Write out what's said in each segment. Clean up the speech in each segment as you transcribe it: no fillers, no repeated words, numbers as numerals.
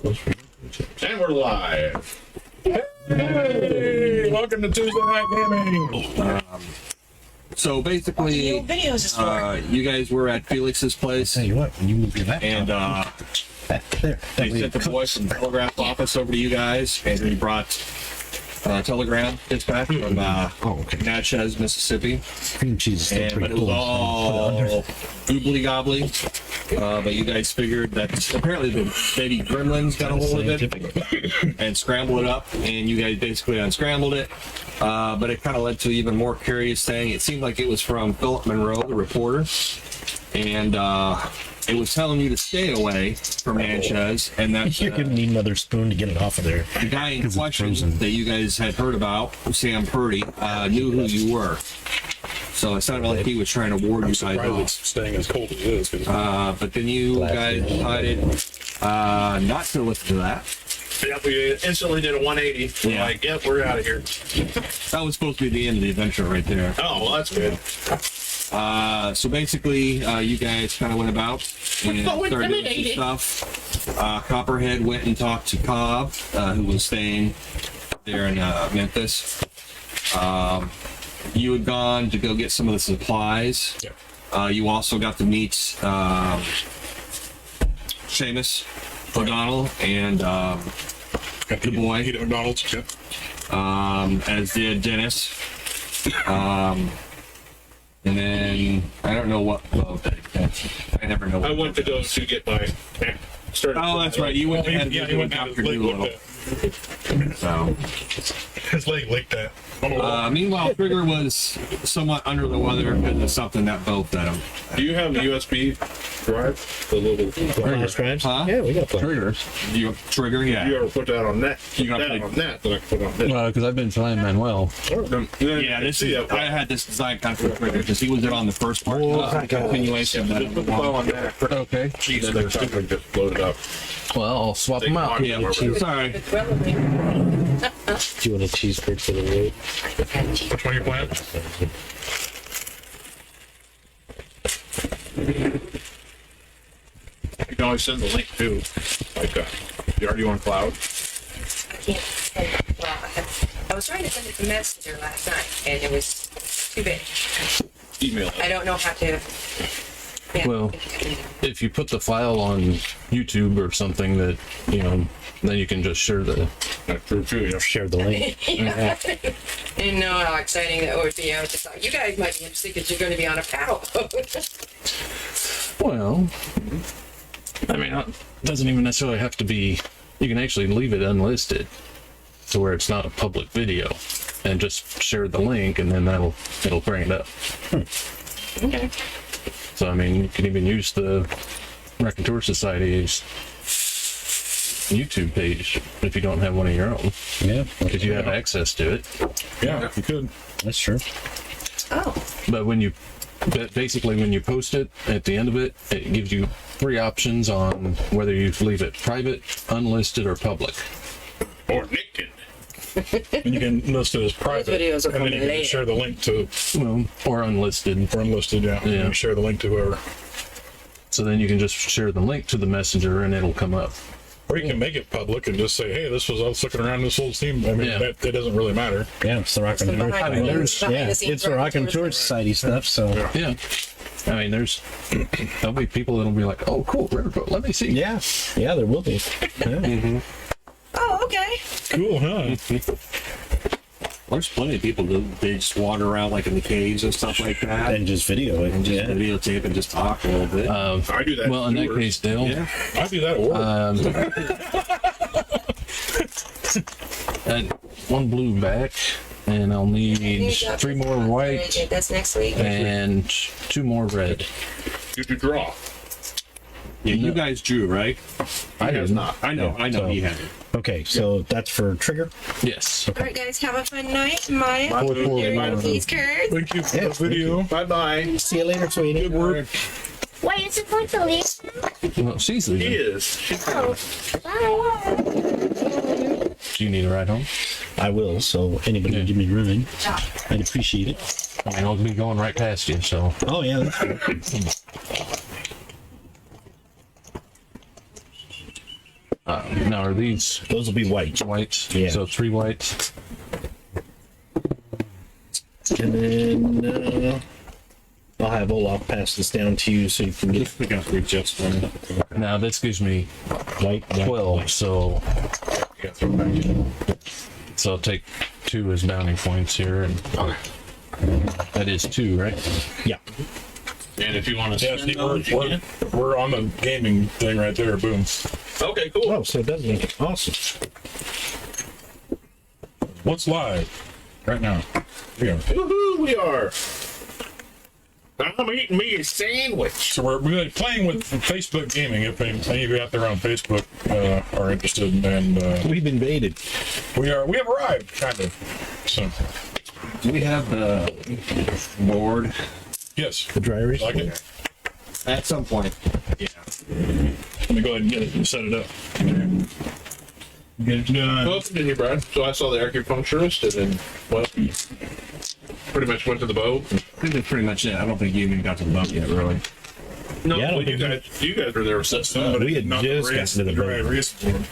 And we're live. Hey, welcome to Tuesday Night Gaming. So basically, you guys were at Felix's place. Tell you what, when you move your laptop, and there, they sent the boys from the telegraph office over to you guys, and we brought telegram dispatch from Natchez, Mississippi. cream cheese is still But it was all goobly gobbly. But you guys figured that apparently the baby gremlins got a hold of it and scrambled it up, and you guys basically unscrambled it. But it kind of led to an even more curious thing. It seemed like it was from Philip Monroe, the reporter, and it was telling you to stay away from Natchez, and that You're gonna need another spoon to get it off of there. the guy in question that you guys had heard about, Sam Purdy, knew who you were. So it sounded like he was trying to ward you guys off. Staying as cold as it is. But then you guys decided not to listen to that. Yeah, we instantly did a 180. We're like, yep, we're out of here. That was supposed to be the end of the adventure right there. Oh, well, that's good. So basically, you guys kind of went about and started doing some stuff. Copperhead went and talked to Cobb, who was staying there in Memphis. You had gone to go get some of the supplies. Yeah. You also got to meet Seamus O'Donnell and the boy, Peter McDonald's. Yeah. as did Dennis. And then I don't know what. Oh, I never know. I went to go to get my. Oh, that's right. You went ahead yeah, and he went Dr. his leg Doolittle. So, his leg licked that. meanwhile, Trigger was somewhat under the weather because of something that both at him. Do you have a USB drive? The little Flash drives? Huh? Yeah, we got flash. Triggers. You Trigger, yeah. You ever put that on that? You got that to- on that that I put on this. Because I've been flying Manuel. Yeah, this is. I had this design kind of for Trigger because he was it on the first part. Continuation. Just put the ball on that. Okay. Cheese and stupid just load it up. Well, I'll swap them out. Yeah, sorry. Do you want a cheese curd for the road? Which one you playing? You can always send the link too. Like, you already on cloud? I can't send it. Well, I was trying to send it to Messenger last night, and it was too big. Email I it. don't know how to. Yeah. Well, if you put the file on YouTube or something that, then you can just share the... That's true too. Yeah. Share the link. Yeah. Didn't know how exciting that would be. I was just like, you guys might be interested because you're going to be on a paddle boat. Well, I mean, it doesn't even necessarily have to be... You can actually leave it unlisted to where it's not a public video and just share the link, and then it'll bring it up. Okay. So, I mean, you can even use the Raconteur Society's YouTube page if you don't have one of your own, Yeah, because you have access to it. Yeah, you could. that's true. Oh. But when you post it, at the end of it, it gives you 3 options on whether you leave it private, unlisted, or public. Or naked. And you can list it as private. videos are and then you coming can later. share the link to, Well, or unlisted. or unlisted, yeah. You Yeah. can share the link to whoever. So then you can just share the link to the messenger and it'll come up. Or you can make it public and just say, hey, I was looking around this old team. I mean, Yeah. that doesn't really matter. Yeah, it's the Rock and Tour. behind I mean, the there's- scenes- behind the scenes It's the Rock and Tour Society stuff, so. Yeah. I mean, there'll be people that'll be like, oh, cool, riverboat, let me see. Yeah, there will be. Yeah. Oh, okay. Cool, huh? There's plenty of people that they just wander around like in the caves and stuff like that, And just video it. and just Yeah. videotape and just talk a little bit. I do that. Well, in that tours. case, Dale, yeah. I do that at work. and 1 blue back, and I'll need 3 more white That's next week. and 2 more red. You do draw. Yeah, you guys drew, right? I He has didn't. not. I know So- he had it. Okay, so that's for Trigger. Yes. All right, guys, have a fun night. Maya, Bye. your these cards. Thank you for Yeah, the video. Bye-bye. See you later, sweetie. Good work. Wait, is it going to leave? Well, she's He leaving. is. Oh, bye. Do you need a ride home? I will, so anybody give me a ride, I'd appreciate it. I mean, I'll be going right past you, so. Oh, yeah, that's good. Now, are these Those will be white. whites? Yeah. So 3 whites. And then I'll have Olaf pass this down to you so you can get We got 3 chips for me. Now, this gives me white. 12, so I'll take 2 as bounty points here, and that is 2, right? Yeah. And if you want to Yeah, spend see, those, you can. we're on the gaming thing right there. Boom. Okay, cool. Oh, so it does make it awesome. What's live right now? Yeah. Woohoo, we are. I'm eating me a sandwich. So we're really playing with Facebook gaming. If any of you out there on Facebook are interested, and We've invaded. we have arrived, kind of. So Do we have the board? yes, The dry erase. like it. At some point. Yeah. Let me go ahead and get it and set it up. Get it done. Well, continue, Brad. So I saw the acupuncturist, and then, well, pretty much went to the bow. I think that's pretty much it. I don't think you even got to the boat yet, really. No, Yeah, I don't well, think you guys were there set stuff. We had Not just the race, gotten to the dry boat. erase board.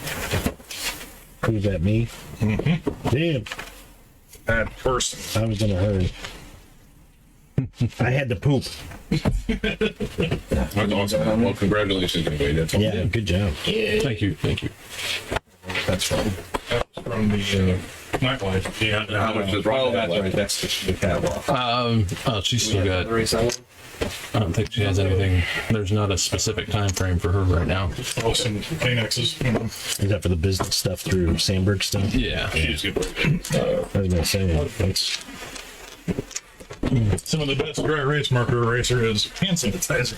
Who's that, me? Damn, That person. I was in a hurry. I had to poop. That's awesome. Well, congratulations, anyway. That's all. Yeah, good job. Thank you. That's fine. That was from the nightlife. Yeah. How much is Oh, wrong? that's right. That's the catwalk. Oh, she's still got. I don't think she has anything. There's not a specific time frame for her right now. Oh, some Kleenexes. You know. Is that for the business stuff through Sandberg stuff? Yeah. She's good. I was gonna say that's Some of the best dry erase marker eraser is hand sanitizer.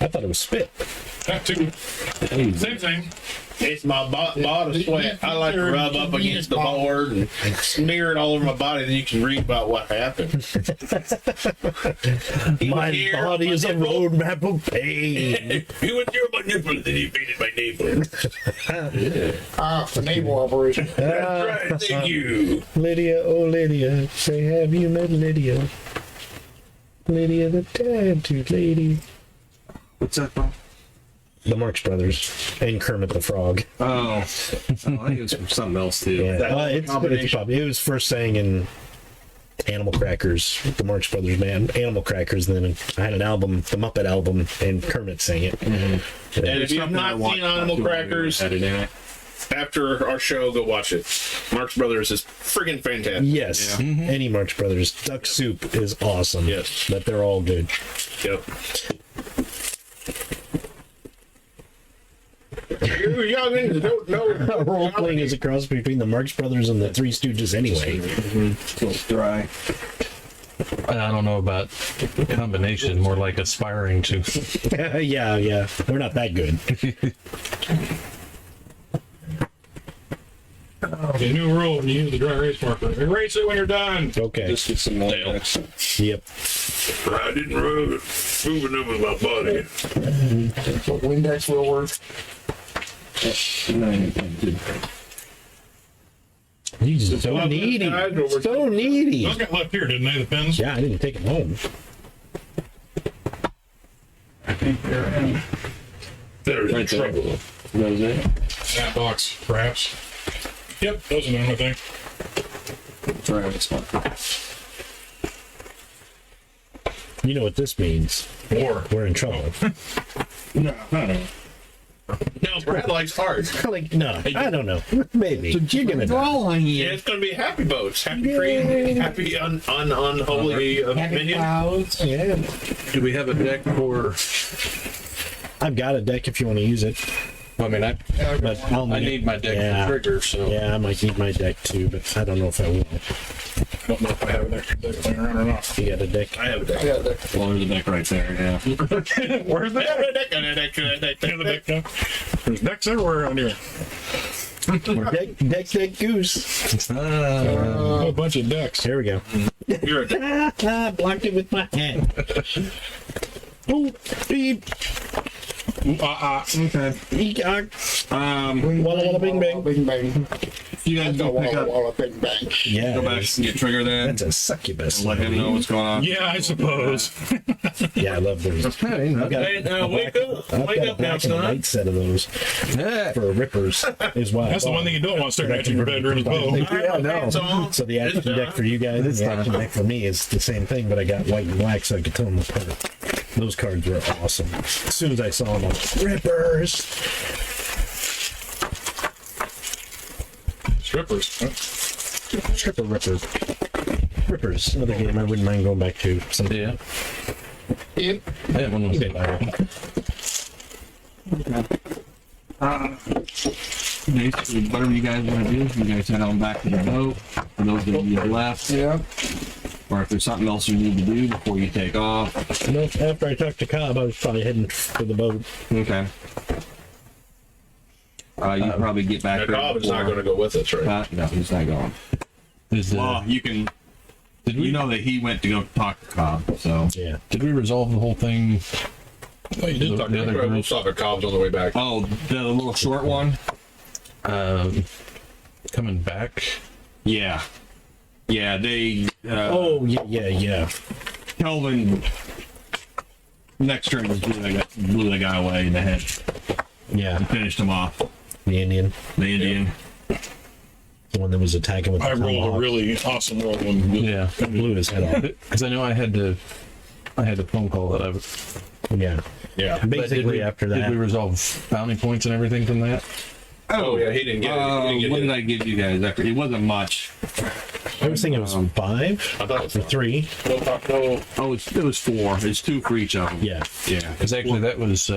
I thought it was spit. That too. Same thing. It's my body sweat. I like to rub up against the board and smear it all over my body, then you can read about what happened. My here body on is my a nipple. roadmap of pain. He went through my nipple, then he painted my nipple. The naval operation. That's right, thank you. Lydia, oh Lydia, say have you met Lydia? Lydia the tattooed lady. What's that from? The Marx Brothers and Kermit the Frog. Oh. I think it was from something else, too. Yeah, That it's probably it was first sang in Animal Crackers, the Marx Brothers band, Animal Crackers. And then I had an album, the Muppet album, and Kermit sang it. And if you have not seen Animal Crackers, after our show, go watch it. Marx Brothers is friggin' fantastic. Yes, any Marx Brothers. Duck Soup is awesome. Yes. But they're all good. Yep. You youngins don't know. Role playing is a cross between the Marx Brothers and the Three Stooges anyway. It's dry. I don't know about combination, more like aspiring to. Yeah. They're not that good. Okay, new rule when you use the dry erase marker. Erase it when you're done. Okay. Just get some more. Yep. I didn't rub it. Moving over my body. Windex will work. He's so needy. So needy. Those got left here, didn't they? The pens? Yeah, I didn't take it home. There's Right there. trouble. That was it? That box, perhaps. Yep, those are them, I think. Dry ice mark. You know what this means? War. We're in trouble. No, I don't know. No, Brad likes hearts. Like, no, I don't know. Maybe. You're gonna die. Yeah, it's gonna be happy boats, happy tree, happy unholy minion. Yeah. Do we have a deck for? I've got a deck if you want to use it. I mean, I I'll need my deck Yeah. for trigger, so. Yeah, I might need my deck too, but I don't know if I will. I don't know if I have an extra deck laying around or not. You got a deck? I have a deck. Well, there's a deck right there, yeah. Where's the I have a deck. I have a deck. I have a deck. There's decks everywhere around here. Deck goose. A bunch of decks. Here we go. You're a deck. Blocked it with my hand. Oh, beep. Okay. Walla walla bing bang. Bing bang. You guys go pick up. Walla bing bang. Yeah. Go back and get Trigger then. That's a succubus. Let him know what's going on. Yeah, I suppose. Yeah, I love those. I've got, Hey, wake up. I've Wake got up a now, black and a son. white set of those for rippers is why. That's the one thing you don't want staring at you in your bedroom is bow. Yeah, no. So, So the action deck for you guys and the action deck for me is the same thing, but I got white and black so I could tell them apart. Those cards were awesome. As soon as I saw them, I'm like, rippers. Strippers. Huh? Stripper rippers. Rippers. Another game I wouldn't mind going back to sometime. Yeah. Yep. That one was Basically, whatever you guys want to do, you guys head on back to the boat. For those of you that left, Yeah. or if there's something else you need to do before you take off. No, after I talked to Cobb, I was probably heading for the boat. Okay. You can probably get back Now, there Cobb is not going to go with us, right? No, he's not going. Well, you can. Did we You know that he went to go talk to Cobb, so. Yeah. Did we resolve the whole thing? Oh, you did talk The to other me. We'll group, stop at Cobb's on the way back. Oh, the little short one? coming back. Yeah. Yeah, they. Oh, yeah. Kelvin. Next turn just blew the guy away in the head. Yeah. Finished him off. The Indian. The Indian. The one that was attacking with the I rolled a tomahawk. really awesome roll when Yeah, Blew his head off. because I know I had a phone call that I was. Yeah. Yeah. But Basically, after did we that. resolve bounty points and everything from that? Oh, yeah, he didn't get it. He didn't What get did it. I give you guys? After? It wasn't much. I was thinking it was 5 I thought it or was 3. no. Oh, it was 4. It's 2 for each of them. Yeah. Yeah. Because actually that was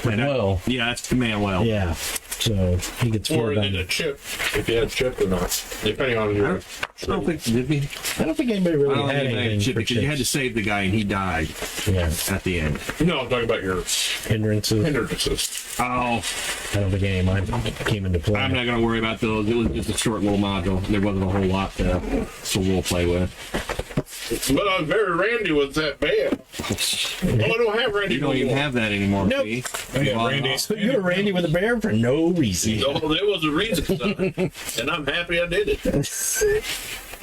Manuel. Yeah, that's the Manuel. Yeah. So he gets 4 Or is it a done. chip, if you had a chip or not, depending on your. I don't think did we? I don't think anybody I really don't had think they had anything chip for because you had to chips. save the guy and he died Yeah. at the end. No, I'm talking about your Hindrances. hindrances. Oh, I don't think any of mine came into play. I'm not gonna worry about those. It was just a short little module. There wasn't a whole lot to role play with. But I'm very randy with that band. Oh, I don't have randy You don't even anymore. have that anymore. Nope. see? Yeah, Randy. So you were Randy with a bear for no reason. No, there was a reason, son. And I'm happy I did it.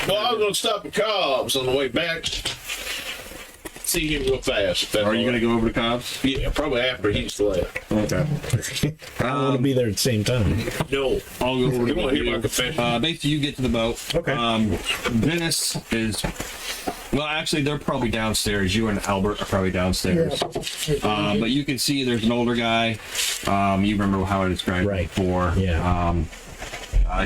Well, I was going to stop at Cobb's on the way back. See him real fast. if that's Are you all gonna right. go over to Cobb's? Yeah, probably after he's left. Okay. I don't want to be there at the same time. No. I'll go over You to want to hear my you. confession? Basically, you get to the boat. Okay. Venice is. Well, actually, they're probably downstairs. You and Albert are probably downstairs. But you can see there's an older guy. You remember how I described Right. him before. Yeah.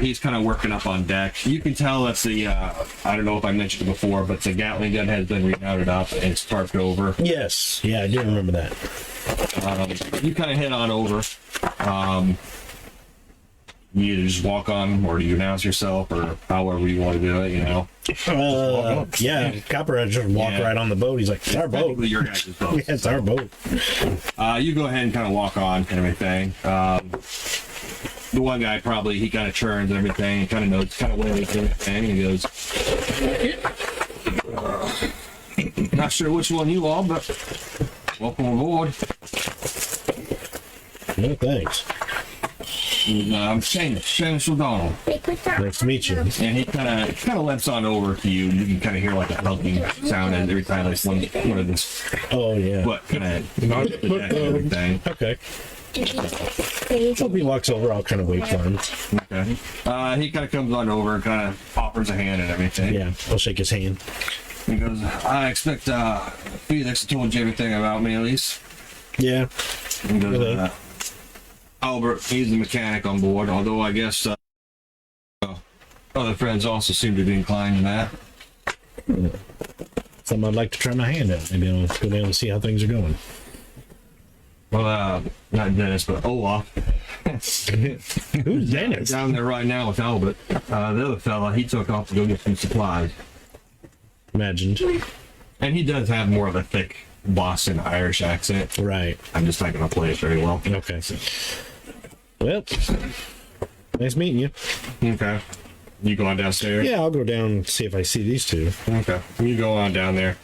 He's kind of working up on deck. You can tell that's the, I don't know if I mentioned it before, but the Gatling gun has been remounted up and it's tarped over. Yes. Yeah, I do remember that. You kind of head on over. You either just walk on or do you announce yourself or however you want to do it, you know. Yeah, Copperhead just walked Yeah. right on the boat. He's like, it's our boat. Technically your guys' boat. Yeah, it's our boat. You go ahead and kind of walk on and everything. The one guy probably, he kind of churns and everything and kind of knows, kind of waves and everything. And he goes, not sure which one you are, but welcome aboard. No thanks. I'm Seamus O'Donnell. They put that Nice to meet you. And he kind of limps on over to you. You can kind of hear like a thumping sound every time like one of this Oh, yeah. foot kind of everything. Okay. So if he walks over, I'll kind of wait for him. Okay. He kind of comes on over and kind of offers a hand and everything. Yeah, I'll shake his hand. He goes, I expect Felix told you everything about me at least. Yeah. He goes, Really? Albert, he's the mechanic on board, although I guess other friends also seem to be inclined to that. Something I'd like to try my hand at. Maybe I'll go down and see how things are going. Well, not Dennis, but Olaf. Who's Dennis? Down there right now with Albert. The other fella, he took off to go get some supplies. Imagined. And he does have more of a thick Boston Irish accent. Right. I'm just not going to play it very well. Okay. Well, nice meeting you. Okay. You go on downstairs? Yeah, I'll go down and see if I see these two. Okay. You go on down there.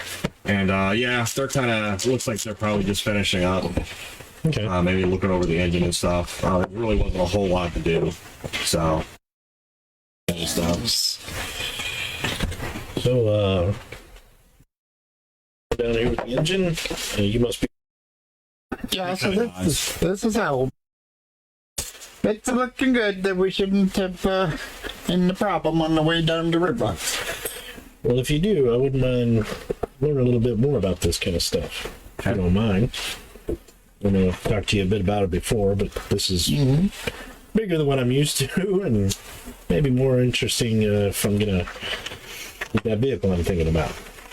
And yeah, they're kind of, looks like they're probably just finishing up. Okay. Maybe looking over the engine and stuff. There really wasn't a whole lot to do. So, and stuff. So, down here with the engine, you must be. Yeah, so this is how. It's looking good that we shouldn't have any problem on the way down the river. Well, if you do, I wouldn't mind learning a little bit more about this kind of stuff. If you don't mind. I know I've talked to you a bit about it before, but this is bigger than what I'm used to, and maybe more interesting if I'm gonna get that vehicle I'm thinking about.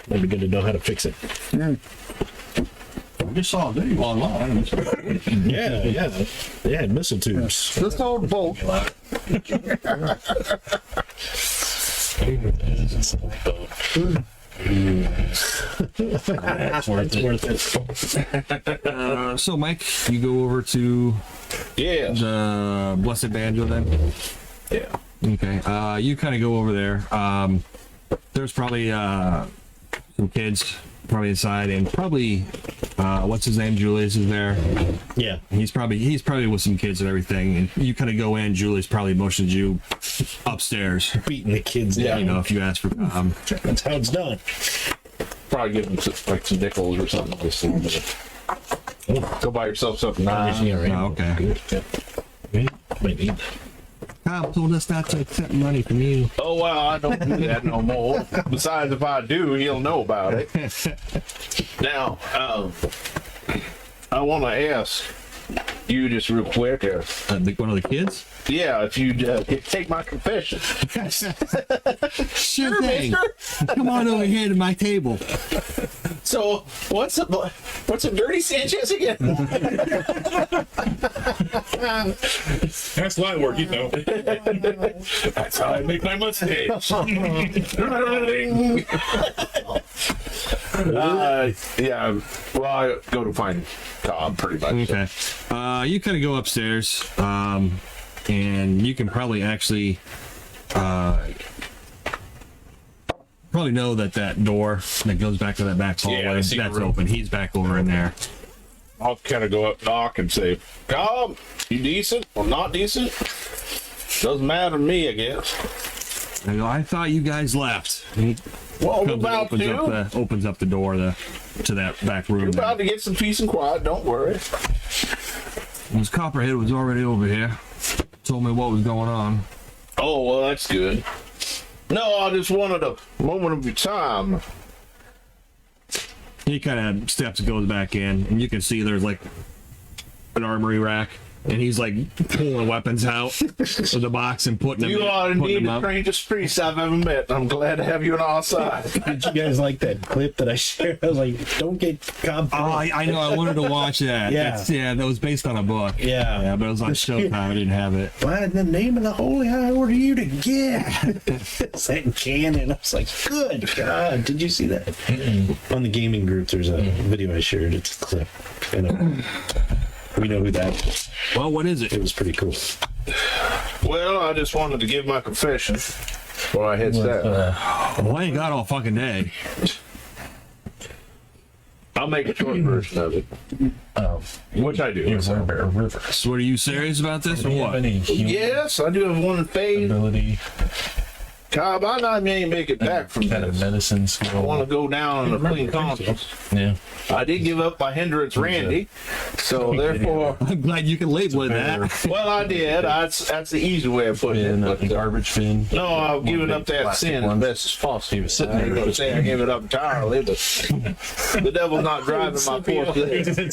Maybe good to know how to fix it. I just saw a video online. Yeah. They had missile tubes. This old boat. It's worth it. So, Mike, you go over to Yeah. the Blessed Banjo then? Yeah. Okay. You kind of go over there. There's probably some kids probably inside, and probably what's his name? Julius is there. Yeah. He's probably with some kids and everything. And you kind of go in. Julius probably motions you upstairs. Beating the kids down. You know, if you ask for That's how it's done. Probably give them like some nickels or something. Just go buy yourself something nice. okay. Might need that. Kyle told us not to accept money from you. Oh, well, I don't do that no more. Besides, if I do, he'll know about it. Now, I want to ask you just real quick. One of the kids? Yeah, if you take my confession. Sure thing. Come on over here to my table. So, what's a dirty Sanchez again? That's light work, you know. That's how I make my mustache. Yeah, well, I go to find Cobb pretty much. Okay. You kind of go upstairs, and you can probably actually probably know that door that goes back to that back hallway, Yeah, I see the that's room. open. He's back over in there. I'll kind of go up, knock, and say, Cobb, you decent or not decent? Doesn't matter to me, I guess. I go, I thought you guys left. And he Well, we're comes and about to. opens up the door to that back room. We're there. about to get some peace and quiet, don't worry. This Copperhead was already over here. Told me what was going on. Oh, well, that's good. No, I just wanted a moment of your time. He kind of steps and goes back in, and you can see there's like an armory rack, and he's like pulling weapons out of the box and putting them. You are putting indeed them the up. strangest priest I've ever met. I'm glad to have you on our side. Did you guys like that clip that I shared? I was like, don't get Cobb. Oh, I know. I wanted to watch that. Yeah. That was based on a book. Yeah. But it was on Showtime. I didn't have it. Why in the name of the holy I order you to get? It's that cannon. I was like, good God. Did you see that? On the gaming group, there's a video I shared. It's a clip. And we know who that is. Well, what is it? It was pretty cool. Well, I just wanted to give my confession before I head south. Well, I ain't got all fucking day. I'll make a short version of it. Which I do. So, what, are you serious about this or what? Yes, I do have one faith. Ability, Cobb, I know you ain't make it back from kind of this. medicine I skill. want to go down on a clean conscience. Yeah. I did give up my hindrance, Randy. So therefore, I'm glad you can label it that. well, I did. That's the easy way of putting Bin, it. a But, garbage bin. no, I've given up that Plastic sin as ones. best as possible. He was sitting I there. ain't gonna say I gave it up entirely, but the devil's not driving my fourth leg.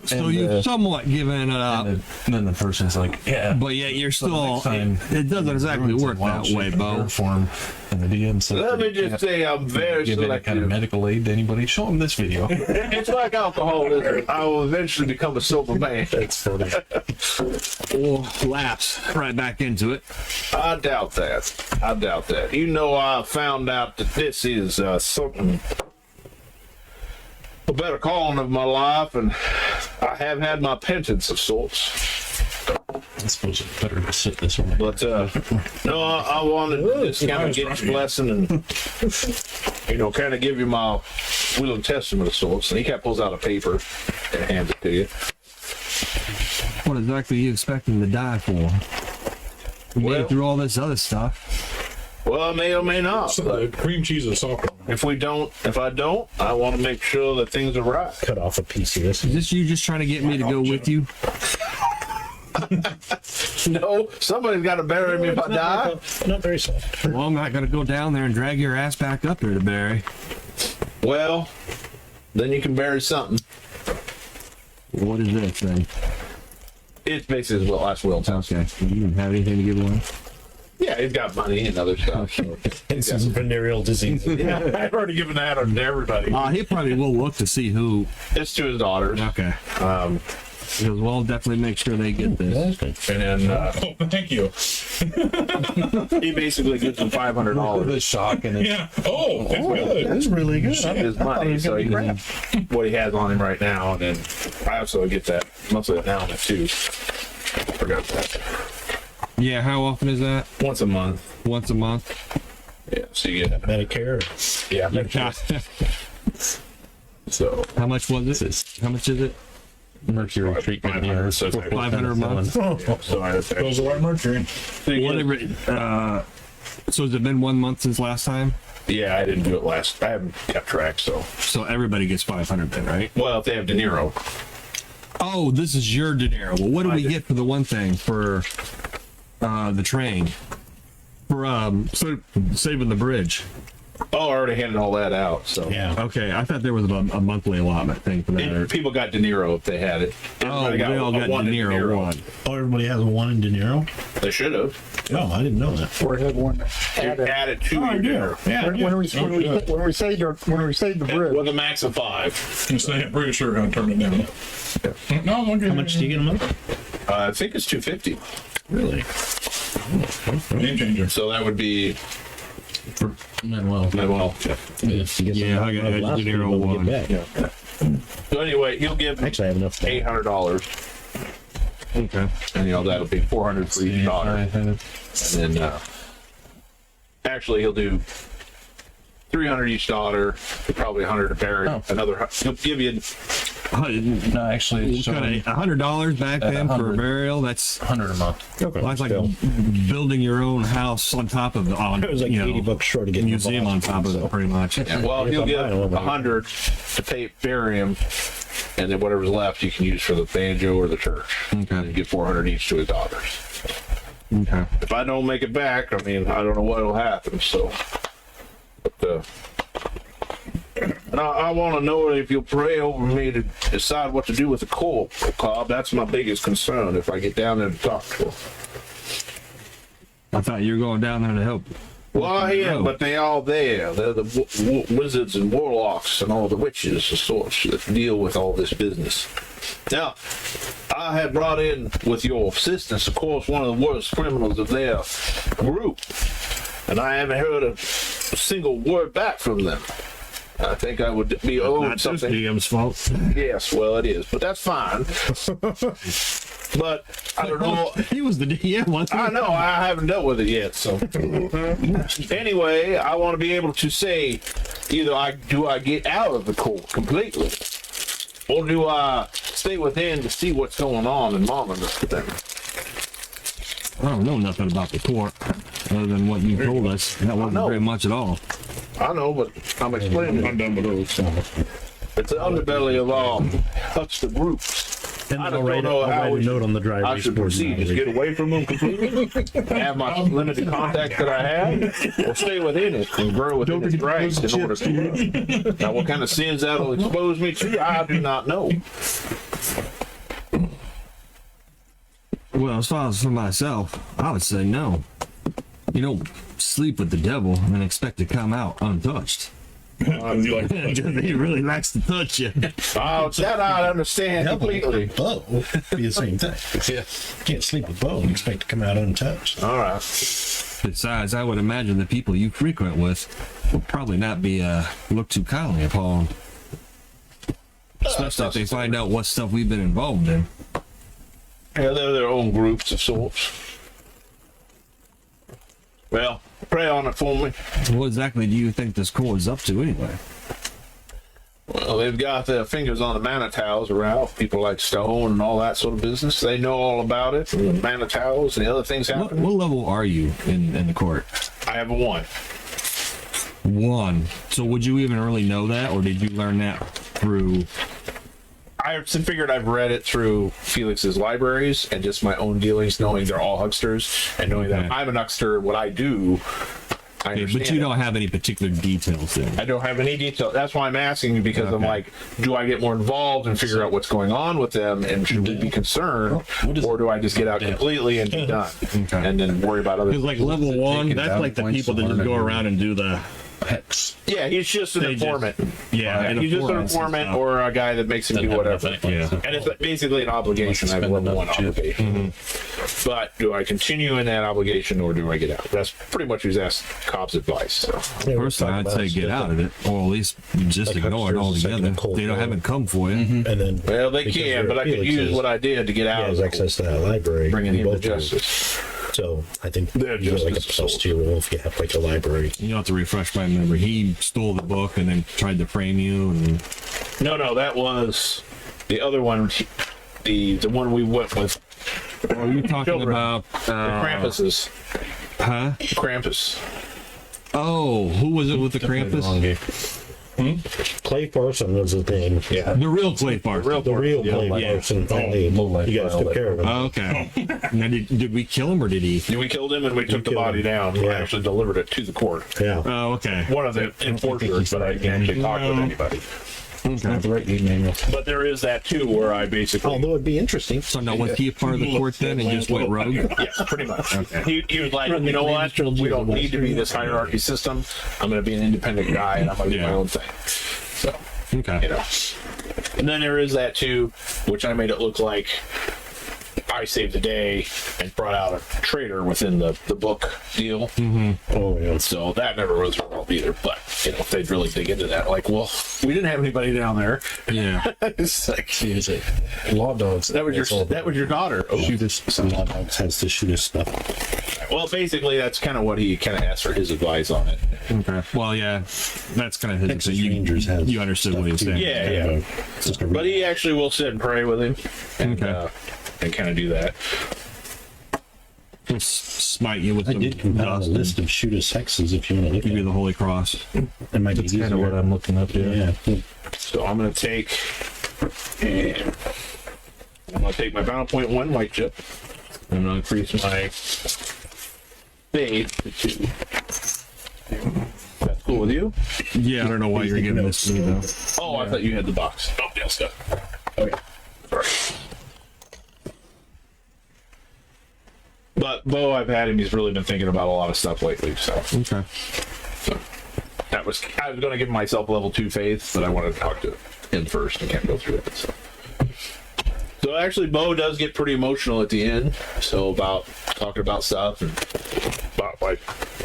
So you've somewhat given it up, And then the person's like, yeah. but yet you're still. next time, It doesn't exactly Ruins work a wild that way, shape Bo. Form, and the DM said, Let me you just can't say I'm very give any kind of selective. medical aid to anybody. Show them this video. It's like alcoholism. I will eventually become a sober man. That's funny. Or lapse right back into it. I doubt that. I doubt that. You know, I found out that this is something, a better calling of my life, and I have had my penance of sorts. I suppose it's better to sit this way. But no, I wanted to just kind of get your blessing and kind of give you my will and testament of sorts. And he kind of pulls out a paper and hands it to you. What exactly are you expecting to die for? You made Well- it through all this other stuff. Well, I may or may not. So But the cream cheese is soft. if I don't, I want to make sure that things are right. Cut off a piece of this. Is this you just trying to get me to go with you? No, somebody's got to bury me if I die. Not very soft. Well, I'm not gonna go down there and drag your ass back up there to bury. Well, then you can bury something. What is this thing? It's basically his last will. Okay. You didn't have anything to give away? Yeah, he's got money and other stuff. It's some venereal disease. Yeah, I've already given that to everybody. He probably will look to see who. It's to his daughters. Okay. Because we'll definitely make sure they get this. And then Oh, thank you. he basically gives them $500. The shock and Yeah. Oh, that's good. That's really good. His money, so he can what he has on him right now, and then I also get that monthly endowment too. Forgot that. Yeah, how often is that? Once a month. Once a month? Yeah, so you get Medicare. yeah. So How much was it? How much is it? mercury treatment. 500, so it's like 500 a month? so I have to- Goes the white mercury. Whatever. So has it been 1 month since last time? Yeah, I didn't do it last. I haven't kept track, so. So everybody gets 500 then, right? Well, if they have De Niro, Oh, this is your De Niro. Well, what do we get for the one thing for the train? For saving the bridge. oh, I already handed all that out. So Yeah. Okay, I thought there was a monthly allotment thing for that. And people got De Niro if they had it. Oh, Everybody they all got De one in Niro one. Oh, everybody has a one in De Niro? They should have Oh, I didn't know that. Or had one added. added to your dinner Yeah. When we saved the bridge. with a max of 5. I'm pretty sure we're gonna turn it down. No, I'm How much do you get a month? I think it's 250. Really? Game changer. So that would be Manuel. well. Yeah, I got De Niro one. So anyway, he'll give Actually, I have enough. $800, Okay. and that'll be 400 for each daughter. And then actually he'll do 300 each daughter, probably 100 to bury. Another he'll give you No, actually, it's showing $100 back then for a 100. burial. That's 100 a month. Okay. that's like Still. building your own house on top of It was like you know, $80 short to get museum on top of it, pretty much. well, he'll give 100 to bury him, and then whatever's left you can use for the banjo or the church. Okay. And give 400 each to his daughters. Okay. If I don't make it back, I mean, I don't know what'll happen. So, but and I want to know if you'll pray over me to decide what to do with the corpse, Cobb. That's my biggest concern. If I get down there to talk to him. I thought you were going down there to help. Well, I am, but they all there. They're the wizards and warlocks and all the witches, the sorts that deal with all this business. Now, I had brought in, with your assistance, of course, one of the worst criminals of their group, and I haven't heard a single word back from them. I think I would be owed Not something. DM's fault. Yes, well, it is, but that's fine. But I don't know. He was the DM, wasn't he? I know, I haven't dealt with it yet, so. Anyway, I want to be able to say, either do I get out of the court completely, or do I stay within to see what's going on and monitor them? I don't know nothing about the court other than what you told us. That wasn't know. very much at all. I know, but I'm explaining. I'm done with those. So. It's the underbelly of all huckster groups. And I I'll don't write, know I'll how write a we note on the driver. I should proceed. Just get away from them completely, have my limited contact that I have, or stay within it and grow within its ranks in order to. Now, what kind of sins that'll expose me to, I do not know. Well, as far as for myself, I would say no. You don't sleep with the devil and expect to come out untouched. You like He really likes to touch you. Oh, that I understand completely. Bo be the same thing. Yeah. Can't sleep with Bo and expect to come out untouched. All right. Besides, I would imagine the people you frequent with would probably not be looked too kindly upon. Especially if they find out what stuff we've been involved in. Yeah, they're their own groups of sorts. Well, pray on it for me. What exactly do you think this court is up to anyway? Well, Well, they've got their fingers on the Manitow's around. People like Stone and all that sort of business. They know all about it. And the Manitow's and the other things What happening. level are you in the court? I have a 1. 1. So would you even really know that, or did you learn that through? I figured I've read it through Felix's libraries and just my own dealings, knowing they're all hucksters and knowing that Okay. I'm an huckster. What I do, I understand. But you it. don't have any particular details then. I don't have any detail. That's why I'm asking you, because I'm Okay. like, do I get more involved and figure out what's going on with them, and should we be concerned, or do I just get out completely and be done, and then worry about other? Because like level 1, that's like the people that just go around and do the Hex. Yeah, he's just an informant. yeah, He's just an informant or a guy that makes him do whatever. Yeah. And it's basically an obligation. I have a level 1 obligation. But do I continue in that obligation, or do I get out? That's pretty much who's asked cops' advice. So. Personally, I'd say get out of it, or at least just Like ignore it hucksters, altogether. like cold They don't war. haven't come for you. And then Well, they because can, they're but I could use Felix's, what I did to get he out. has access to that library. Bringing him to Both do. justice. So I think They're you get like a justice plus souls. 2 roll if you have like a library. You have to refresh my memory. He stole the book and then tried to frame you. And No, that was the other one. The one we went with. are you talking Children. about? The Krampuses. Huh? Krampus. Oh, who was it with the Krampus? Clay Parson was his name. Yeah. The real Clay Parson. The real Clay Parson. Hey, you guys took care of him. Oh, okay. Now, did we kill him or did he? We killed him and we took the killed body him. down. Yeah. I actually delivered it to the court. Yeah. Oh, okay. One of the enforcers, but I can't actually talk with anybody. But there is that too, where I basically. Although it'd be interesting. So now was he a part of the court then and just went rogue? Yes, pretty much. He was like, you know what? We don't need to be this hierarchy system. I'm going to be an independent guy, and I'm going to do my Yeah. own thing. So, Okay. you know. And then there is that too, which I made it look like I saved the day and brought out a traitor within the book deal. Oh, yeah. So that never was resolved either. But, you know, if they'd really dig into that, like, well, we didn't have anybody down there. Yeah. It's like, Law dogs. that was your daughter. Oh. Shoot us. Some law dogs has to shoot us stuff. Well, basically, that's kind of what he kind of asked for his advice on it. Okay. Well, yeah, that's kind of his. Texas Rangers has You understood what he was saying. Yeah, yeah. Just a But he actually will sit and pray with him and, Okay. and kind of do that. He'll smite you with I some did compile a dust list of shoot us hexes if you want to look and at give you it. the Holy Cross. It might be Kind of what easier. I'm looking up here. Yeah. So I'm going to take and I'm going to take my bound point 1 white chip. And I'm going to increase my faith to 2. That's cool with you? Yeah, I don't know why you're giving this to me though. Oh, I thought you had the box. Oh, yes, good. Okay. Sorry. But Bo, I've had him. He's really been thinking about a lot of stuff lately. So Okay. I was going to give myself level 2 faith, but I wanted to talk to him first and can't go through it. So actually, Bo does get pretty emotional at the end. So about talking about stuff and about like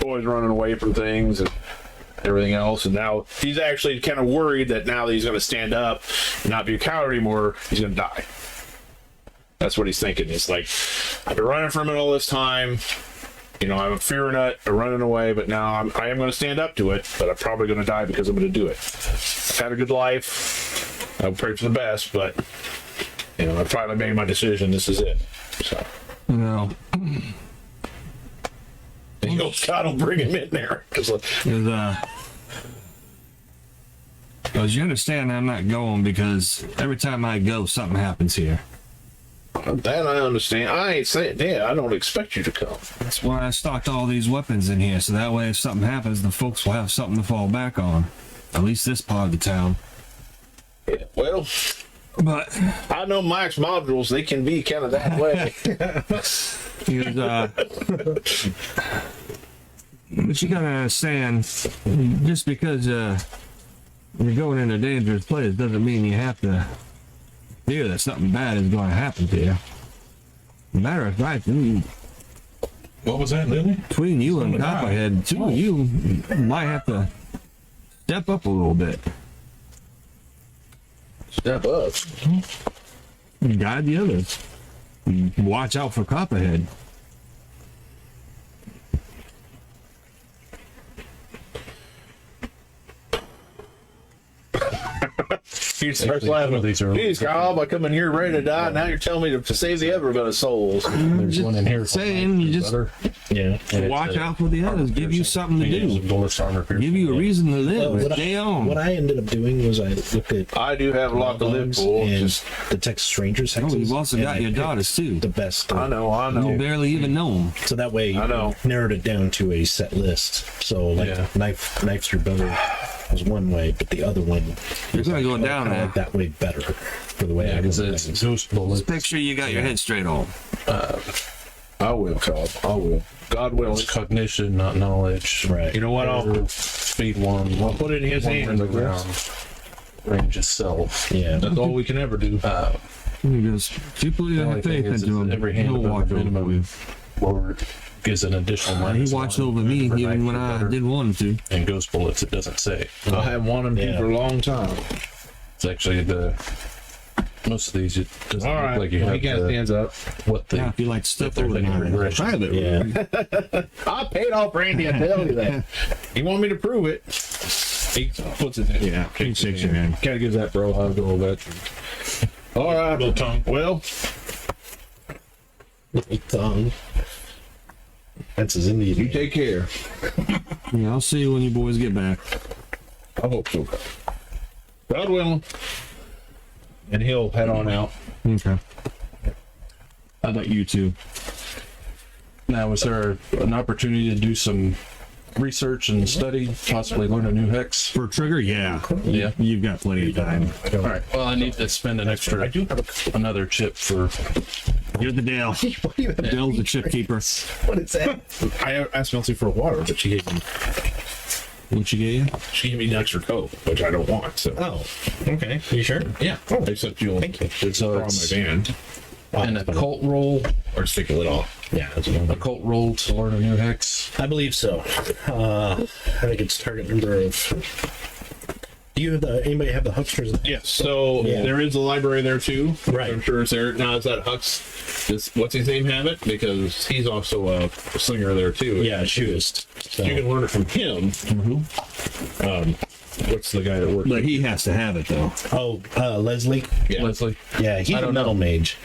always running away from things and everything else. And now he's actually kind of worried that now that he's going to stand up and not be a coward anymore, he's going to die. That's what he's thinking. He's like, I've been running from it all this time. You know, I'm fearing it, I'm running away, but now I am going to stand up to it, but I'm probably going to die because I'm going to do it. I've had a good life. I pray for the best, but, you know, I finally made my decision. This is it. So, No. he hopes God will bring him in there. 'Cause, As you understand, I'm not going because every time I go, something happens here. that I understand. I ain't saying, yeah, I don't expect you to come. That's why I stocked all these weapons in here, so that way if something happens, the folks will have something to fall back on. At least this part of the town. Yeah, well, But I know Mike's modules, they can be kind of that way. but you gotta understand, just because you're going in a dangerous place doesn't mean you have to fear that something bad is going to happen to you. Matter of fact, What was that, Lily? between you and Copperhead, two of you might have to step up a little bit. Step up. Guide the others. Watch out for Copperhead. He starts Actually, some of laughing. these are- Jeez, Cobb, I come in here ready to die. Now you're telling me to save the ever bit of souls. There's one in here. called saying, you just- Butter, Yeah. and it's Watch a out for the others. Give you something to It's a do. bullet armor piercing. Give you a reason to live. What I- Stay on. What I ended up doing was I looked at I do have a lot to live logs for. and Just, the Texas Rangers Oh, hexes. you've also and got I your picked daughters too. The best. I know. You barely even know them. So that way, I know. narrowed it down to a set list. So like Yeah. knife through butter was one way, but the other one You're gonna go down I there. like that way better for the way Yeah, I because go. it's ghost bullets. Make sure you got your head straight on. I will, Cobb. I will. God willing. It's cognition, not knowledge. Right. You know what? I'll Speed one. I'll put it in his one hands. I ring around. guess. Range itself. Yeah. That's all we can ever do. He goes, if you put The your only faith thing is into him, every hand he'll above watch the over you. minimum lower gives an additional He minus watched one over me for even knife when or I butter. didn't want him to. And ghost bullets, it doesn't say. I haven't wanted to Yeah. for a long time. It's actually most of these, it doesn't All look right. like you Well, have he got his hands up. what the Yeah, if you like stuff they're over thinking there. regression. Private. Yeah. I paid off Randy. I tell you that. You want me to prove it? He puts his hand. Yeah, he shakes your hand. Kind of gives that bro hug a little bit. All right, little tongue. Well, Tongue. That's his Indian. you take care. Yeah, I'll see you when you boys get back. I hope so. God willing. And he'll head on out. Okay. How about you two? Now, is there an opportunity to do some research and study, possibly learn a new hex? For Trigger, yeah. Yeah. You've got plenty of time. All right. Well, I need to spend an extra. I do have another chip for. You're the Dale. Dale's the chip keeper. What is that? I asked Milty for water, but she gave me What you gave you? an extra Coke, which I don't want. So Oh, okay. You sure? yeah, except you'll Thank you. It's So on my it's- band An occult roll, or stick the lid off. Yeah, that's what I'm occult roll to learn a new hex. I believe so. I think it's target number of. Do you have anybody have the hucksters? Yes, so Yeah. there is a library there too. Right. I'm sure it's there. Now, is that Hux? What's his name have it? Because he's also a slinger there too. Yeah, shootist. So. You can learn it from him. What's the guy that works? But he has to have it though. Oh, Leslie. Yeah. Leslie. Yeah, he's I a don't metal mage.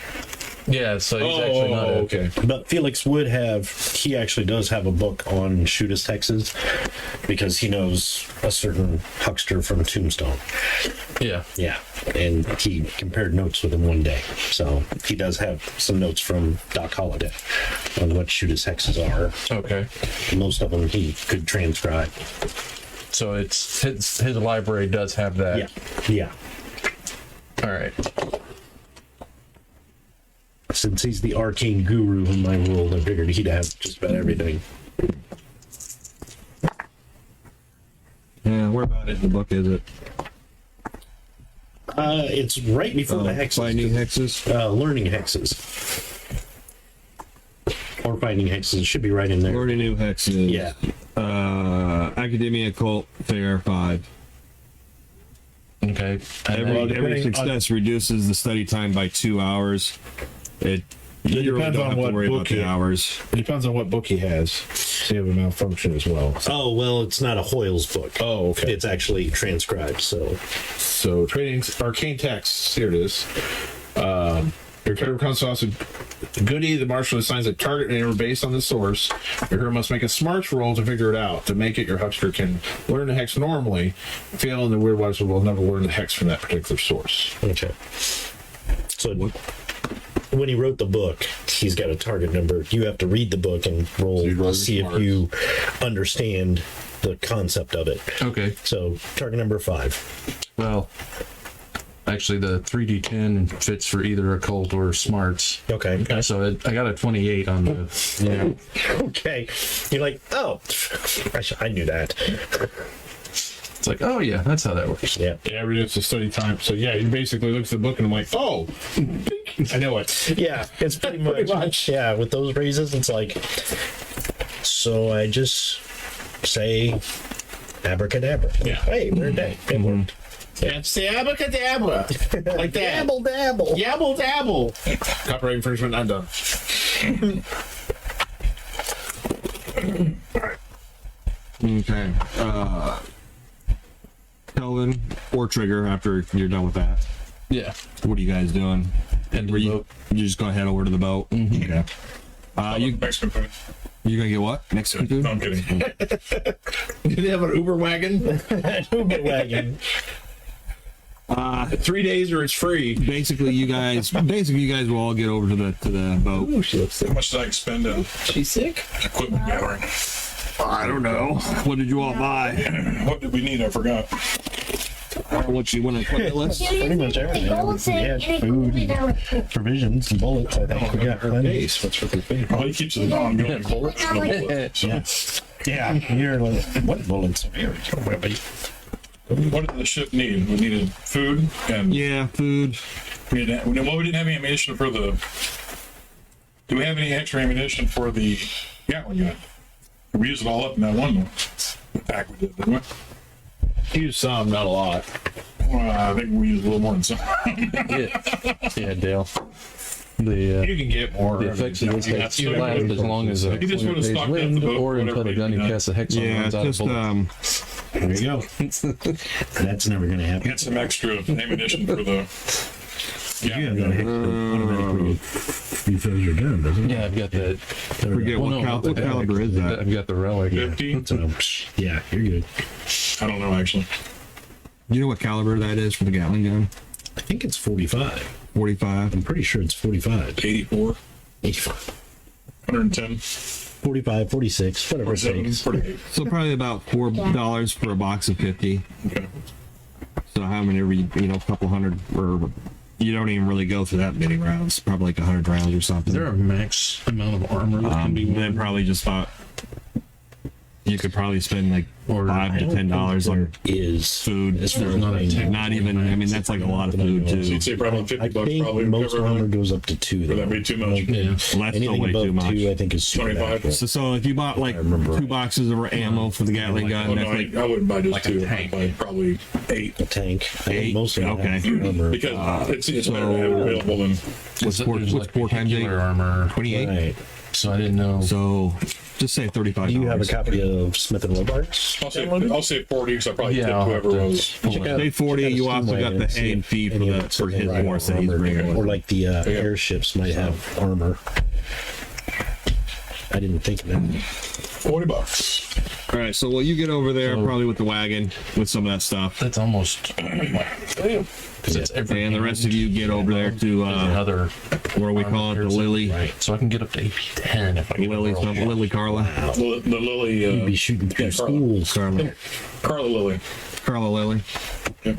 Yeah, so he's actually not a. okay. But Felix would have. He actually does have a book on shootist hexes because he knows a certain huckster from Tombstone. Yeah. Yeah, and he compared notes with him one day. So he does have some notes from Doc Holliday on what shootist hexes are. Okay. Most of them he could transcribe. So it's his library does have that. Yeah, yeah. All right. Since he's the arcane guru in my world, I figured he'd have just about everything. Yeah, where about it in the book is it? It's right before the hexes. Finding hexes. Learning hexes. Or finding hexes. It should be right in there. Learning new hexes. Yeah. Academia Occult Fair 5. Okay. And then- Every success reduces the study time by 2 hours. You really depends don't on have what to worry about book the it- hours. It depends on what book he has. So you have a malfunction as well. Oh, well, it's not a Hoyle's book. Oh, okay. It's actually transcribed, so. So trading arcane texts. Here it is. Your character becomes also goodie. The marshal assigns a target name based on the source. Your hero must make a smarts roll to figure it out. To make it, your huckster can learn the hex normally. Fail in the weird wise will never learn the hex from that particular source. Okay. So when he wrote the book, he's got a target number. You have to read the book and roll So you roll to see your if you understand the concept of it. Okay. So target number 5. Well, actually, the 3d10 fits for either occult or smarts. Okay. So I got a 28 on the. Okay. You're like, oh, I knew that. It's like, oh yeah, that's how that works. Yeah. Yeah, reduce the study time. So yeah, he basically looks at the book and I'm like, oh, I know it. Yeah, it's pretty much. Yeah, with those raises, it's like, so I just say abracadabra. Yeah. Hey, we're dead. It worked. It's the abracadabra. Like that. Dabble, dabble. Yabble dabble. Copyright infringement undone. Okay. Kelvin or Trigger, after you're done with that, Yeah. what are you guys doing? And Were you just go head over to the boat? Mm-hmm. Okay. You Mexican food. you gonna get what? Mexican food? No, I'm kidding. Do they have an Uber wagon? Uber wagon. 3 days or it's free. Basically, you guys will all get over to the boat. Ooh, she looks sick. How much did I expend in She's sick. equipment gathering? I don't know. What did you all buy? What did we need? I forgot. What you want to equipment list? Pretty much everything. We had food, provisions, and bullets. I think we got plenty. Base. What's with the thing? Oh, he keeps it on. Going bullets. No bullets. Yeah. Yeah. You're like, what bullets? What did the ship need? We needed food and Yeah, food. we didn't have any ammunition for the. Do we have any extra ammunition for the Gatling gun? We used it all up in that one attack we did, didn't we? Use some, not a lot. Well, I think we used a little more than some. Yeah, Dale. The You can get more. the effects of this you last got as long as a You just wanna phase stock up wind the boat, or whatever until a you gun got. casts a hex on Yeah, runs out of just bullets. There you go. That's never going to happen. Get some extra ammunition for the. Yeah, You have that hex automatically refills your gun, doesn't it? Yeah, I've got that. Forget Well, what, no, what caliber is that? I've got the relic. 50. So, yeah, you're good. I don't know actually. You know what caliber that is for the Gatling gun? I think it's 45. 45. I'm pretty sure it's 45. 84, 85. 110, 45, 46, whatever it 47, takes. 48. So probably about $4 for a box of 50. Okay. So how many, a couple hundred, or you don't even really go through that many rounds. Probably like 100 rounds or something. Is there a max amount of armor that can be Then worn? probably just about. You could probably spend like Or $5 to $10 on Is food. as far as not a mine. tech- Not even. I mean, that's like a lot of food So too. you'd say probably 50 I bucks think probably most cover armor everything? goes up to 2. Would Though. that be too much? Yeah. Well, that's Anything still way above too much. 2, I think, is 25. So if you bought like remember 2 boxes of ammo for the Gatling gun, Oh, no, that's like I wouldn't buy just like a 2. I'd tank. buy probably 8. a tank. I think 8? most of them have Okay. armor. Because it's better to have it available than. what's four, There's what's like 4 times 8? vehicular armor. 28. Right. So I didn't know. So just say $35. Do you have a copy of Smith and Robards? I'll say 40 because I probably Yeah, tipped I'll whoever have to was. pull it. Say 40. You also got the hay and feed for his horse that he's bringing. Or like the airships might have armor. I didn't think of that. $40. All right. So you get over there probably with the wagon with some of that stuff, That's almost because it's every and the rest of you get over there to another. what do we call it? The Lily. Right. So I can get up to AP 10 if I get Lily, a roll. Lily Carla. The Lily. You'd be shooting through schools. Carla. Carla Lily. Carla Lily. Yep.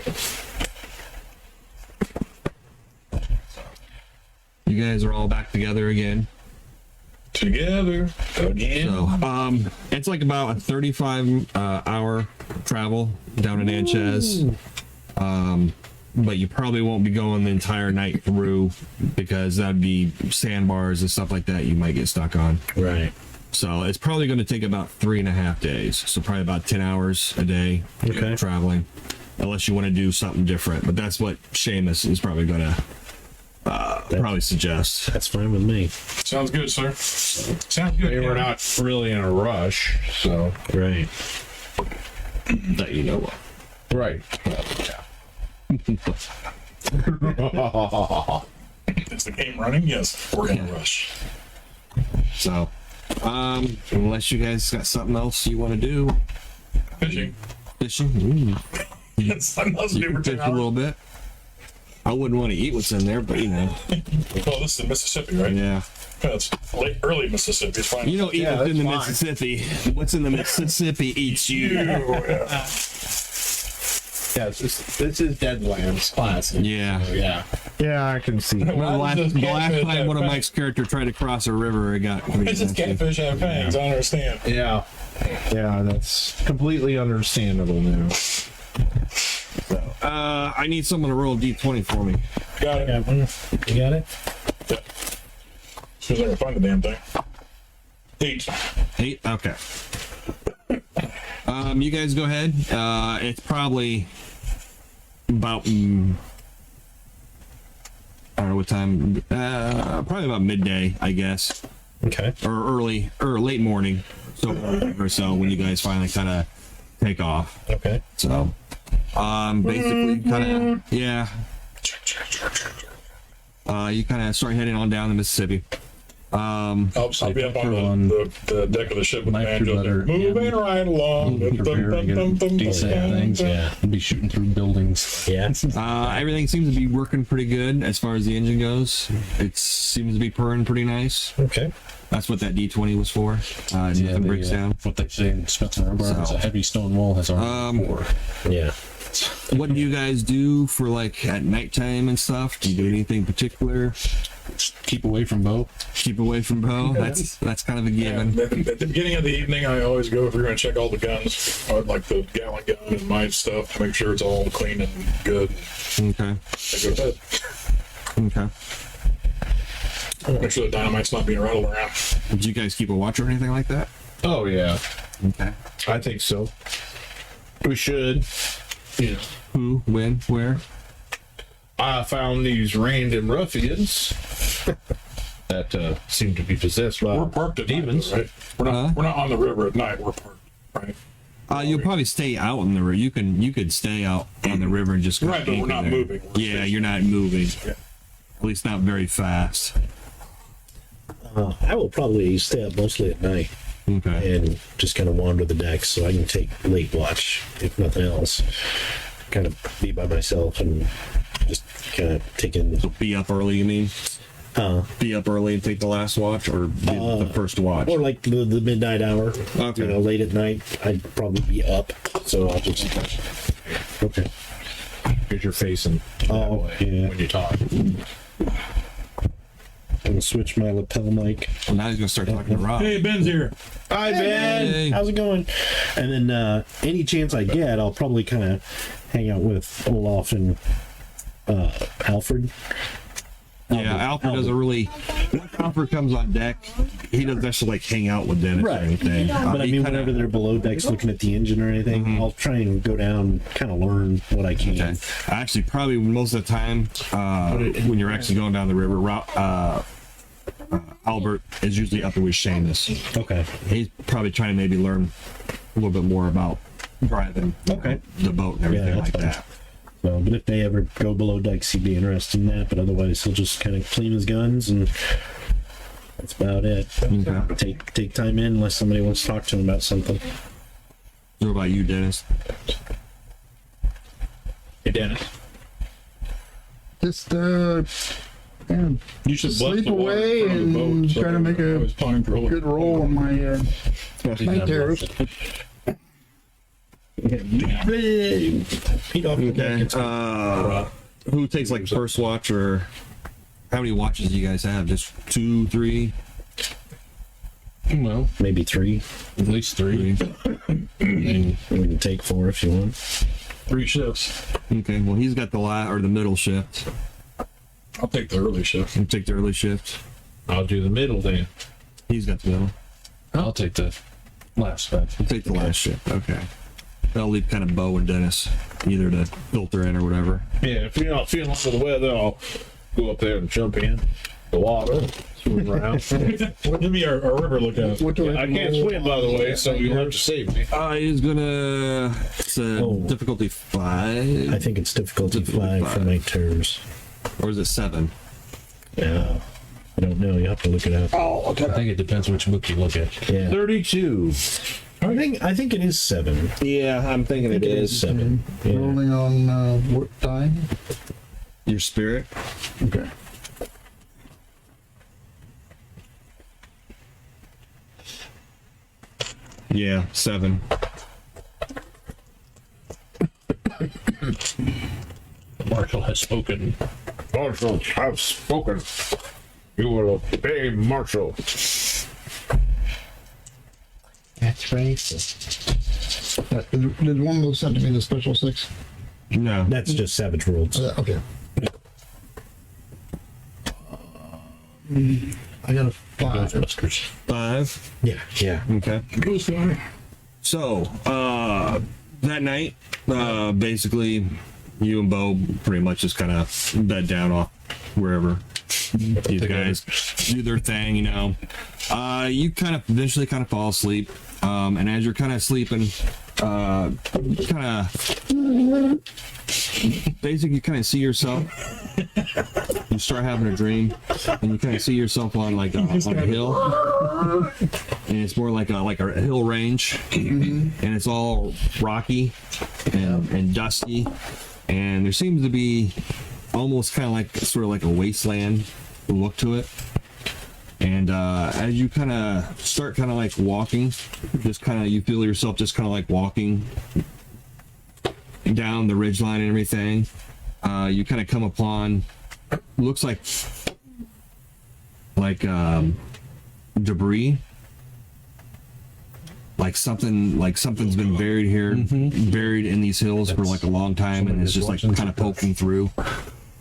You guys are all back together again. Together again. So, it's like about a 35 hour travel down in Natchez. But you probably won't be going the entire night through because that'd be sandbars and stuff like that you might get stuck on. Right. So it's probably going to take about 3.5 days. So probably about 10 hours a day traveling, unless you want to do something different. But that's what Seamus is probably going to probably suggest. That's fine with me. Sounds good, sir. Sounds good. They were not really in a rush, so. Right. That you know of. Right. Is the game running? Yes. We're in a rush. So, unless you guys got something else you want to do, Fishing. fishing. Yes, I'm not You super can fish a little bit. I wouldn't want to eat what's in there, but Well, this is Mississippi, right? yeah. Yeah, it's late, early Mississippi. It's fine. You don't eat Yeah, what's in the that's fine. Mississippi. What's in the Mississippi eats you. Yeah. Yeah, this is Deadlands Classic. Yeah. Yeah. Yeah, I can see. Well, the last, does the last catfish time have one of fangs? Mike's characters tried to cross a river, it got pretty It's just messy. catfish have fangs. I don't understand. Yeah. Yeah, that's completely understandable now. I need someone to roll a d20 for me. Got it. Got one. You got it? See if I can find the damn thing. 8. 8? Okay. You guys go ahead. It's probably about I don't know what time. Probably about midday, I guess, Okay. or early or late morning, so when you guys finally kind of take off. Okay. So Basically, kind of, yeah. You kind of start heading on down the Mississippi. I'll be up on the deck of the ship with the banjo there. Moving right along. Decent things. Yeah, we'll be shooting through buildings. Yeah. Everything seems to be working pretty good as far as the engine goes. It seems to be purring pretty nice. Okay. That's what that D20 was for. Nothing breaks down. What they say in Smith and Urbar is a heavy stone wall has armor before. Yeah. What do you guys do for like at nighttime and stuff? Do you do anything particular? Keep away from Bo. Keep away from Bo. That's kind of a given. At the beginning of the evening, I always go through and check all the guns, like the gallon gun and my stuff, to make sure it's all clean and good. Okay. I go to bed. Okay. Make sure the dynamite's not being rattled around. Did you guys keep a watch or anything like that? Oh yeah, Okay. I think so. We should. Yeah. Who? When? Where? I found these random ruffians that seem to be possessed by We're parked at demons. night, though, right? We're not on the river at night. We're parked, right? You'll probably stay out in the river. You could stay out on the river and just go Right, but we're anchor not there. moving. We're Yeah, stationary. you're not moving. Yeah. At least not very fast. I will probably stay up mostly at night Okay. and just kind of wander the decks so I can take late watch, if nothing else. Kind of be by myself and just kind of take in. So be up early, you mean? Be up early and take the last watch, or the first watch? Or like the midnight hour. Okay. You know, late at night, I'd probably be up. So I'll just. Okay. Because you're facing that way yeah. when you talk. I'm gonna switch my lapel mic. Well, now he's gonna start talking to Rob. Hey, Ben's here. Hi, Ben. Hey. How's it going? And then any chance I get, I'll probably kind of hang out with Olaf and Alfred. Yeah, Alfred doesn't really. When Alfred comes on deck, he doesn't actually like hang out with Dennis or anything. But I He mean, kinda- whenever they're below decks looking at the engine or anything, I'll try and go down, kind of learn what I can. Okay. Actually, probably most of the time, when you're actually going down the river, Albert is usually up there with Seamus. Okay. He's probably trying to maybe learn a little bit more about driving the boat and everything Yeah, like that's that. So, but if they ever go below decks, he'd be interested in that. But otherwise, he'll just kind of clean his guns, and that's about it. Okay. Take time in unless somebody wants to talk to him about something. What about you, Dennis? Hey, Dennis. Just You should bless sleep the water away in front of the and boat, so try to make I was pawing for good roll on my night terrors. Feet off the deck. Okay. Who takes like first watch, or how many watches do you guys have? Just 2, 3? Well, Maybe 3. at least 3. And We can take 4 if you want. 3 shifts. Okay. Well, he's got the middle shift. I'll take the early shift. You take the early shift. I'll do the middle then. He's got the middle. I'll take the last 5. We'll take the last shift. Okay. That'll leave kind of Bo and Dennis either to filter in or whatever. Yeah, if you're not feeling under the weather, I'll go up there and jump in the water, swim around. What give me our river look at? I can't swim, by the way, so you'll have to save me. He's gonna. It's a difficulty 5. I think it's difficulty 5 for night terrors. Or is it 7? Yeah. I don't know. You have to look it up. Oh, okay. I think it depends which book you look at. Yeah. 32. I think it is 7. Yeah, I'm thinking It is 7. Yeah. Rolling on what time? Your spirit. Okay. Yeah, 7. Marshal has spoken. Marshal, I've spoken. You will obey Marshal. That's racist. Did one of those send to me the special 6? No. That's just Savage Worlds. Okay. I got a 5. Ghostbusters. 5. Yeah. Yeah. Okay. So, that night, basically, you and Bo pretty much just kind of bed down off wherever. These guys do their thing, you know. You kind of eventually kind of fall asleep. And as you're kind of sleeping, kind of basically you kind of see yourself. You start having a dream, and you kind of see yourself on like on a hill, and it's more like a hill range, and it's all rocky and dusty, and there seems to be almost kind of like sort of like a wasteland look to it. And as you kind of start kind of like walking, just kind of you feel yourself just kind of like walking down the ridgeline and everything. You kind of come upon looks like debris, like something's been buried here, buried in these hills for like a long time, and it's just like kind of poking through.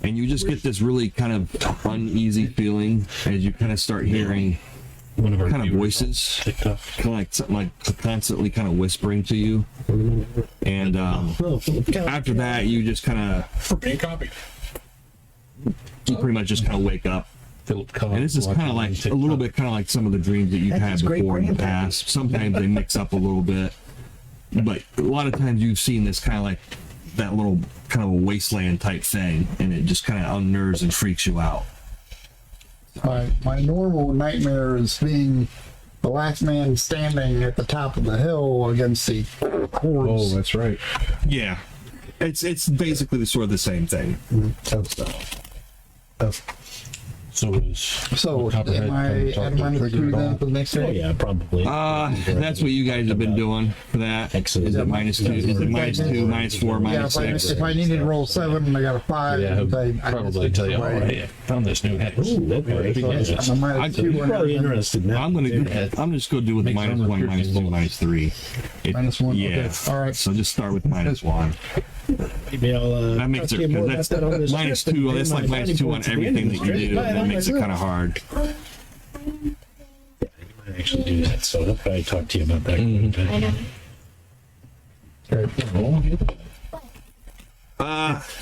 And you just get this really kind of uneasy feeling as you kind of start hearing kind of voices, kind of like something like constantly kind of whispering to you. And after that, you just kind of you pretty much just kind of wake up. And this is kind of like a little bit kind of like some of the dreams that you've had before in the past. Sometimes they mix up a little bit, but a lot of times you've seen this kind of like that little kind of a wasteland type thing, and it just kind of unnerves and freaks you out. My normal nightmare is being the last man standing at the top of the hill against the hordes. Oh, that's right. Yeah, it's basically sort of the same thing. So am I at -2 then for the next Oh day? yeah, probably. That's what you guys have been doing for that. Is it -2? Is it -2, -4, Yeah, -6? if I needed to roll 7 and I got a 5, Yeah, I probably tell you, all right, I found this new hex. I'm a -2 You're probably interested now. I'm just going to do with -1, -2, -3. -1. Yeah. Okay. All right. So just start with -1. Maybe I'll That makes talk it to you more because about that on that's this trip, -2. and That's then like my -2 on points at the end everything of that the you trip. do. And that makes it kind of hard. I actually do that, so I'll probably talk to you about that.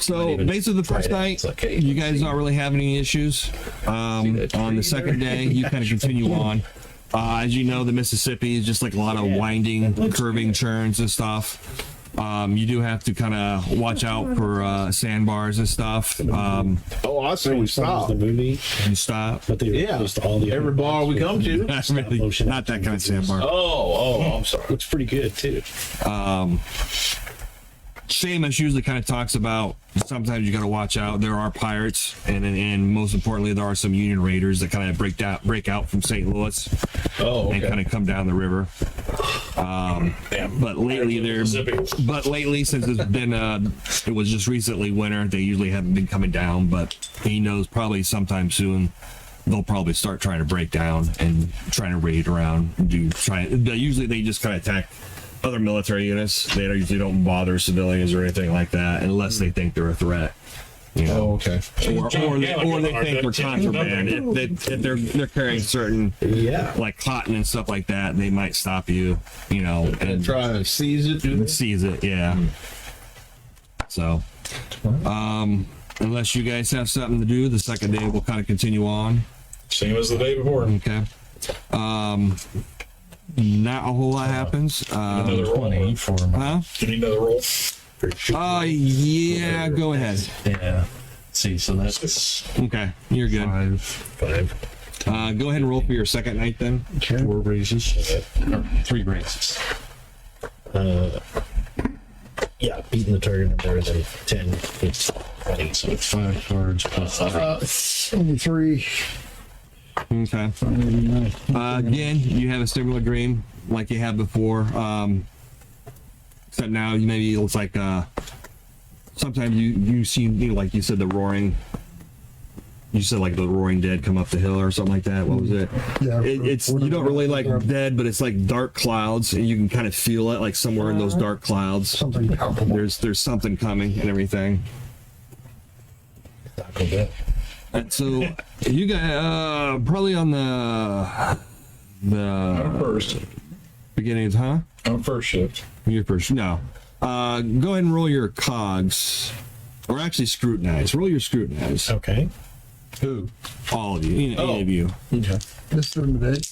So basically the first night, you guys don't really have any issues. On the second day, you kind of continue on. As you know, the Mississippi is just like a lot of winding, curving churns and stuff. You do have to kind of watch out for sandbars and stuff. Oh, I say we stop. The movie, You stop. but they Yeah. just all the Every bar we come to. Not really, not that kind of sandbar. Oh, I'm sorry. looks pretty good too. Seamus usually kind of talks about sometimes you got to watch out. There are pirates, and most importantly, there are some Union raiders that kind of break out from St. Louis and kind of come down the river. But lately, since it's been it was just recently winter, they usually haven't been coming down. But he knows probably sometime soon they'll probably start trying to break down and trying to raid around. Usually they just kind of attack other military units. They usually don't bother civilians or anything like that unless they think they're a threat. You know? Oh, okay. Or they think they're contraband. If they're carrying certain like cotton and stuff like that, they might stop you. You know, and Try to seize it. Do they? seize it. Yeah. So, unless you guys have something to do, the second day we'll kind of continue on. Same as the day before. Okay. Not a whole lot happens. Another roll. 20 for Huh? Do you need another roll? Yeah, go ahead. yeah. See, so that's Okay, you're good. 5. Go ahead and roll for your second night then. 4 raises, or 3 raises. Yeah, beating the target number, then 10, 15, 20. So 5 cards plus 3. Only 3. Okay. Again, you have a similar dream like you had before. Except now maybe it looks like sometimes you see, like you said, the roaring. You said like the roaring dead come up the hill or something like that. What was it? Yeah. It's you don't really like dead, but it's like dark clouds, and you can kind of feel it like somewhere in those dark clouds. Something palpable. There's something coming and everything. Taco Bell. And so you guys probably on I'm first. beginnings, huh? I'm first shift. Your first. No. Go ahead and roll your cogs, or actually scrutinize. Roll your scrutinize. Okay. Who? All of you. Any of you. Okay. This during the day.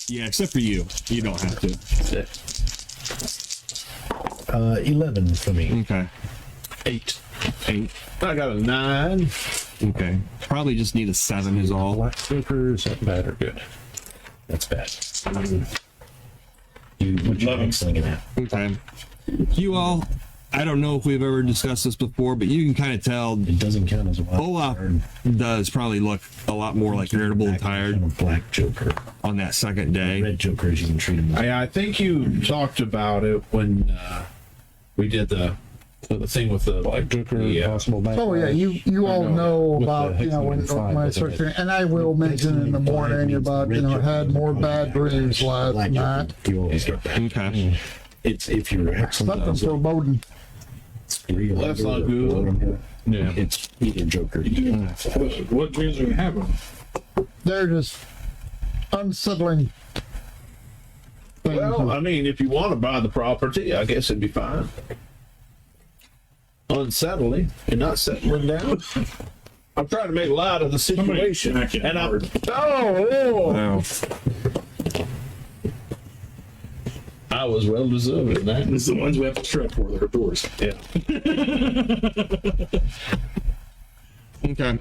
Yeah, except for you. You don't have to. 11 for me. Okay. 8. 8. I got a 9. Okay. Probably just need a 7 is all. Black Joker, is that bad or good? That's bad. What's your 11. next thing at? Okay. You all, I don't know if we've ever discussed this before, but you can kind of tell It doesn't count as a wild Olaf card. does probably look a lot more like irritable and tired Black Joker. on that second day. Red Jokers, you can treat them. I think you talked about it when we did the thing with the Black Joker, Yeah. possible back. Oh yeah, you all know With about, the you know, when Hexagon I five, search, doesn't it? and I will mention in the morning about, you know, had more bad dreams last Black night. Joker, you always get that. Okay. It's if you're excellent. Something foreboding. That's not good. Yeah. It's either Joker. What dreams are you having? They're just unsettling things. Well, I mean, if you want to buy the property, I guess it'd be fine. Unsettling and not settling down. I'm trying to make light of the situation, Somebody- and I'm. Wow. I was well deserved in that. This is the ones we have to strip for. They're doors. Yeah. Okay.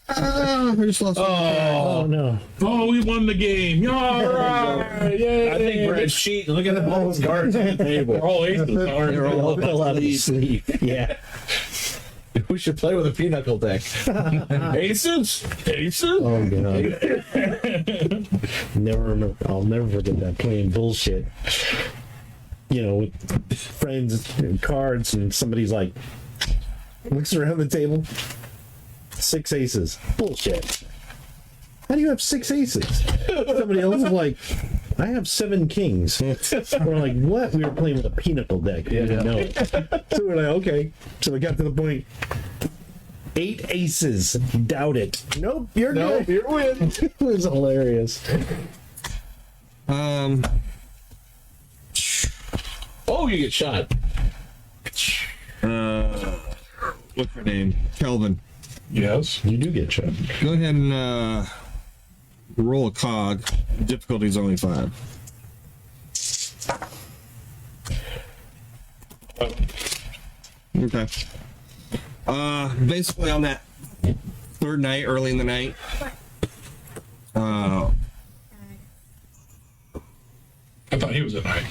I just lost. Oh no. Oh, we won the game. All right. Yay. I think Brad's cheating. Look at the all his cards on the They're table. all aces. aren't They're they? all fell out of sleep. Yeah. We should play with a pinochle deck. Aces? Aces? Oh god. I'll never forget that playing bullshit. You know, with friends and cards, and somebody's like looks around the table. 6 aces. Bullshit. How do you have 6 aces? Somebody else is like, I have 7 kings. We're like, what? We were playing with a pinochle deck. We didn't know. So we're like, okay. So we got to the point. 8 aces. Doubt it. Nope, you're good. You're win. It was hilarious. Um. Oh, you get shot. What's her name? Kelvin. Yes. You do get shot. Go ahead and roll a cog. Difficulty is only 5. Okay. Basically on that third night, early in the night, I thought he was at night.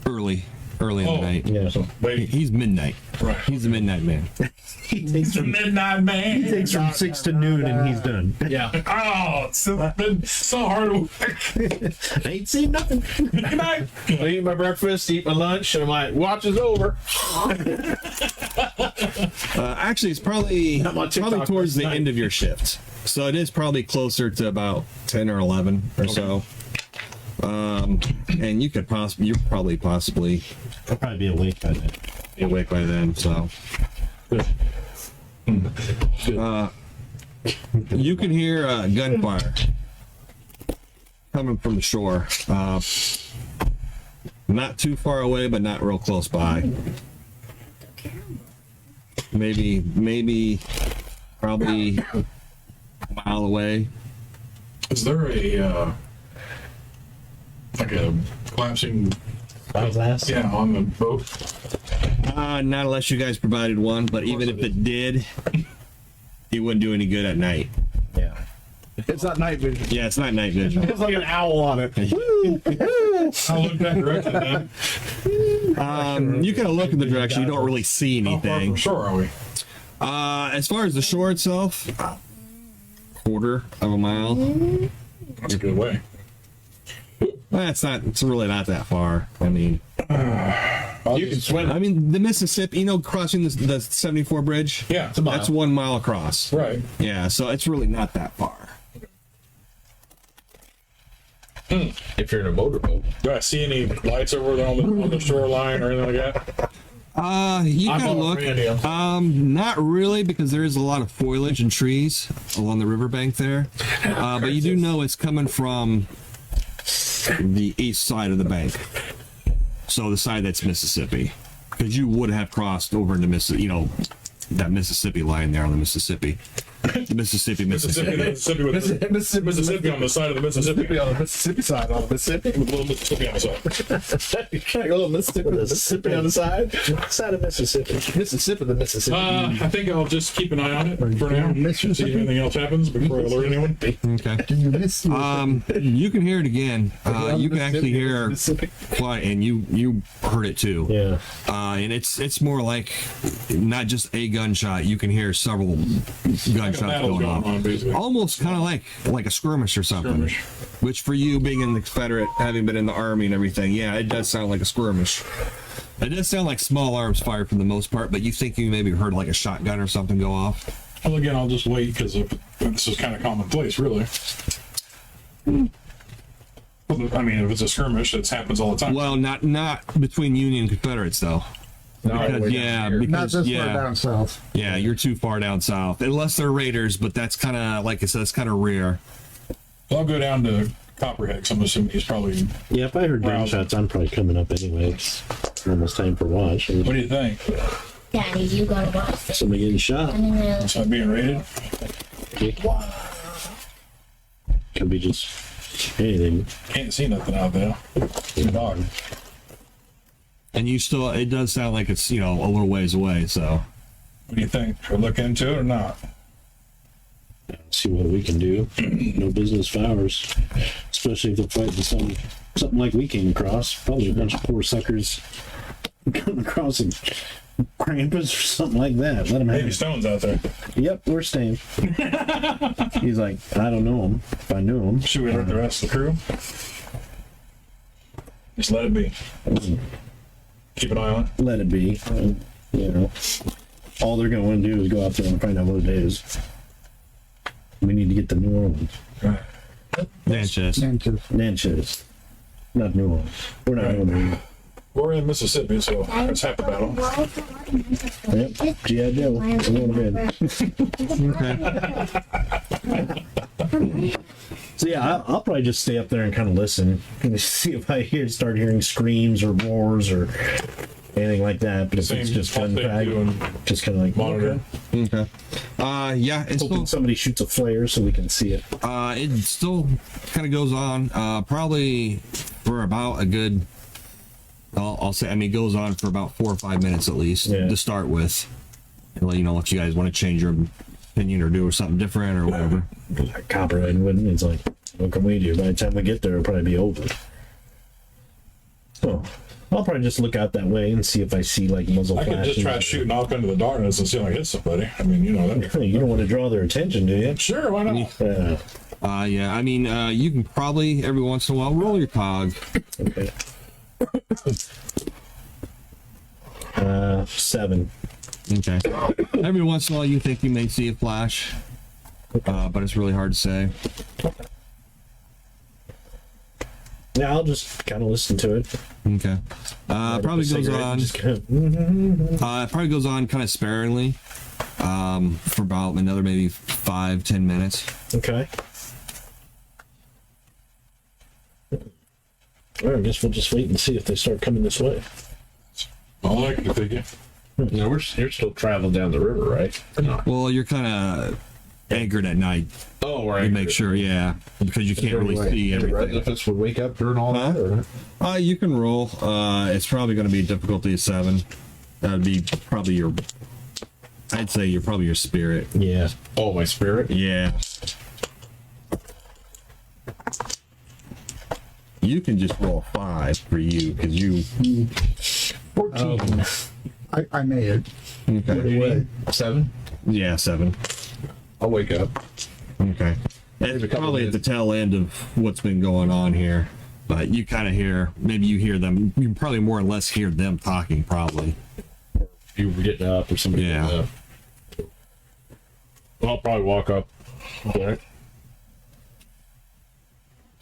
early in the night. Yeah. So Wait. He's midnight. Right. He's the midnight man. he takes from Midnight man. 6 to noon and he's done. Yeah. Oh, it's been so hard work. I ain't seen nothing. Good night. I eat my breakfast, eat my lunch, and I'm like, watch is over. Actually, it's probably I'm on TikTok towards the tonight. end of your shift, so it is probably closer to about 10 or 11 or so. And you could you're probably possibly I'll probably be awake by then. be awake by then. So, you can hear gunfire coming from the shore. Not too far away, but not real close by. Maybe, probably a mile away. Is there a like a collapsing? Glass? Yeah, on the boat. Not unless you guys provided one, but even if it did, it wouldn't do any good at night. Yeah. It's not night vision. Yeah, it's not night vision. It's like an owl on it. I'll look that direction then. You kind of look in the direction, you don't really see How far from anything. shore are we? As far as the shore itself, quarter of a mile. That's a good way. Well, it's really not that far. I mean, You can swim. the Mississippi, crossing the 74 bridge? Yeah, it's a That's 1 mile across. Right. Yeah, so it's really not that far. If you're in a motorboat. Do I see any lights over there on the shoreline or anything like that? You I'm can on look. radio. Not really, because there is a lot of foliage and trees along the riverbank there. But you do know it's coming from the east side of the bank. So the side that's Mississippi. Because you would have crossed over into that Mississippi line there on the Mississippi. Mississippi. Mississippi on the side of the Mississippi. On the Mississippi side, on the Mississippi. With a little Mississippi on the side. Can I go to Mississippi on the side? Side of Mississippi. Mississippi, the Mississippi. I think I'll just keep an eye on it for now. See if anything else happens before I alert anyone. Okay. Do you miss You can hear it again. You can actually hear quiet, and you heard it too. Yeah. And it's more like not just a gunshot. You can hear several gunshots battle's going going on, basically. Almost kind of like a skirmish or something. Skirmish. Which for you being in the Confederate, having been in the Army and everything, yeah, it does sound like a skirmish. It does sound like small arms fired for the most part, but you think you maybe heard like a shotgun or something go off. Well, again, I'll just wait because this is kind of commonplace, really. I mean, if it's a skirmish, it happens all the time. Well, not between Union and Confederates though. Because, not this far down south? Yeah, you're too far down south. Unless they're raiders, but that's kind of, like I said, it's kind of rare. I'll go down to Copperhead because I'm assuming he's probably... Yeah, if I heard gunshots, I'm probably coming up anyway. It's almost time for watch. What do you think? Daddy, you gotta watch this. Somebody getting shot. Is that being raided? Could be just anything. Can't see nothing out there. It's a dog. And it does sound like it's, a little ways away, so. What do you think? Should we look into it or not? See what we can do. No business for ours. Especially if they're fighting something like we came across. Probably a bunch of poor suckers come across and Krampus or something like that. Let him have Maybe it. Stone's out there. Yep, we're staying. He's like, I don't know him. If I knew him. Should we alert the rest of the crew? Just let it be. Keep an eye on it. Let it be. All they're going to want to do is go out there and find out what it is. We need to get to New Orleans. Right. Natchez. Natchez. Not New Orleans. We're not going there. We're in Mississippi, so it's half the battle. Yep. G.I. Joe. We're going to bed. So yeah, I'll probably just stay up there and kind of listen and see if I start hearing screams or roars or anything like that. But if it's just gunfire, just kind of like monitor. Okay. Yeah, it's hoping still, somebody shoots a flare so we can see it. it still kind of goes on. Probably for about a good. I'll say. I mean, it goes on for about 4 or 5 minutes at least to start with. And let you know if you guys want to change your opinion or do something different or whatever. Like Copperhead wouldn't. It's like, what can we do? By the time we get there, it'll probably be over. So I'll probably just look out that way and see if I see like muzzle I flashes. could just try shooting off into the darkness and see if I hit somebody. I mean, you don't want to draw their attention, do you? Sure, why not? Yeah. I mean, you can probably every once in a while roll your cog. Okay. 7. Okay. Every once in a while, you think you may see a flash, but it's really hard to say. Yeah, I'll just kind of listen to it. Okay. Probably goes on. Probably goes on kind of sparingly, for about another maybe 5-10 minutes. Okay. Well, I guess we'll just wait and see if they start coming this way. All I can figure. No, you're still traveling down the river, right? Well, you're kind of anchored at night. Oh, right. You make sure, yeah, because you can't really see everything. Residents would wake up during all that, or? You can roll. It's probably going to be a difficulty of 7. That would be probably your. I'd say you're probably your spirit. Yeah. Oh, my spirit? Yeah. You can just roll a 5 for you because you. 14. I made it. Okay. 7? Yeah, 7. I'll wake up. Okay. It's probably at the tail end of what's been going on here, but you kind of hear. Maybe you hear them. You can probably more or less hear them talking. Probably. You were getting up or somebody. Yeah. Getting up. I'll probably walk up. Okay.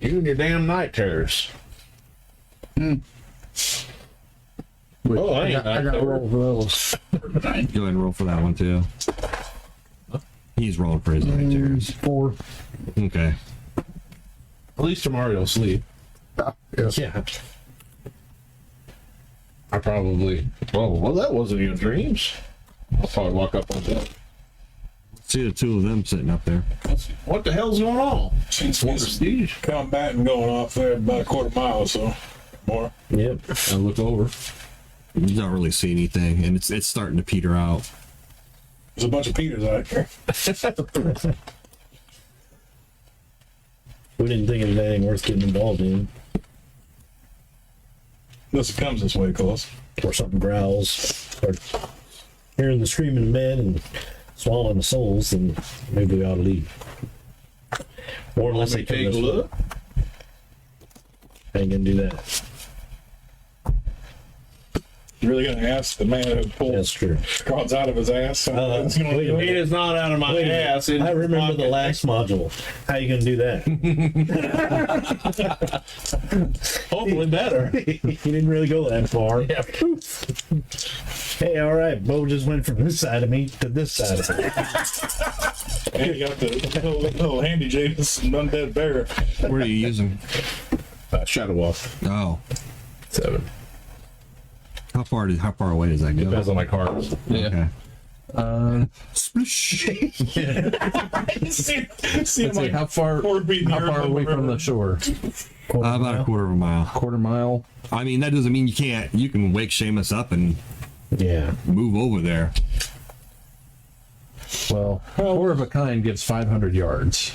You and your damn night terrors. Oh, I got to roll for those. Go ahead and roll for that one too. He's rolling for his night terrors. 4. Okay. At least tomorrow you'll sleep. Yeah. I probably. Oh, well, that wasn't even dreams. I'll probably walk up on that. See the two of them sitting up there. What the hell's going on? Seems More prestige. combating going off there about a quarter mile or so. More. Yep. I look over. You don't really see anything, and it's starting to peter out. There's a bunch of Peters out here. We didn't think of anything worth getting involved in. Unless it comes this way, close. Or something growls. Or hearing the screaming of men and swallowing the souls, then maybe we ought to leave. Or unless they come Take a this way. look. I ain't gonna do that. You're really gonna ask the man who pulled That's true. cards out of his ass? It's gonna wait a do minute. It is not out of my Wait a minute. ass. It's I remember the last module. How you gonna do that? Hopefully better. He didn't really go that far. Yeah. Hey, all right, Bo just went from this side of me to this side of me. And you got the little handy Jameson undead bear. What are you using? Shadow Walk. Oh, 7. how far away does that go? Depends on my cards. Okay. See Let's see, how far away from the shore? About a quarter of a mile. Quarter mile. I mean, that doesn't mean you can't. You can wake Seamus up and Yeah. move over there. Well, four of a kind gives 500 yards.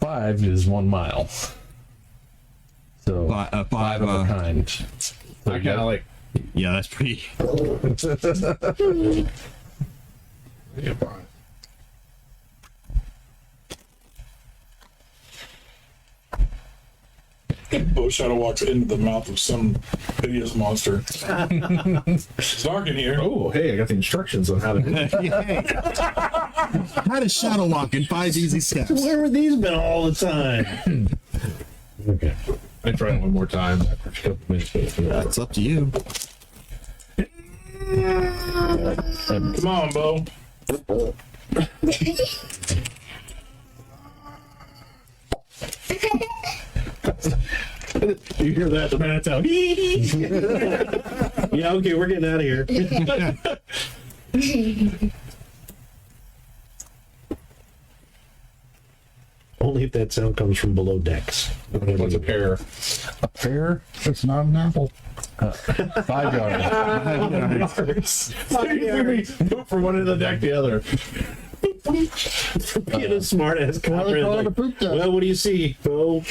5 is 1 mile. So Five five of a kind. So I kind of like. Yeah, that's pretty. Yeah, fine. Bo Shadow walks into the mouth of some hideous monster. It's dark in here. Oh, hey, I got the instructions on how to do it. How does Shadow Walk in 5 easy steps? Where were these been all the time? Okay. I try it one more time after a couple minutes. That's up to you. Come on, Bo. You hear that? The man's out. Yeah, okay, we're getting out of here. Only if that sound comes from below decks. What's a pair? A pair? It's not an apple. 5 yards. Poop from one end of the deck to the other. Being a smart ass Well, they call it a poop deck. well, what do you see, Bo?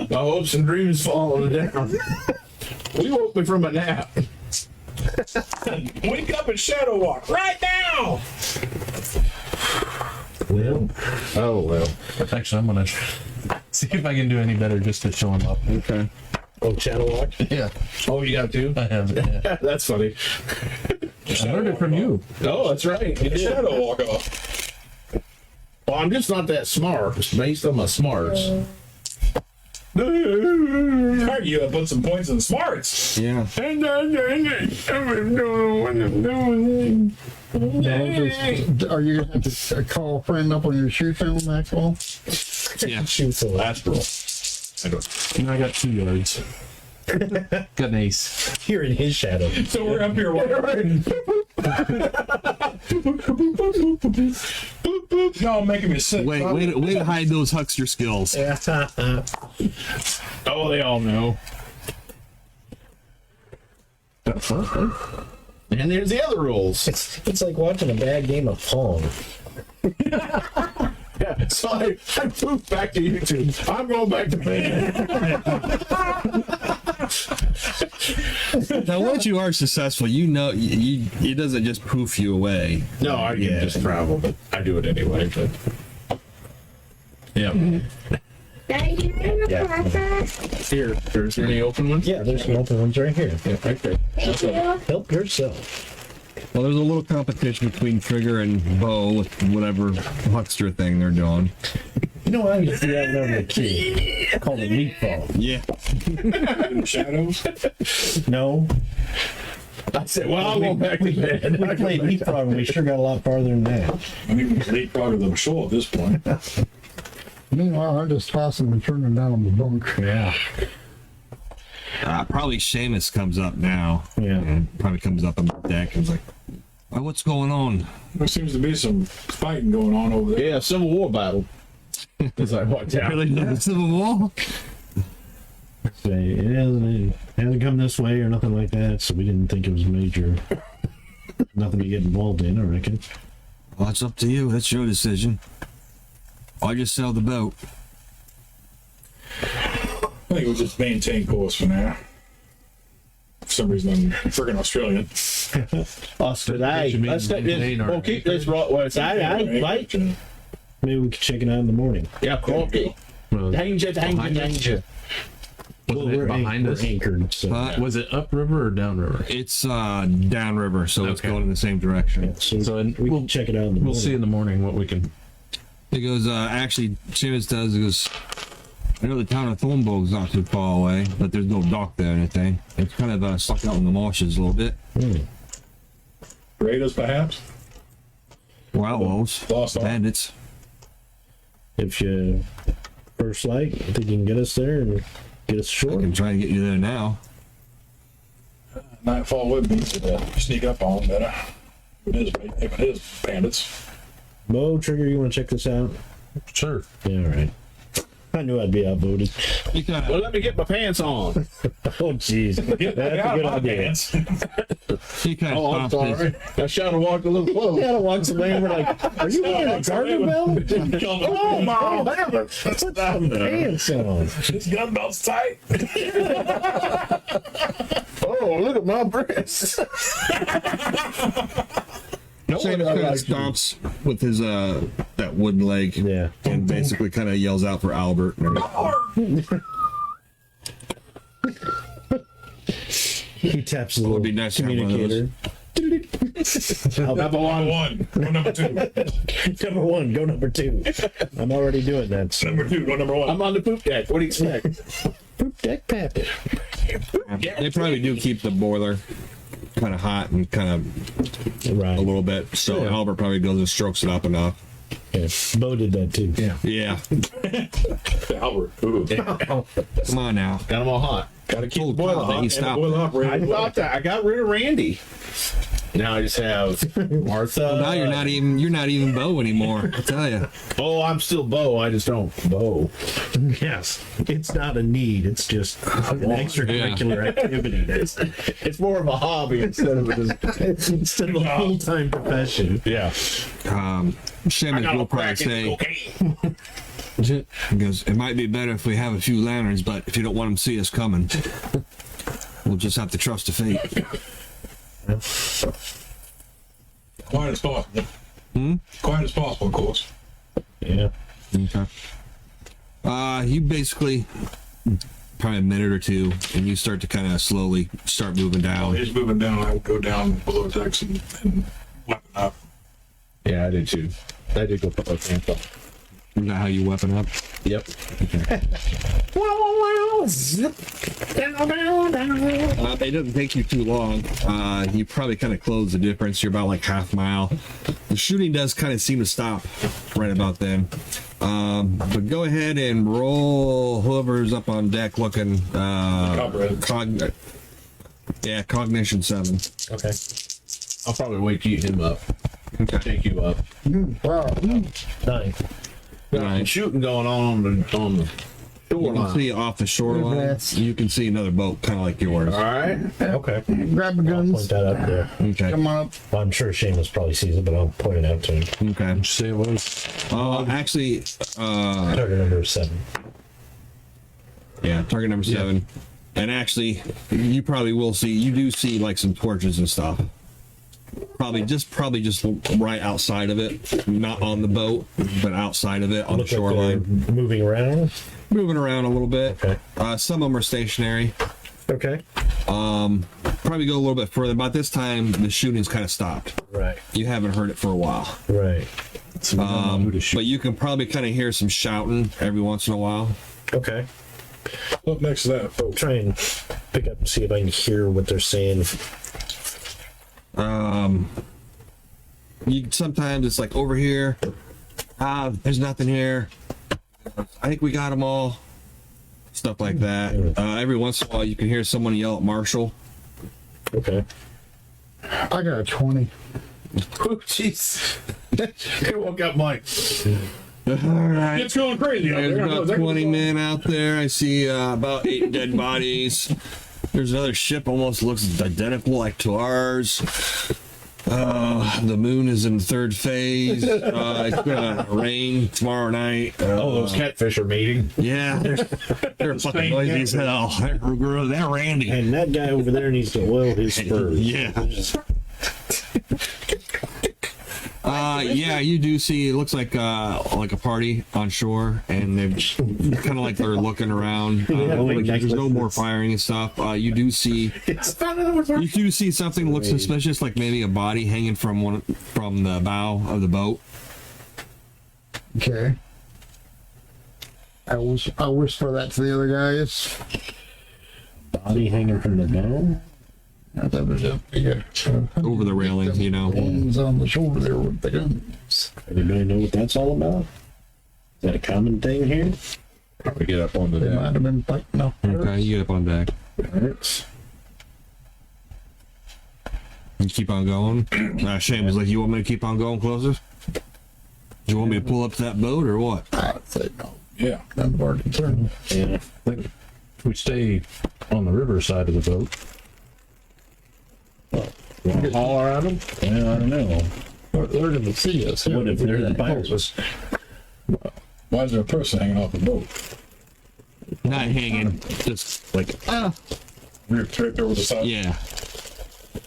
My hopes and dreams falling down. We woke me from a nap. Wake up and Shadow Walk right now. Well, Oh, well. Actually, I'm gonna see if I can do any better just to show him up. Okay. oh, Shadow Walk. Yeah, Oh, you got two? I have. Yeah. That's funny. I learned it from you. Oh, that's right. You did. Shadow Walk off. Well, I'm just not that smart. It's based on my smarts. Alright, you put some points in smarts. Yeah. Are you going to have to call a friend up on your shoe film, Maxwell? Yeah. Shoot the last roll. And I got 2 yards. Got an ace. You're in his shadow. So we're up here walking. Y'all making me sick. Way to hide those huckster skills. Oh, they all know. And there's the other rules. It's like watching a bad game of Pong. Yeah, so I pooped back to YouTube. I'm going back to bed. Now, once you are successful, you know it doesn't just poof you away. No, I can just travel, but I do it anyway. But yeah. Daddy, you in the process? Here, there's any open ones? Yeah, there's some open ones right here. Yeah, right there. Thank you. Help yourself. Well, there's a little competition between Trigger and Bo with whatever huckster thing they're doing. You know, I used to do that when I was a kid. Called it leapfrog. Yeah. In the shadows. No, I said, well, I'm going back to bed. we played leapfrog and we sure got a lot farther than that. I think it's leapfrog of the show at this point. Meanwhile, I'm just tossing and turning down on the bunk. Yeah. Probably Seamus comes up now. Yeah. And probably comes up on the deck and is like, What's going on? There seems to be some fighting going on over there. Yeah, Civil War battle. As I walked out. Really? The Civil War? Say it hasn't come this way or nothing like that, so we didn't think it was major. Nothing to get involved in, I reckon. Well, it's up to you. That's your decision. I just sailed the boat. I think we'll just maintain course for now. For some reason, I'm freaking Australian. Us today. Let's take this. We'll keep this right where it's at, mate. Maybe we could check it out in the morning. Yeah, croaky. Danger, danger, danger. Well, we're behind we're us? anchored, so, Was it upriver or downriver? It's downriver, so it's Okay. going in the same direction. so we we'll- can check it out in the We'll morning. see in the morning what we can. It goes, actually, Seamus does, it goes, I know the town of Thornbow's not too far away, but there's no dock there or anything. It's kind of stuck out in the marshes a little bit. Raiders, perhaps? Or outlaws, Lost all. bandits. If you first light, I think you can get us there and get us I ashore. can try and get you there now. Nightfall would be to sneak up on them better. If it is bandits. Bo, Trigger, you want to check this out? Sure. Yeah, all right. I knew I'd be outvoted. You kind Well, let me get my pants on. Oh, jeez. That's a good idea. he kind Oh, I'm of stops sorry. I should have walked a little close. Yeah, walks away and we're like, are you wearing a garter belt? Oh, my, put some pants on. This gun belt's tight. Oh, look at my breasts. No Seamus wonder I kind of like you. stomps with his that wooden leg, Yeah. and basically kind of yells out for Albert. He taps the It little would be nice to have one of communicator. Number one. Go number two. Number one, go number two. I'm already doing that. So. Number two, go number one. I'm on the poop deck. What do you expect? Poop deck pappy. They probably do keep the boiler kind of hot and kind of Right. a little bit, so Yeah. Albert probably goes and strokes it up enough. Yeah. Bo did that too. Yeah. Yeah, Albert. Ooh. come on now. Got them all hot. Gotta keep the Told boiler Tom that hot. he And the stopped. boiler operated. I thought that I got rid of Randy. Now I just have Martha. Now you're not even Bo anymore. I tell you. Oh, I'm still Bo. I just don't bow. Yes. It's not a need. It's just an extracurricular activity. It's more of a hobby instead of a Instead of a full-time profession. yeah. Seamus will probably say, he goes, it might be better if we have a few lanterns, but if you don't want them to see us coming, we'll just have to trust the fate. Quiet as possible. Quiet as possible, of course. Yeah. Okay. You basically probably a minute or two, and you start to kind of slowly start moving down. He's moving down. I would go down below decks and weapon up. Yeah, I did too. I did go put my pants on. Is that how you weapon up? Yep. It doesn't take you too long. You probably kind of close the difference. You're about like half mile. The shooting does kind of seem to stop right about then. But go ahead and roll whoever's up on deck looking. Cognition 7. Okay. I'll probably wake him up. Okay. Take you up. 9. Got some shooting going on the You can shoreline. see off the shoreline. You can see another boat kind of like yours. All right. Okay. Grab the Point guns. that up there. Okay. Come on up. I'm sure Seamus probably sees it, but I'll point it out to him. Okay. Say it was. Actually, Target number 7. yeah, target number 7. And actually, you probably will see. You do see like some torches and stuff. Probably just right outside of it, not on the boat, but outside of it on the Look like shoreline. they're moving around. Moving around a little bit. Okay. Some of them are stationary. Okay. Probably go a little bit further. By this time, the shooting's kind of stopped. Right. You haven't heard it for a while. Right. But you can probably kind of hear some shouting every once in a while. Okay. Up next to that, folks. Try and pick up and see if I can hear what they're saying. Sometimes it's like over here. There's nothing here. I think we got them all. Stuff like that. Every once in a while, you can hear someone yell at Marshal. Okay. I got a 20. Oh, jeez. He woke up Mike. All right. It's going crazy out There's there. about 20 men out there. I see about 8 dead bodies. There's another ship almost looks identical like to ours. The moon is in third phase. It's gonna rain tomorrow night. Those catfish are mating. Yeah, they're fucking noisy as hell. They're randy. And that guy over there needs to oil his spurs. Yeah. Yeah, you do see. It looks like a party on shore, and they're kind of like they're looking around. There's no more firing and stuff. You do see something that looks suspicious, like maybe a body hanging from the bow of the boat. Okay. I whisper that to the other guys. Body hanging from the bow? That was up here. Over the railing, you know. One's on the shoulder there with the guns. Anybody know what that's all about? Is that a common thing here? Probably get up on the They deck. might have been fighting up there. Okay, you get up on deck. You keep on going. Shane was like, "You want me to keep on going closer? Do you want me to pull up to that boat or what?" I'd say no. Yeah. None of our concern. Yeah. We stay on the river side of the boat. Want to holler at them? Yeah, I don't know. They're going to see us. What if they're the pirates? Why is there a person hanging off the boat? Not hanging, just like Ripped right over the side. yeah.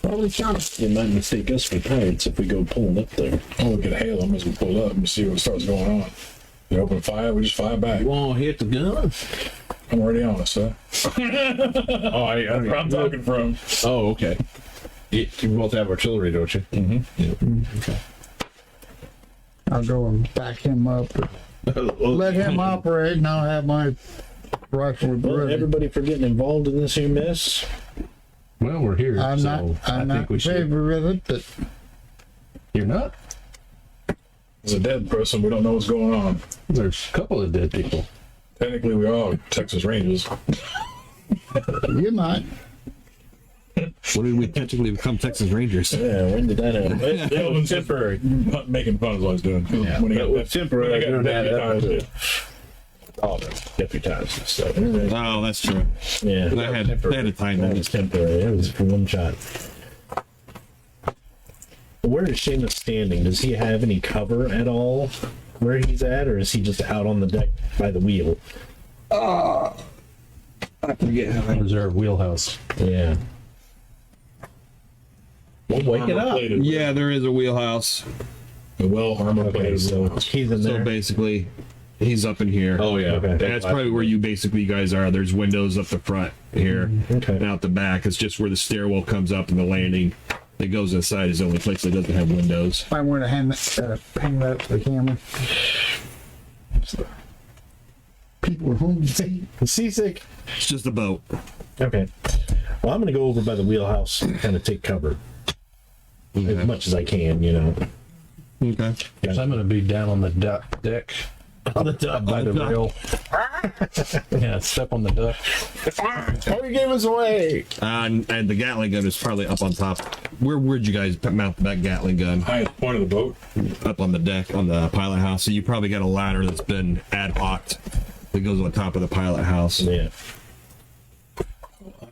Probably shot. They might mistake us for pirates if we go pulling up there. Oh, we could hail them as we pull up and see what starts going on. They open fire, we just fire back. You want to hit the gun? I'm already on it, sir. Oh, Where I'm talking from. Oh, okay. You both have artillery, don't you? Mm-hmm. Yeah. Okay. I'll go and back him up. Let him operate, and I'll have my rifle Well, ready. everybody for getting involved in this here mess. Well, we're here, I'm so not I think we in should. favor of it, but You're not? There's a dead person, we don't know what's going on. There's a couple of dead people. Technically, we are Texas Rangers. you might. When did we technically become Texas Rangers? Yeah, when did that happen? That was temporary. Making fun is what I was doing. Yeah, When he but got with temporary, when he got doing that, deputized, all the deputized and stuff. Oh, that's true. Yeah, They had a time that that. was temporary. It was for one shot. Where is Seamus standing? Does he have any cover at all where he's at, or is he just out on the deck by the wheel? I forget how I Reserve wheelhouse. Yeah. Well, wake it up. plated. Yeah, there is a wheelhouse. The well armor Okay, plated. so he's in So there. basically, he's up in here. Oh, yeah. Okay. That's probably where you guys are. There's windows up the front here. Okay. And out the back, it's just where the stairwell comes up and the landing that goes inside is the only place that doesn't have windows. I want to hang that up to the camera. So, people at home see. Seasick. It's just a boat. Okay. Well, I'm going to go over by the wheelhouse and kind of take cover as much as I can, you know. Okay. So I'm going to be down on the deck On the top. by the rail. Yeah, step on the deck. Oh, you gave us away. And the Gatling gun is probably up on top. Where'd you guys mount that Gatling gun? Highest point of the boat. Up on the deck on the pilot house. So you probably got a ladder that's been ad hoc that goes on top of the pilot house. Yeah.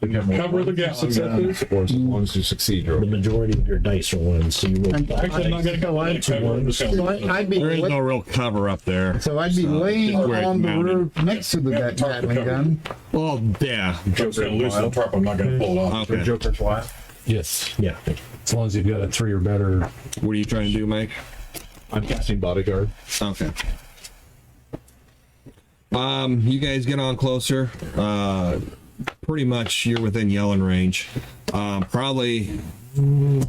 Cover the Gatling gun. Or as long as you succeed, The or majority of your dice are ones, so you roll Actually, I'm not going to cover it. I'm just So gonna- I'd be There is no real cover up there. so I'd be laying where it's on the mounted. roof next to the Gatling gun. Well, yeah. Joke's going to loosen the tarp. I'm not going to pull it off. Okay. Joker's wife. Yes. Yeah. As long as you've got a 3 or better. What are you trying to do, Mike? I'm casting bodyguard. Okay. You guys get on closer. Pretty much you're within yelling range. Probably. You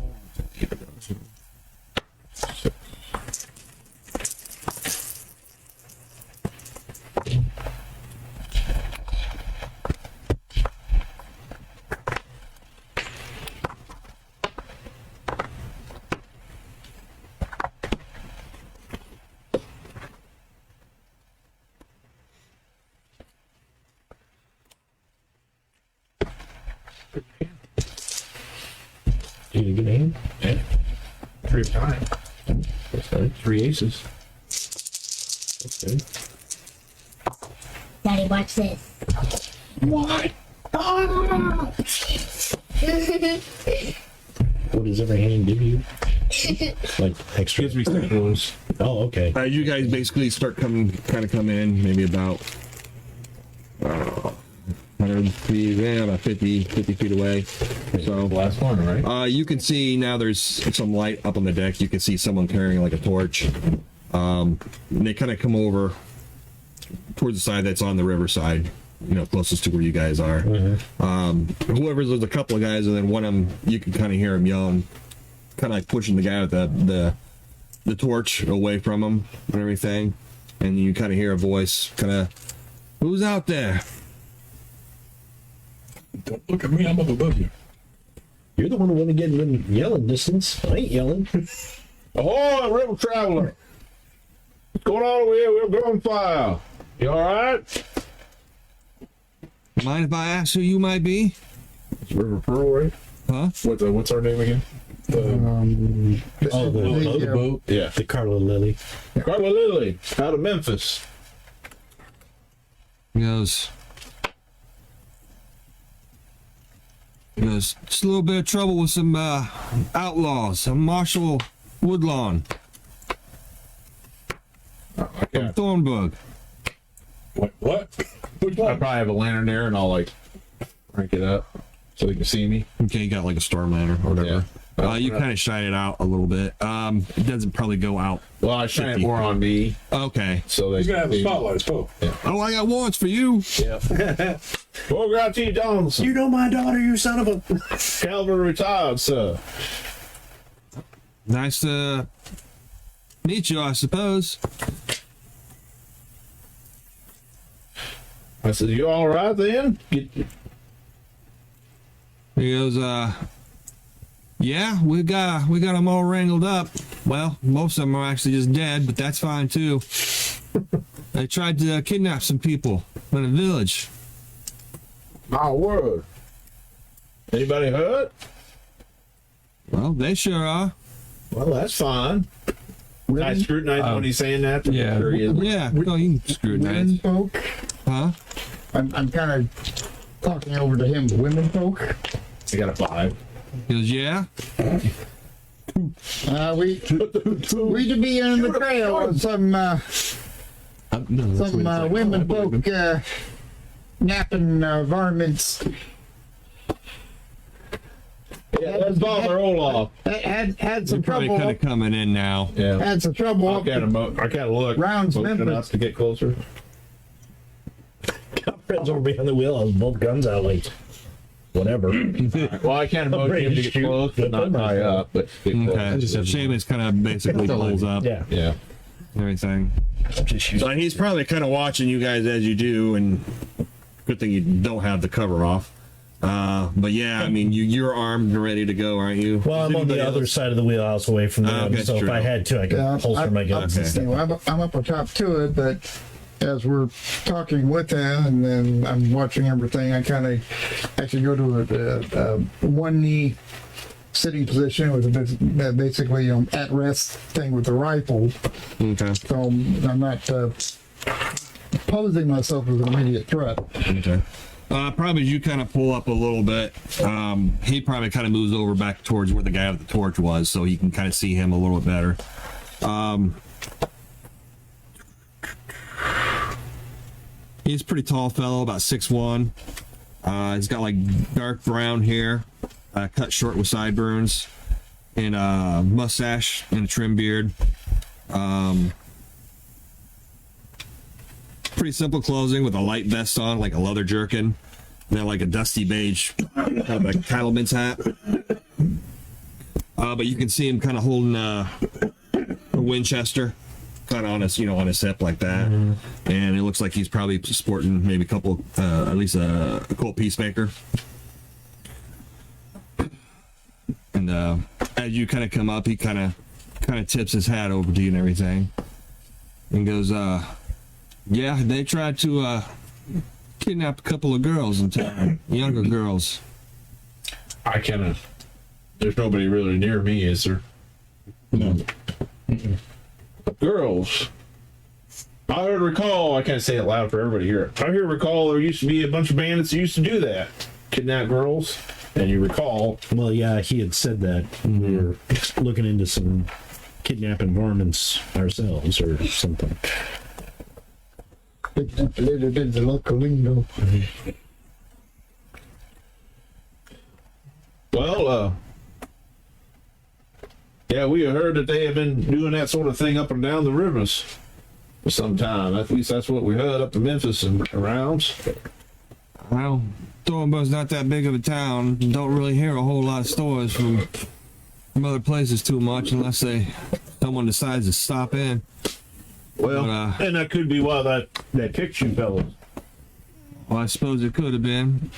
get a good aim? Entry of time. Okay. 3 aces. Okay. Daddy, watch this. What? Ah! What does every hand give you? Like extra? Gives me 6 wounds. Oh, okay. You guys basically start coming in, maybe about 100 feet, about 50 feet away. So Last one, right? you can see now there's some light up on the deck. You can see someone carrying like a torch. And they kind of come over towards the side that's on the riverside, closest to where you guys are. Whoever's, there's a couple of guys, and then one of them, you can kind of hear him yelling, kind of like pushing the guy with the torch away from him and everything. And you kind of hear a voice, kind of, "Who's out there?" Don't look at me, I'm up above you. You're the one who wanted to get in yelling distance. I ain't yelling. Ahoy, river traveler! What's going on over here? We're going fire. You all right? Mind if I ask who you might be? It's River Pearl, right? Huh? What's our name again? Oh, the boat. Yeah. the Carla Lily. Carla Lily, out of Memphis. He goes, just a little bit of trouble with some outlaws, some Marshal Woodlawn from Thornburg. What? Which I one? probably have a lantern there, and I'll like crank it up so they can see me. Okay, you got like a storm lantern or whatever. You kind of shine it out a little bit. It doesn't probably go out. Well, I shine it 50. more on me, Okay. so they He's gonna can have a see. spotlight, I suppose. Oh, I got warrants for you. Well, T. Johnson, You know my daughter, you son of a. Calvin retired, sir. Nice to meet you, I suppose. I said, "You all right then?" He goes, yeah, we got them all wrangled up. Well, most of them are actually just dead, but that's fine too. They tried to kidnap some people in a village. My word. Anybody hurt? Well, they sure are. Well, that's fine. I scrutinize when he's saying that. yeah. Sure he is. Yeah, no, you can scrutinize. Women folk. Huh? I'm kind of talking over to him. Women folk. I got a 5. He goes, yeah. We to be on the trail of some women folk napping varmints. Yeah, let's bother Olaf. Had some You're probably trouble. kind of coming in now. Yeah. Had some trouble. I up gotta look. Rounds Motion Memphis. us to get closer. Got friends over behind the wheel. I was both guns out, like whatever. Well, I can't emote him to get close, but not high up. But get close. Okay. Seamus kind of basically pulls up Yeah. Yeah. everything. Just shoot. So he's probably kind of watching you guys as you do, and good thing you don't have the cover off. But yeah, I mean, you're armed and ready to go, aren't you? Well, I'm on the other side of the wheelhouse away from them, Okay, so true. if I had to, I could holster my guns and stuff. I'm up on top to it, but as we're talking with them and then I'm watching everything, I kind of actually go to a one knee sitting position with a basically at rest thing with the rifle. Okay. So I'm not posing myself as an immediate threat. Okay. Probably as you kind of pull up a little bit, he probably kind of moves over back towards where the guy with the torch was, so you can kind of see him a little bit better. He's a pretty tall fellow, about 6'1". He's got like dark brown hair, cut short with sideburns, and a mustache and a trim beard. Pretty simple clothing with a light vest on, like a leather jerkin, and then like a dusty beige kind of a cattleman's hat. But you can see him kind of holding a Winchester, kind of on his, on his hip like that, and it looks like he's probably sporting maybe a couple, at least a Colt Peacemaker. And as you kind of come up, he kind of tips his hat over to you and everything, and goes, yeah, they tried to kidnap a couple of girls in town, younger girls. I there's nobody really near me, is there? No. Girls. I heard recall, I can't say it loud for everybody here. I hear recall there used to be a bunch of bandits that used to do that. Kidnap girls. And you recall. Well, yeah, he had said that. We were looking into some kidnapping varmints ourselves or something. A little bit of the local lingo. Well, yeah, we heard that they have been doing that sort of thing up and down the rivers for some time. At least that's what we heard up in Memphis and around. Well, Thornburg's not that big of a town. Don't really hear a whole lot of stories from other places too much unless someone decides to stop in. Well, But, and that could be why that picked you fellas. Well, I suppose it could have been.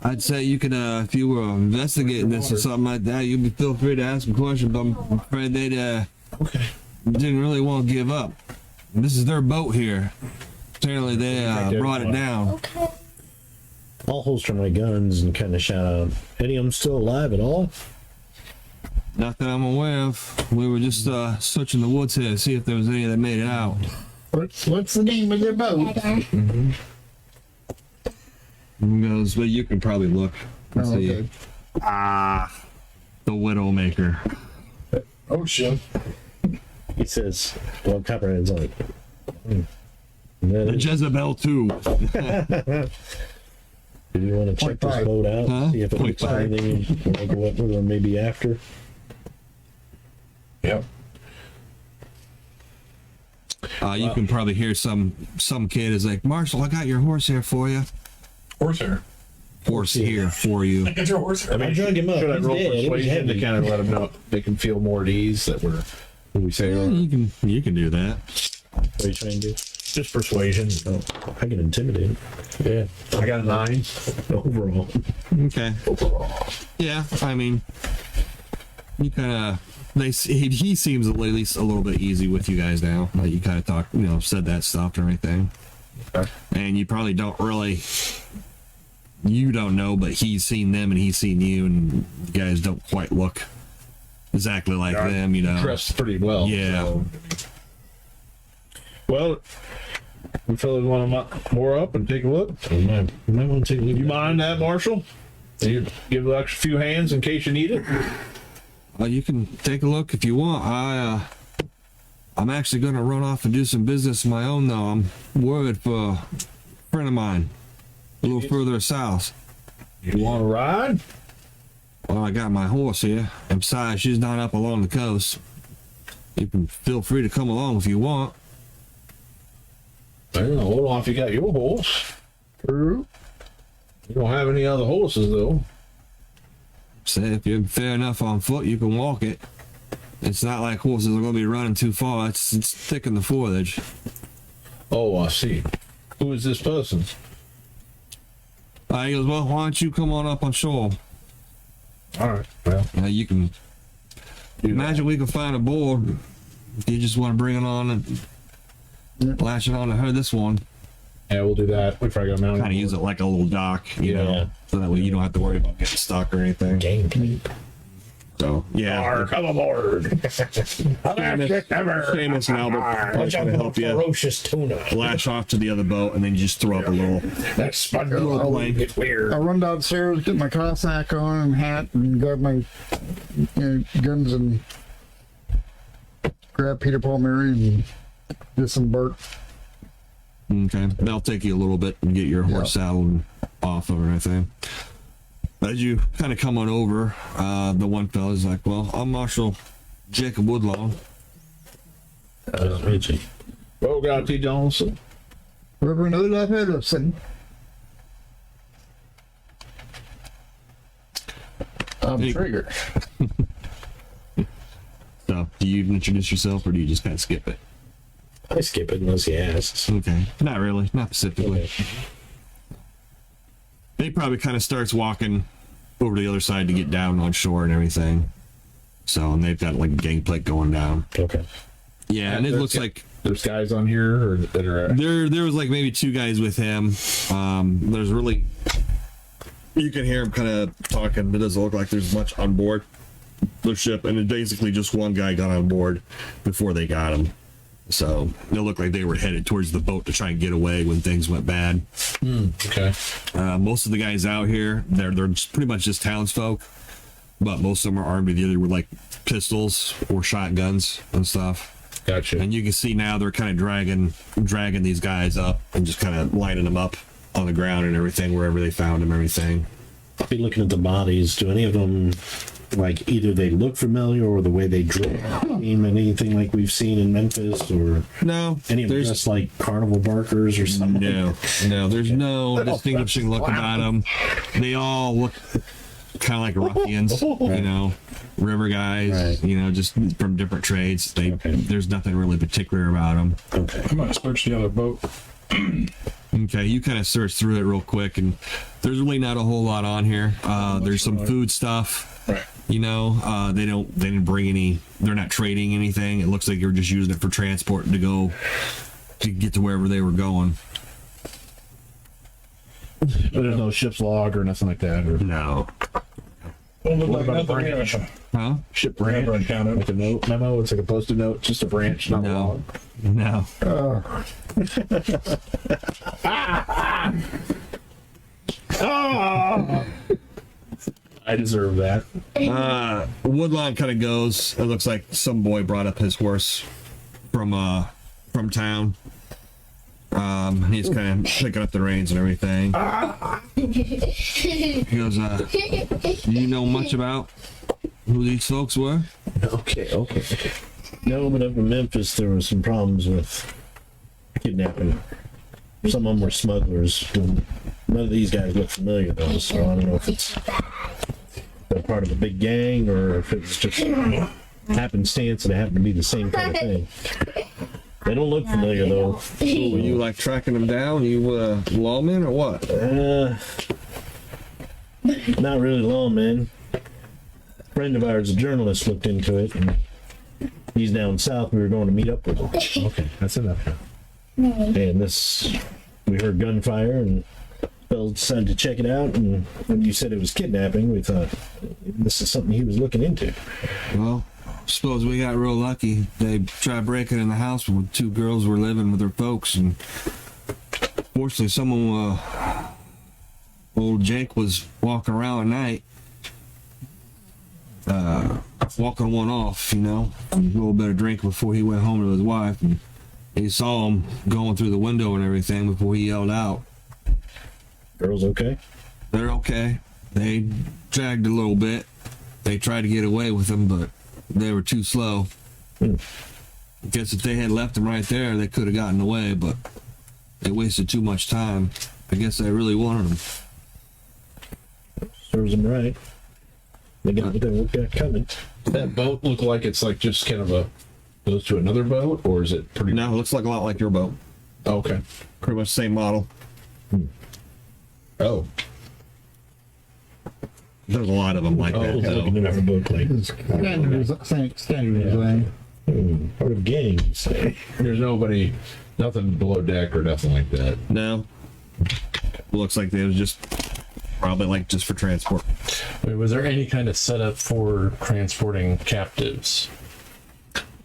I'd say you could, if you were investigating this or something like that, you'd feel free to ask a question, but I'm afraid they didn't really want to give up. This is their boat here. Apparently they brought it down. I'll holster my guns and kind of shout out, any of them still alive at all? Not that I'm aware of. We were just searching the woods here to see if there was any that made it out. What's the name of their boat? Who knows? But you can probably look and see. Okay. The Widowmaker. Oh, shit. He says, well, Copperhead's like, The Jezebel too. do you want to check this 0.5. boat out? Huh? See if it looks like 0.5. anything like what we're maybe after? Yep. You can probably hear some kid is like, Marshal, I got your horse here for you. Horsehair. Horse here for you. Get your horsehair. I drug him up. Should I He's roll dead. It was persuasion to heavy. kind of let them know, they can feel more at ease that we're, who we say are. You can do that. What are you trying to do? Just persuasion. Oh, I can intimidate him. Yeah. I got a 9. Overall. Okay. Yeah, I mean, you kind of. He seems at least a little bit easy with you guys now. You kind of talk, said that stuff and everything. Okay. And you probably don't really. You don't know, but he's seen them and he's seen you, and you guys don't quite look exactly like them, Dressed pretty well. Yeah. So. Well, you fellas want to more up and take a look? You might want to take a look. You mind that, Marshal? You give the extra few hands in case you need it. You can take a look if you want. I'm actually going to run off and do some business of my own, though. I'm worried for a friend of mine a little further south. You want to ride? Well, I got my horse here, and besides, she's not up along the coast. You can feel free to come along if you want. I don't know. Hold on if you got your horse. You don't have any other horses, though. Say, if you're fair enough on foot, you can walk it. It's not like horses are going to be running too far. It's thick in the foliage. Oh, I see. Who is this person? He goes, well, why don't you come on up on shore? All right. Well, You can imagine we can find a board if you just want to bring it on and lash it on to her. This one, yeah, we'll do that. We probably got a mountain. kind of use it like a little dock, you know, so that way you don't have to worry about getting stuck or anything. Game. So yeah, Come aboard. Seamus and Albert probably trying to help you Ferocious tuna. lash off to the other boat, and then you just throw up a little plank. It's weird. I run downstairs, get my Cossack on and hat, and grab my guns and grab Peter Paul Mary and disembark. Okay, that'll take you a little bit and get your horse saddled and off of everything. As you kind of come on over, the one fella's like, well, I'm Marshal Jacob Woodlawn. Richie. Bogart T. Johnson. Reverend Olaf Ellison. Hey. Trigger. So, do you introduce yourself or do you just kind of skip it? I skip it unless he asks. Okay, not really, not specifically. He probably kind of starts walking over to the other side to get down on shore and everything. So, and they've got like a gangplank going down. Okay. Yeah, and it looks like There's guys on here or that are. there was like maybe 2 guys with him. There's really, you can hear him kind of talking. It doesn't look like there's much on board. their ship, and it basically just one guy got on board before they got him. So it looked like they were headed towards the boat to try and get away when things went bad. Okay. Most of the guys out here, they're just pretty much just townsfolk, but most of them are armed either with like pistols or shotguns and stuff. Gotcha. And you can see now they're kind of dragging these guys up and just kind of lining them up on the ground and everything wherever they found them, everything. I'll be looking at the bodies. Do any of them, like, either they look familiar or the way they dress, anything like we've seen in Memphis, or No, any of them just like carnival barkers or something? No, there's no distinguishing look about them. They all look kind of like ruffians, you know, river guys, Right. you know, just from different trades. There's nothing really particular about them. Okay. I'm gonna search the other boat. Okay, you kind of search through it real quick, and there's really not a whole lot on here. There's some food stuff. Right. You know, they didn't bring any. They're not trading anything. It looks like you're just using it for transport to get to wherever they were going. But there's no ship's log or nothing like that. Or No. Don't look What like about a nothing branch? here. Huh? ship Never branch, encountered. like a note memo. It's like a post-it note, just a branch, not a log. No. I deserve that. Woodlawn kind of goes. It looks like some boy brought up his horse from town. He's kind of picking up the reins and everything. He goes, do you know much about who these folks were? Okay. No, but up in Memphis, there were some problems with kidnapping. Some of them were smugglers. None of these guys look familiar, though, so I don't know if it's they're part of a big gang or if it's just happenstance and it happened to be the same kind of thing. They don't look familiar, though. Were you like tracking them down? You lawmen or what? Not really lawmen. A friend of ours, a journalist, looked into it, and he's down south. We were going to meet up with him. Okay, that's enough. And we heard gunfire, and Bill decided to check it out. And when you said it was kidnapping, we thought this is something he was looking into. Well, suppose we got real lucky. They tried breaking in the house where two girls were living with their folks, and fortunately, someone, old Jake was walking around at night, walking one off, you know, a little bit of drink before he went home to his wife, and he saw him going through the window and everything before he yelled out. Girls okay? They're okay. They dragged a little bit. They tried to get away with him, but they were too slow. I guess if they had left him right there, they could have gotten away, but they wasted too much time. I guess they really wanted him. Serves them right. They got what they got coming. Does that boat look like it's like just kind of goes to another boat, or is it pretty? No, it looks like a lot like your boat. Oh, okay. Pretty much the same model. Oh. There's a lot of them like that. Looking at our boat plate. Standard design. Part of gang, you say. There's nothing below deck or nothing like that. No. Looks like they was just probably like just for transport. Wait, was there any kind of setup for transporting captives?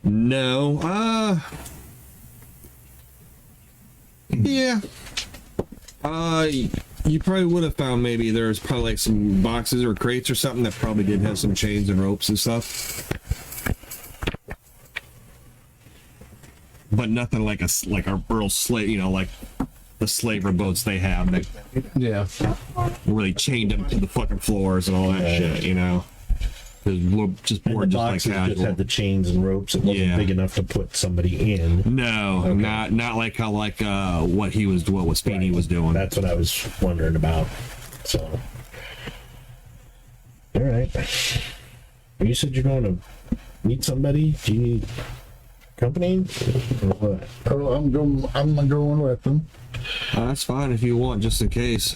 No. Yeah. You probably would have found maybe there's probably like some boxes or crates or something that probably did have some chains and ropes and stuff. But nothing like a real slave, you know, like the slaver boats they have that Yeah. really chained them to the fucking floors and all that shit, you know. Just And more the just like boxes casual. just had the chains and ropes. It wasn't Yeah. big enough to put somebody in. No, not like how what Speedy was doing. That's what I was wondering about. So, all right. You said you're going to meet somebody. Do you need company or what? Oh, I'm going with them. That's fine if you want, just in case.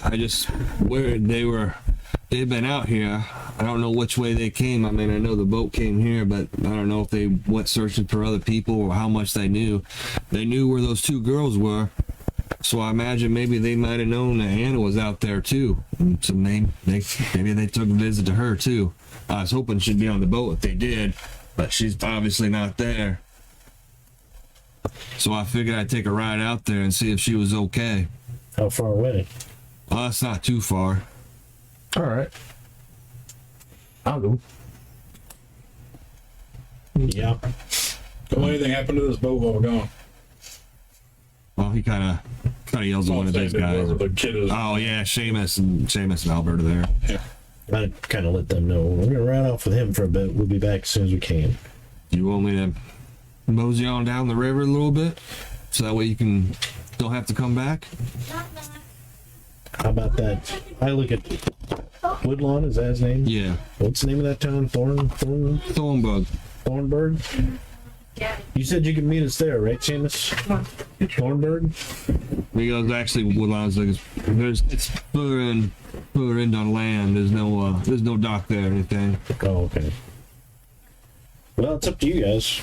They've been out here. I don't know which way they came. I mean, I know the boat came here, but I don't know if they went searching for other people or how much they knew. They knew where those two girls were. So I imagine maybe they might have known that Anna was out there too. So maybe they took a visit to her too. I was hoping she'd be on the boat if they did, but she's obviously not there. So I figured I'd take a ride out there and see if she was okay. How far away? Well, it's not too far. All right. I'll go. Yeah. Don't let anything happen to this boat while we're gone. Well, he kind of yells at one of these guys. The kid is. Oh yeah, Seamus and Albert are there. I kind of let them know we're gonna ride off with him for a bit. We'll be back as soon as we can. You want me to mosey on down the river a little bit, so that way you don't have to come back? How about that? I look at Woodlawn. Is that his name? Yeah. What's the name of that town? Thornburg. Thornburg. You said you could meet us there, right, Seamus? Thornburg. Because actually, Woodline's like it's further in on land. There's no dock there or anything. Oh, okay. Well, it's up to you guys.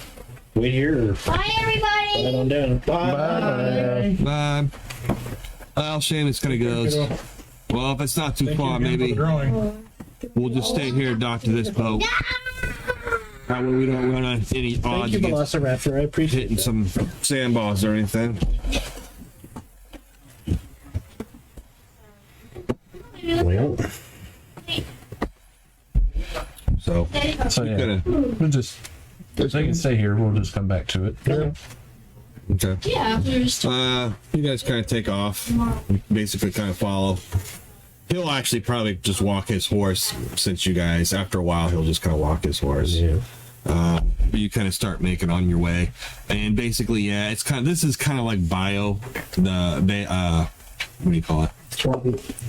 Wait here or Bye, everybody. ride on down. Bye. Bye. Well, Seamus kind of goes. Well, if it's not too far, maybe we'll just stay here, and dock to this boat. That way we don't run on any Thank odds you, against Velociraptor. I appreciate hitting it. some sandbars or anything. Well, So So yeah, gonna we'll just they can stay here. We'll just come back to it. okay. Yeah, there's You guys kind of take off. Basically, kind of follow. He'll actually probably just walk his horse since you guys. After a while, he'll just kind of walk his horse. yeah. But you kind of start making on your way, and basically, yeah, it's kind of this is kind of like what do you call it?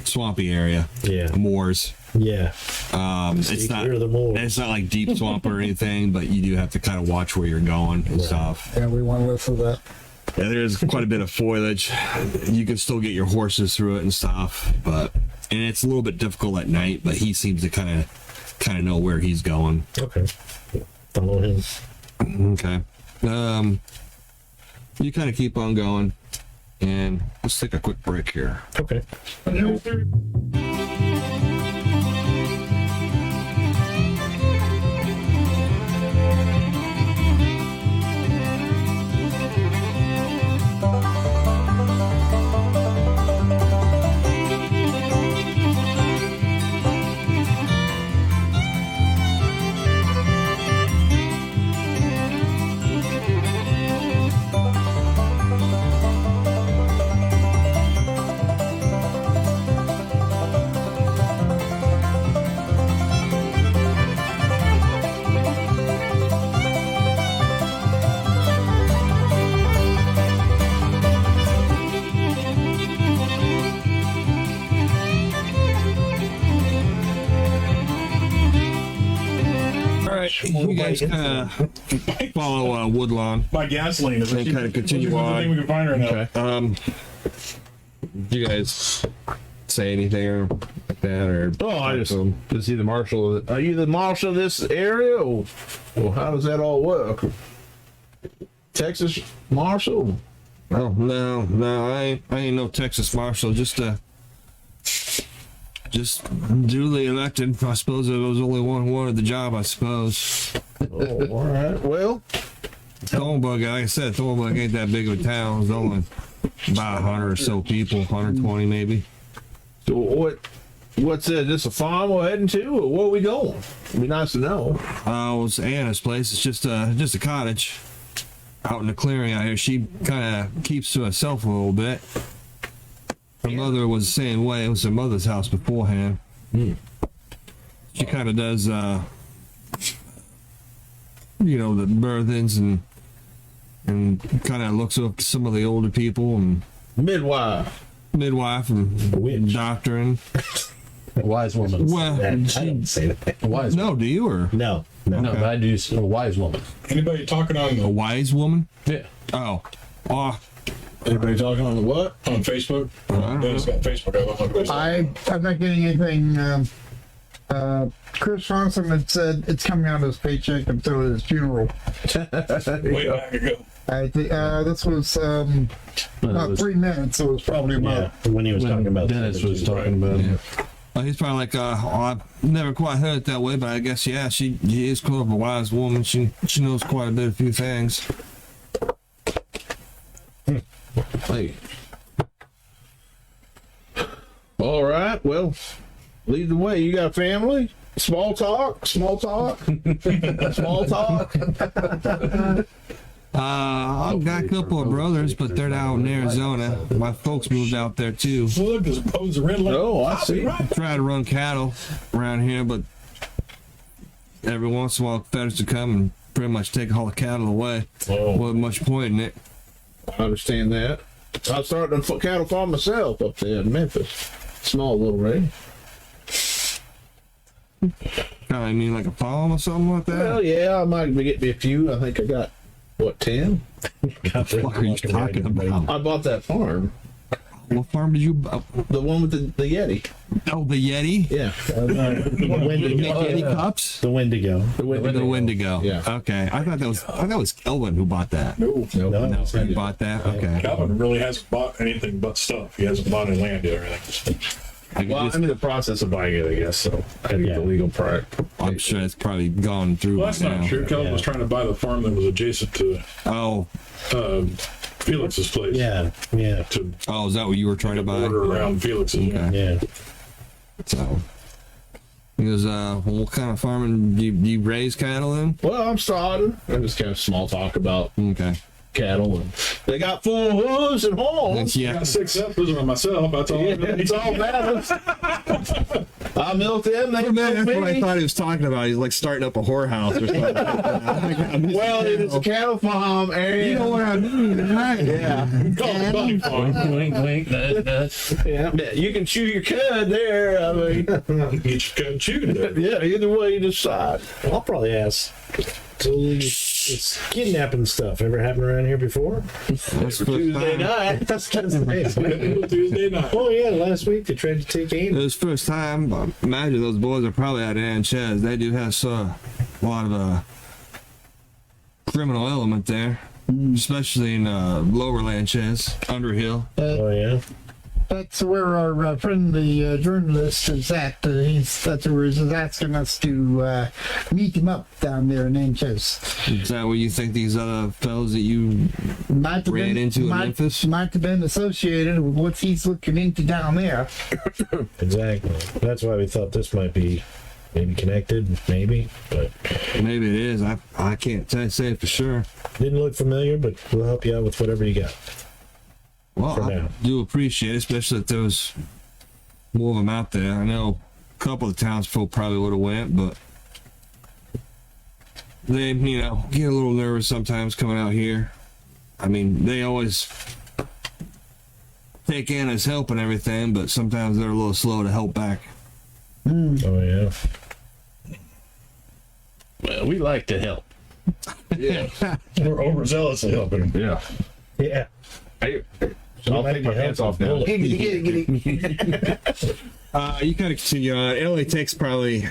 Swampy area. Yeah. Moors. Yeah. It's not. Clear the moors. It's not like deep swamp or anything, but you do have to kind of watch where you're going and stuff. Yeah, we want to listen to that. Yeah, there's quite a bit of foliage. You can still get your horses through it and stuff, and it's a little bit difficult at night. But he seems to kind of know where he's going. Okay. Follow him. Okay. You kind of keep on going, and let's take a quick break here. Okay. You guys kind of follow Woodlawn My gasoline is and kind of continue the thing we on. can find right now. You guys say anything or like that, or Oh, I just is he the marshal? Are you the marshal of this area? Or how does that all work? Texas marshal? Oh no, I ain't no Texas Marshal. Just duly elected. I suppose there was only one who wanted the job. I suppose. Oh, all right. Well, Thornburg, like I said, Thornburg ain't that big of a town. It's only about 100 or so people, 120 maybe. so what's it? This a farm we're heading to, or where are we going? It'd be nice to know. It's Anna's place. It's just a cottage out in the clearing out here. She kind of keeps to herself a little bit. Her mother was the same way. It was her mother's house beforehand. She kind of does, the birthings and kind of looks up to some of the older people and Midwife. midwife and doctoring. A wise woman. Well, I didn't say that. A wise woman. no, do you or No. No, but I do. A wise woman. Anybody talking on a the wise woman? Yeah. Oh, Anybody talking on the what? on Facebook? don't Dennis got Facebook. I don't know. I'm not getting anything. Chris Ronson had said it's coming out of his paycheck until his funeral. Way back ago. I think this was It about was- 3 minutes, so it was probably about. Yeah, when he was talking about Dennis was too. talking about it. He's probably like, I've never quite heard it that way, but I guess, yeah, she is kind of a wise woman. She knows quite a bit, a few things. Hey. All right. Well, lead the way. You got a family? Small talk. Small talk. Small talk. I've got a couple of brothers, but they're out in Arizona. My folks moved out there too. Look, there's a red light. Oh, I see. Try to run cattle around here, but every once in a while, feds to come and pretty much take all the cattle away. Oh. Wasn't much point in it. I understand that. I started a cattle farm myself up there in Memphis. Small little rig. I mean, like a farm or something like that. Well, yeah, I might get me a few. I think I got, what, 10? What are you talking about? I bought that farm. What farm did you buy? The one with the Yeti. Oh, the Yeti? Yeah. Make Wendigo. Yeti cups? The Wendigo. The The Wendigo. Yeah. Okay. I thought that was Kelvin who bought that. No, No, He bought that? Okay. Calvin really hasn't bought anything but stuff. He hasn't bought any land yet or anything. Well, I'm in the process of buying it, I guess, so I had to get the legal part. I'm sure it's probably gone through Well, that's by not now. true. Calvin was trying to buy the farm that was adjacent to Oh, Felix's place. Yeah, yeah, To oh, is that what you were trying to buy? border around Felix's. Okay. yeah. So, he goes, what kind of farming do you raise cattle in? Well, I'm starting. I'm just kind of small talk about Okay. cattle. And they got 4 hooves and horns. I Yeah. got 6 heifers on myself. That's all. It's all matters. I milked them. They That's milked what I me. thought he was talking about. He's like starting up a whorehouse or something. Well, it's a cattle farm, and You know what I mean, right? yeah, Wink, wink. yeah. You can chew your cud there. I mean, Each can chew that. yeah. Either way you decide. I'll probably ask. So it's kidnapping stuff ever happened around here before? That's Tuesday night. That's it. Tuesday night. Oh yeah, last week they tried to take It aim. was first time. But imagine those boys are probably out of Anchez. They do have a lot of criminal element there, especially in lower Lanchez, Underhill. Oh yeah. That's where our friend, the journalist, is at. That's where he's asking us to meet him up down there in Natchez. Is that where you think these other fellows that you Might have ran into in Memphis? Might have been associated with what he's looking into down there. Exactly. That's why we thought this might be maybe connected, maybe, but Maybe it is. I can't say it for sure. didn't look familiar. But we'll help you out with whatever you got. Well, For I now. do appreciate it, especially if there was more of them out there. I know a couple of the townsfolk probably would have went, but they, get a little nervous sometimes coming out here. I mean, they always take Anna's help and everything, but sometimes they're a little slow to help back. Oh yeah. Well, we like to help. Yeah. We're overzealous of helping. Yeah. Yeah. Hey, I'll take my pants off now. You kind of continue on. It only takes probably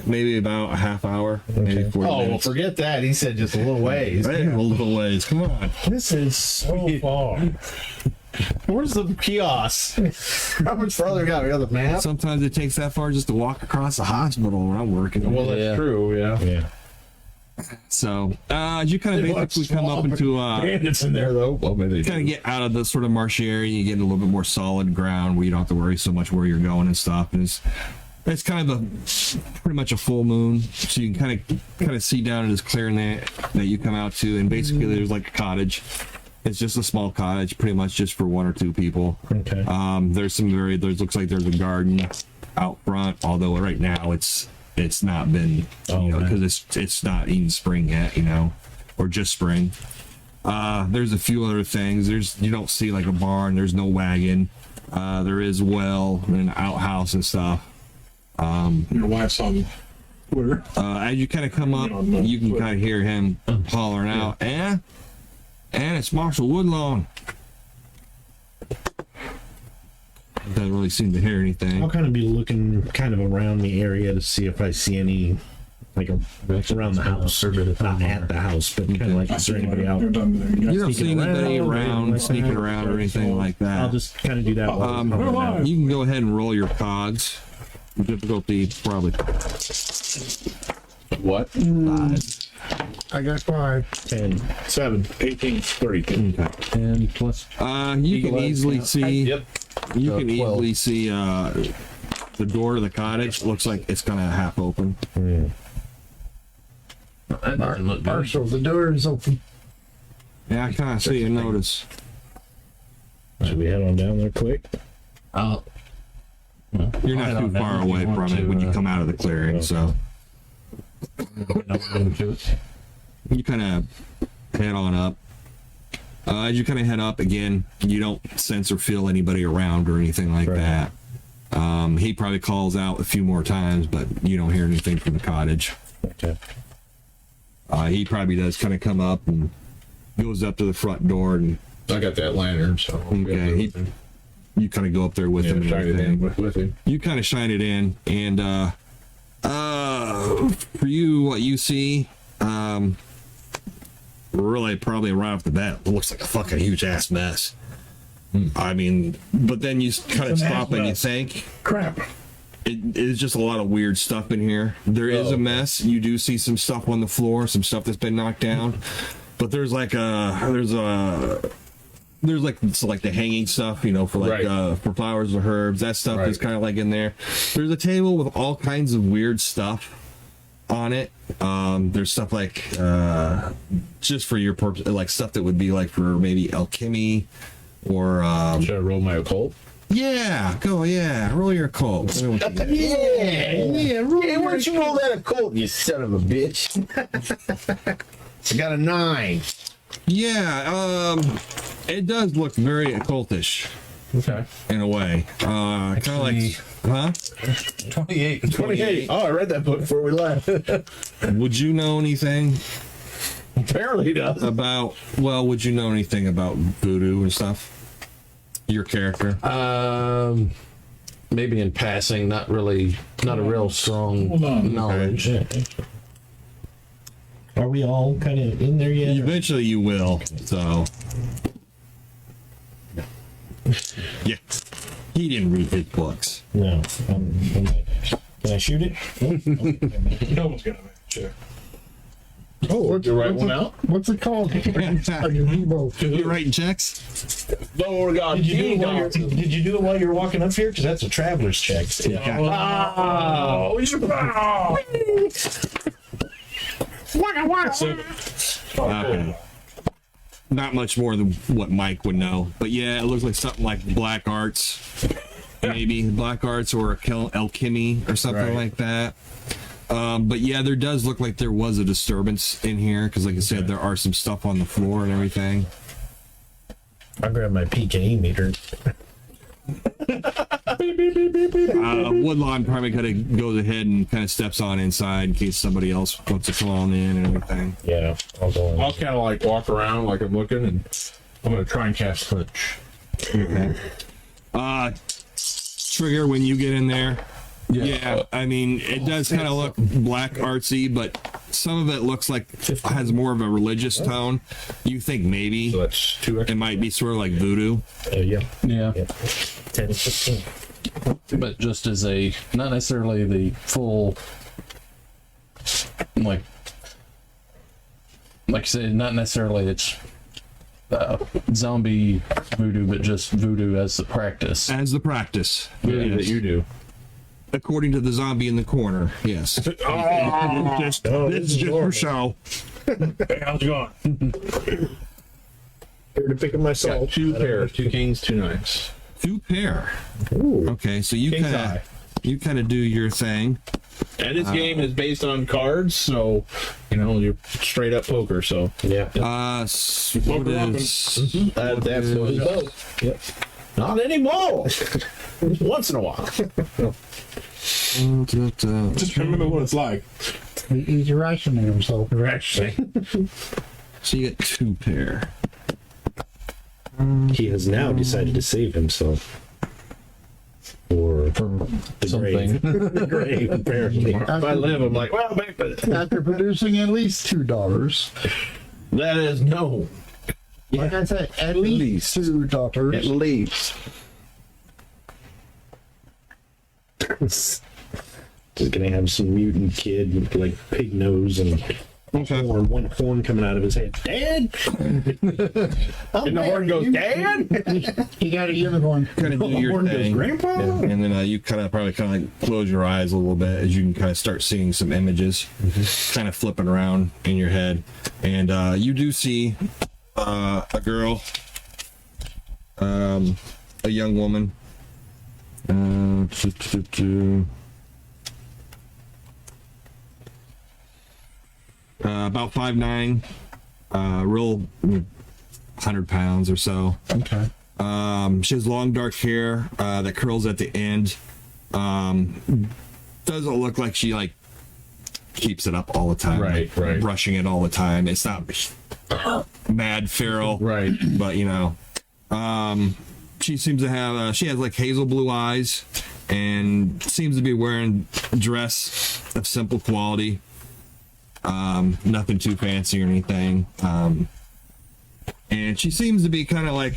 maybe about a half hour, maybe 40 Oh, well, minutes. forget that. He said just a little ways. Hey, a little ways. Come on. This is so far. Where's the kiosk? How much farther got we on the map? Sometimes it takes that far just to walk across the hospital where I'm working. Well, that's true. Yeah. Yeah. So, you kind of basically come up into, Bandits in there though. Well, maybe they kind of do. get out of the sort of marshy area. You get a little bit more solid ground where you don't have to worry so much where you're going and stuff. And it's kind of pretty much a full moon, so you can kind of see down in this clearing that you come out to, and basically there's like a cottage. It's just a small cottage, pretty much just for 1 or 2 people. Okay. There's looks like there's a garden out front, although right now it's not been, because it's not even spring yet, or just spring. There's a few other things. You don't see like a barn. There's no wagon. There is well and an outhouse and stuff. Your wife's on Twitter. As you kind of come up, you can kind of hear him hollering out, and it's Marshal Woodlawn. Doesn't really seem to hear anything. I'll kind of be looking kind of around the area to see if I see any like around the house, not at the house, but kind of like, is there anybody out? They're done there. You don't see Sneaking anybody around or around, anything like sneaking that? around or anything like that. I'll just kind of do that while I'm Where am I? out. You can go ahead and roll your cogs. Difficulty probably What? 5. I got 5. 10. 7, 18, 32. And plus, You can easily see. Yep. You can 12. easily see the door to the cottage. Looks like it's kind of half open. that doesn't look good. Marshal, the door is open. Yeah, I kind of see and notice. Should we head on down there quick? I'll- well, You're I'll head not too on down far if you away want from it to, when you come out of the clearing, so into it. you kind of head on up. As you kind of head up again, you don't sense or feel anybody around or anything like that. He probably calls out a few more times, but you don't hear anything from the cottage. Okay. He probably does kind of come up and goes up to the front door, and I got that lantern, so okay, you kind of go up there with him. And shine it everything. in with him. You kind of shine it in, and for you, what you see, really probably right off the bat, it looks like a fucking huge ass mess. I mean, but then you kind of stop and you think, Crap. it is just a lot of weird stuff in here. There is a mess. You do see some stuff on the floor, some stuff that's been knocked down, but there's like it's like the hanging stuff, you know, for like for flowers or herbs. That stuff is kind of like in there. There's a table with all kinds of weird stuff on it. There's stuff like just for your purpose, like stuff that would be like for maybe alchemy or Should I roll my occult? roll your occult. Tell me what you got. Yeah, why don't you roll that occult, you son of a bitch? I got a 9. It does look very occultish Okay. in a way. Kind of like, huh? 28. 28. Oh, I read that book before we left. Would you know anything Apparently he does. about? Well, would you know anything about voodoo and stuff? Your character. Maybe in passing, not a real strong Hold on. knowledge. Are we all kind of in there yet? Eventually, you will. So, yeah, he didn't read his books. No. Can I shoot it? No one's gonna check. Oh, You write one out? what's it called? You writing checks? Lord God. Did you do it while you were walking up here? Because that's a traveler's check. Oh, Okay. Not much more than what Mike would know, but yeah, it looks like something like black arts, maybe black arts or alchemy or something like that. But yeah, there does look like there was a disturbance in here because, like I said, there are some stuff on the floor and everything. I'll grab my PKE meter. Woodlawn probably kind of goes ahead and kind of steps on inside in case somebody else wants to come on in and everything. Yeah, I'll go in. I'll kind of like walk around like I'm looking, and I'm going to try and cast touch. Okay. Trigger, when you get in there, yeah, I mean, it does kind of look black artsy, but some of it looks like has more of a religious tone. You think maybe So that's 2 it might be sort of like voodoo. Yeah. Yeah. 10, 15. But just as a, not necessarily the full, like you said, not necessarily it's zombie voodoo, but just voodoo as the practice. As the practice, movie that you do. according to the zombie in the corner. Yes. This is just for show. Hey, how's it going? Here to pick up my Got salt. 2 pairs, 2 kings, 2 knights. 2 pair. Ooh. Okay, so you King's kind of do your thing. And this game is based on cards, so you're straight up poker. So Yeah. What is that's what it does. Yep. Not anymore. Once in a while. Just remember what it's like. He's rationing himself. So you get 2 pair. He has now decided to save himself. or the something. grave. The grave, apparently. If I live, I'm like, well, After producing at least two daughters. that is no. Like I said, at least two daughters. At least. Just gonna have some mutant kid with like pig nose and one horn coming out of his head. Dad! And the horn goes, Dad? You got a unicorn. Kind of do your Horn goes, thing. Grandpa? And then you probably like close your eyes a little bit as you can kind of start seeing some images kind of flipping around in your head. And you do see a girl, a young woman. About 5'9", real 100 pounds or so. Okay. She has long dark hair that curls at the end. Doesn't look like she like keeps it up all the time. Right, like, right. brushing it all the time. It's not mad feral. Right. But you know, she seems to have she has like hazel blue eyes and seems to be wearing a dress of simple quality. Nothing too fancy or anything. And she seems to be kind of like,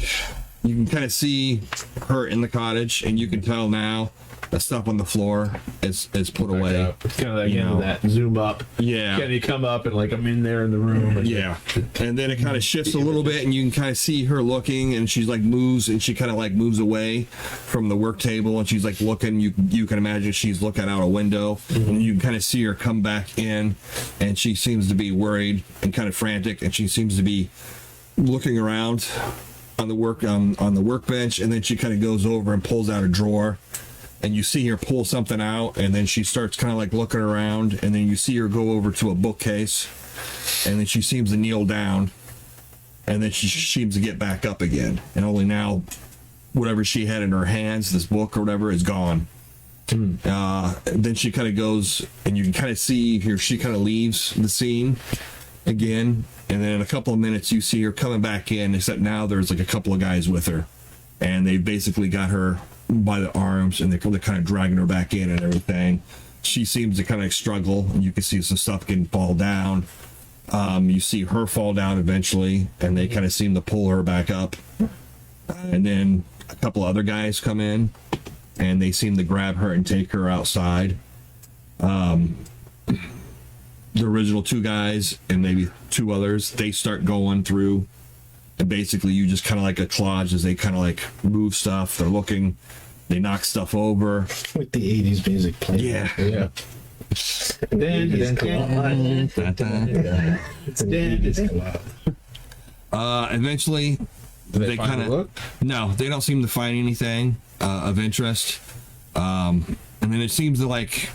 you can kind of see her in the cottage, and you can tell now the stuff on the floor is put away. It's kind of like You know. that zoom up. Yeah. Can you come up and like I'm in there in the room? And Yeah. And then it kind of shifts a little bit, and you can kind of see her looking, and she's like moves, and she kind of like moves away from the work table, and she's like looking. You can imagine she's looking out a window, and you can kind of see her come back in, and she seems to be worried and kind of frantic, and she seems to be looking around on the workbench, and then she kind of goes over and pulls out a drawer. And you see her pull something out, and then she starts kind of like looking around, and then you see her go over to a bookcase, and then she seems to kneel down, and then she seems to get back up again. And only now, whatever she had in her hands, this book or whatever, is gone. Then she kind of goes, and you can kind of see here, she kind of leaves the scene again, and then in a couple of minutes, you see her coming back in, except now there's like a couple of guys with her, and they basically got her by the arms, and they're kind of dragging her back in and everything. She seems to kind of struggle, and you can see some stuff can fall down. You see her fall down eventually, and they kind of seem to pull her back up. And then a couple other guys come in, and they seem to grab her and take her outside. The original two guys and maybe two others, they start going through, and basically you just kind of like a collage as they kind of like move stuff. They're looking, they knock stuff over. With the 80s music playing. Yeah. yeah. Eventually, they find kind the of book? no, they don't seem to find anything of interest. And then it seems to like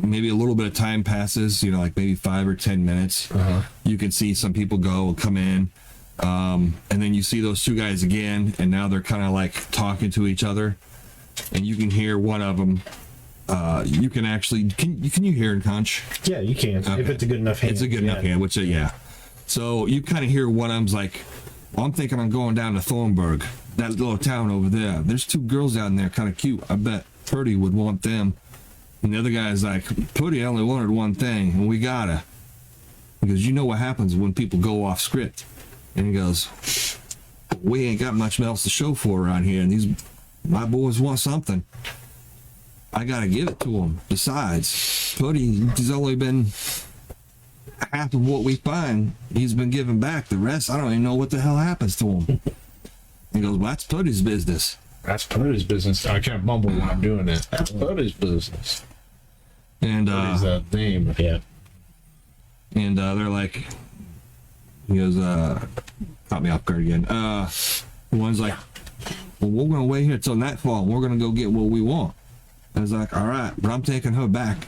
maybe a little bit of time passes, you know, like maybe 5 or 10 minutes. You can see some people go and come in. And then you see those two guys again, and now they're kind of like talking to each other, and you can hear one of them. You can actually can you hear in Conch? Yeah, you can. Okay. If it's a good enough hand. It's a good enough hand, which yeah. So you kind of hear one of them's like, well, I'm thinking I'm going down to Thornburg, that little town over there. There's two girls down there, kind of cute. I bet Purdy would want them. And the other guy's like, Purdy only wanted one thing, and we gotta. Because you know what happens when people go off script. And he goes, we ain't got much else to show for around here, and my boys want something. I gotta give it to them. Besides, Purdy, he's only been half of what we find. He's been giving back. The rest, I don't even know what the hell happens to him. He goes, well, that's Purdy's business. That's Purdy's business. I can't mumble when I'm doing it. That's Purdy's business. And Purdy's a name. Yeah. and they're like, he goes, caught me off guard again. One's like, well, we're gonna wait here till nightfall, and we're gonna go get what we want. I was like, all right, but I'm taking her back.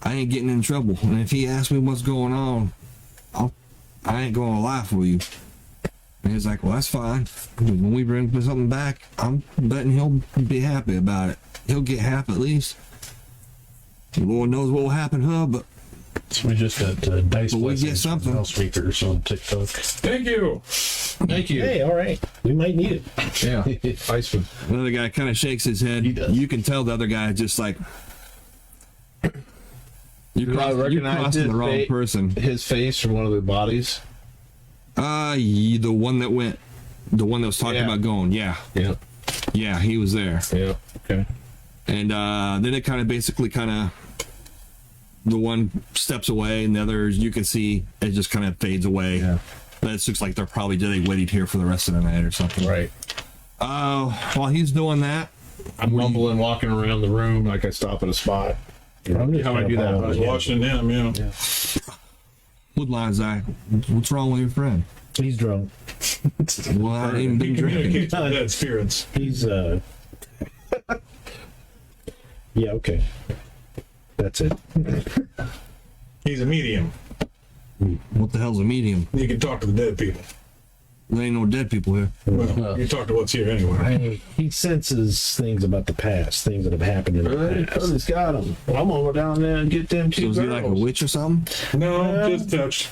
I ain't getting in trouble, and if he asks me what's going on, I ain't gonna lie for you. And he's like, well, that's fine. When we bring something back, I'm betting he'll be happy about it. He'll get half at least. The Lord knows what will happen to her, but So we just got dice But we get blessings from something. house speakers on TikTok. Thank you. Thank you. Hey, all right. We might need it. Yeah. Ice food. Another guy kind of shakes his head. He does. You can tell the other guy is just like, you're crossing the wrong person. His face from one of the bodies. The one that was talking about going. Yeah, Yeah. he was there. Yeah. Okay. And then it kind of the one steps away, and the others you can see it just kind of fades away. Yeah. But it looks like they waited here for the rest of the night or something. Right. While he's doing that, I'm mumbling, walking around the room like I stop at a spot. I'm just How do I do that? gonna I was follow watching him, yeah. Woodline's eye. What's wrong with your friend? him. He's drunk. Well, I ain't even He been drinking. communicates with dead spirits. He's yeah, okay. That's it. He's a medium. What the hell's a medium? You can talk to the dead people. There ain't no dead people here. Well, you talk to what's here anyway. He senses things about the past, things that have happened in the past. He's got him. I'm gonna go down there and get them So two is he like a girls. witch or something? No, just touched.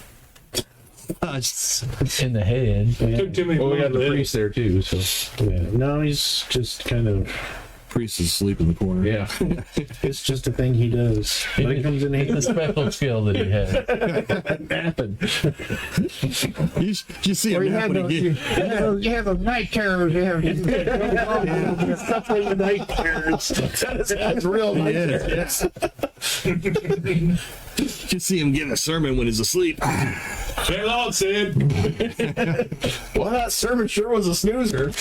In the head. Took too many Well, we got blows the to priest there too. So Yeah. No, he's just kind of. Priest is asleep in the corner. yeah. It's just a thing he does. When it comes in It's a handy. special skill that he had. Napping. You see him napping again. You have those night terrors. You have Suffering the night terrors. That's real night terrors. You see him getting a sermon when he's asleep. Say long, Sid. Well, that sermon sure was a snoozer.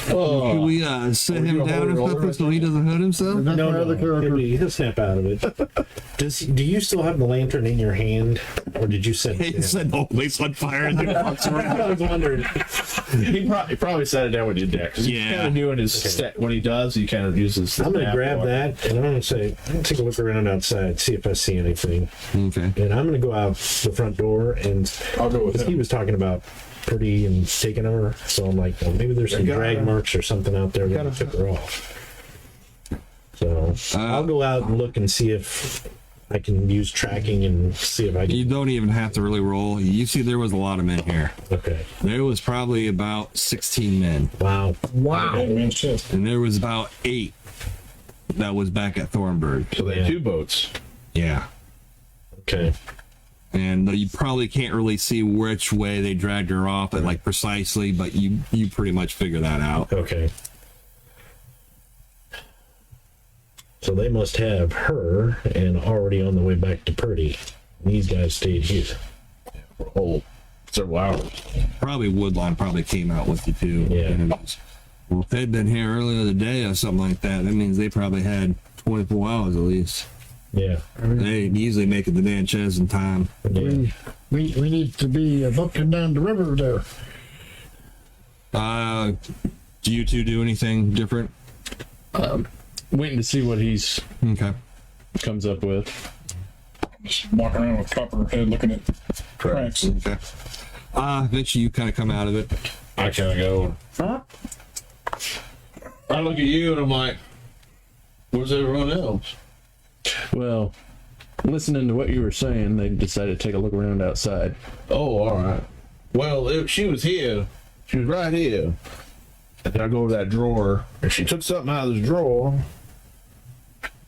Can we sit him down or something so he doesn't hurt himself? No, he'll snap out of it. Do you still have the lantern in your hand, or did you set it He down? said the whole place on fire and then walks around. I was wondering. He probably sat it down when he did that. 'Cause he's Yeah. kind of doing his when he does, he kind of uses. I'm gonna nap grab water. that, and I'm gonna take a look around outside, see if I see anything, Okay. and I'm gonna go out the front door, and I'll go with he him. was talking about Pretty and taking her, so I'm like, well, maybe there's some got drag her. marks or something out there that took her off. So I'll go out and look and see if I can use tracking and see if I You can. don't even have to really roll. You see, there was a lot of men here. Okay. There was probably about 16 men, Wow. I mean, shit. and there was about 8 that was back at Thornburg. So they had two boats. Yeah. Okay. And you probably can't really see which way they dragged her off at like precisely, but you pretty much figure that out. Okay. So they must have her and already on the way back to Purdy. These guys stayed here. For a whole several hours. Probably Woodline probably came out with you too. Yeah. And it was- well, if they'd been here earlier in the day or something like that, that means they probably had 24 hours at least. Yeah. They easily make it to Natchez in time. Yeah. we need to be booking down the river there. Do you two do anything different? Waiting to see what he's Okay. comes up with. Just walking around with copper head looking at cracks. Okay. Eventually you kind of come out of it. I kind of go. I look at you and I'm like, where's everyone else? Well, listening to what you were saying, they decided to take a look around outside. Oh, all right. Well, she was here. She was right here. And then I go over that drawer, and she took something out of this drawer,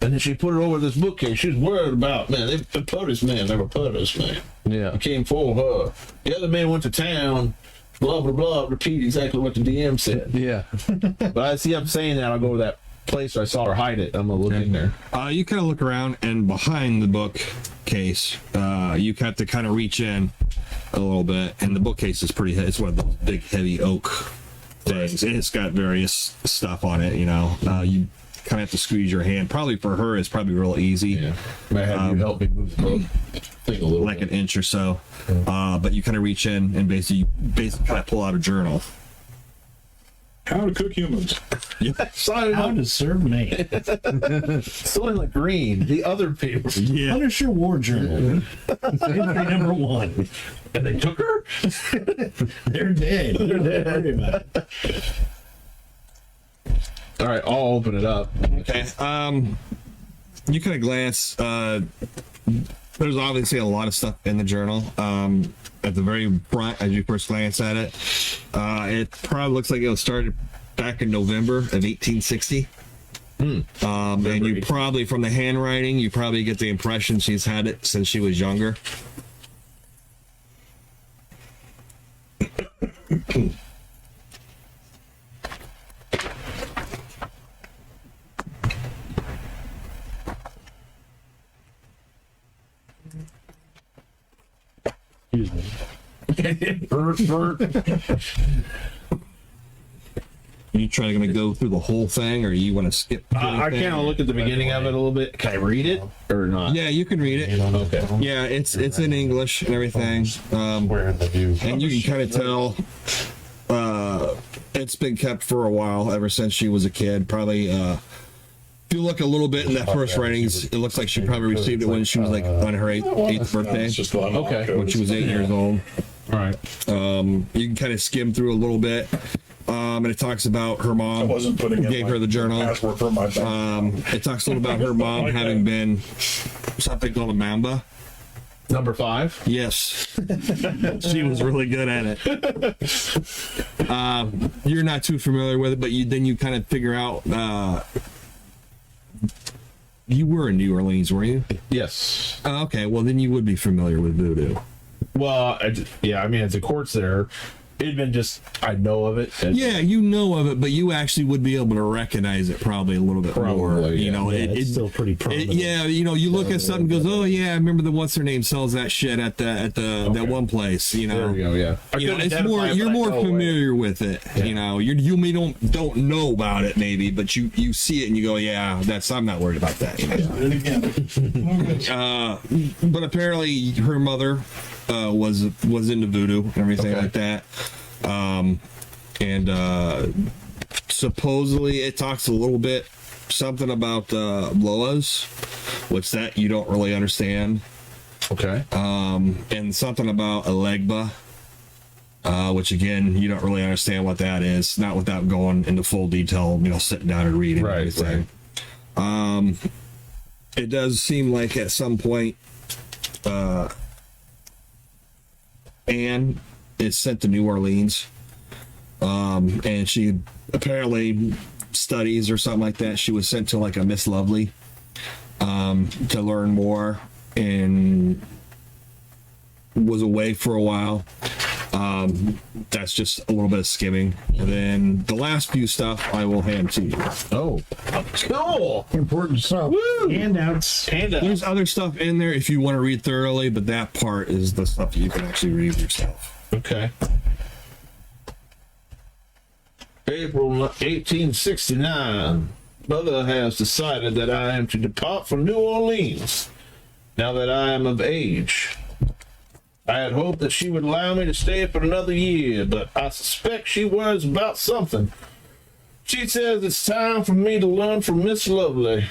and then she put it over this bookcase. She was worried about, man, they put us, man. They were put us, man. Yeah. It came for her. The other man went to town, blah, blah, blah, repeat exactly what the DM said. Yeah. But I see I'm saying that, I'll go to that place where I saw her hide it. I'm going to look in there. You kind of look around, and behind the bookcase, you have to kind of reach in a little bit, and the bookcase is pretty heavy. It's one of those big, heavy oak things. It's got various stuff on it, you know. You kind of have to squeeze your hand. Probably for her, it's probably real easy. Yeah. Might have you help me move the book thing a little Like bit. an inch or so. But you kind of reach in and basically kind of pull out a journal. How to cook humans. How to serve man. Soylent Green, the other people. Yeah. Punisher War Journal. Entry number 1. And they took her? They're dead. They're dead. Worry about it. All right, I'll open it up. Okay. You kind of glance. There's obviously a lot of stuff in the journal. At the very front, as you first glance at it, it probably looks like it was started back in November of 1860. And you probably, from the handwriting, you probably get the impression she's had it since she was younger. Excuse me. You try to go through the whole thing, or you want to skip? I kind of look at the beginning of it a little bit. Can I read it or not? Yeah, you can read it. Okay. Yeah, it's in English and everything. Where in the view? And you can kind of tell it's been kept for a while, ever since she was a kid. Probably, if you look a little bit in that first writings, it looks like she probably received it when she was like on her eighth birthday, It's just going on. Okay. when she was 8 years old. All right. You can kind of skim through a little bit. And it talks about her I mom wasn't putting in gave my her the journal. password for my bank. It talks a little about her mom having been something called a mamba. Number 5. Yes. She was really good at it. You're not too familiar with it, but then you kind of figure out you were in New Orleans, were you? Yes. Okay, well then you would be familiar with voodoo. Well, yeah. I mean, at the courts there, it'd been just I know of it. Yeah, you know of it, but you actually would be able to recognize it probably a little bit more. Probably, You yeah. know, It's still pretty prominent. yeah, you know, you look at something, and goes, oh yeah, I remember the what's her name sells that shit at the that one place. You know, There we go. Yeah. You know, it's more you're more familiar with it. You know, you may don't know about it maybe, but you see it and you go, yeah, I'm not worried about that. You know? And again, But apparently her mother was into voodoo and everything Okay. like that. And supposedly it talks a little bit something about Loas, which that you don't really understand. Okay. And something about Alegba, which again you don't really understand what that is, not without going into full detail, you know, sitting down and reading Right, everything. It does seem like at some point Anne is sent to New Orleans, and she apparently studies or something like that. She was sent to like a Miss Lovely to learn more, and was away for a while. That's just a little bit of skimming, and then the last few stuff I will hand to you. Oh, cool. Important stuff. Handouts. There's other stuff in there if you want to read thoroughly, but that part is the stuff you can actually read yourself. Okay. April 1869. Mother has decided that I am to depart from New Orleans now that I am of age. I had hoped that she would allow me to stay for another year, but I suspect she worries about something. She says it's time for me to learn from Miss Lovely,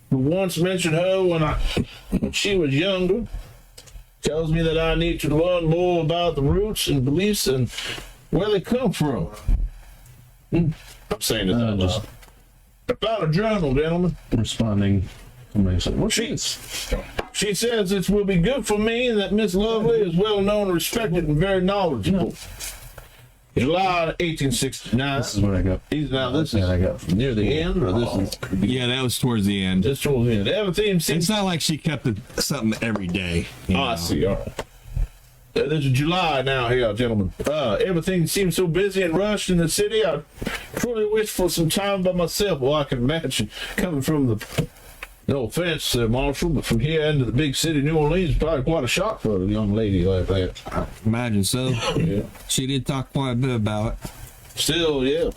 who once mentioned her when she was younger. Tells me that I need to learn more about the roots and beliefs and where they come from. I'm saying this out loud. I found a journal, gentlemen. Responding. Somebody's like, what's this? She says it will be good for me and that Miss Lovely is well known, respected, and very knowledgeable. July 1869. This is what I got. This Yeah, I is got. near the end, or this is Yeah, that was towards the end. this towards the end. Everything seems. It's not like she kept something every day. You I know. see. All right. This is July now here, gentlemen. Everything seems so busy and rushed in the city. I truly wish for some time by myself. Well, I can imagine coming from the. No offense, Marshal, but from here into the big city, New Orleans, is probably quite a shock for a young lady like that. Imagine so. Yeah. She did talk quite a bit about it. Still, yeah.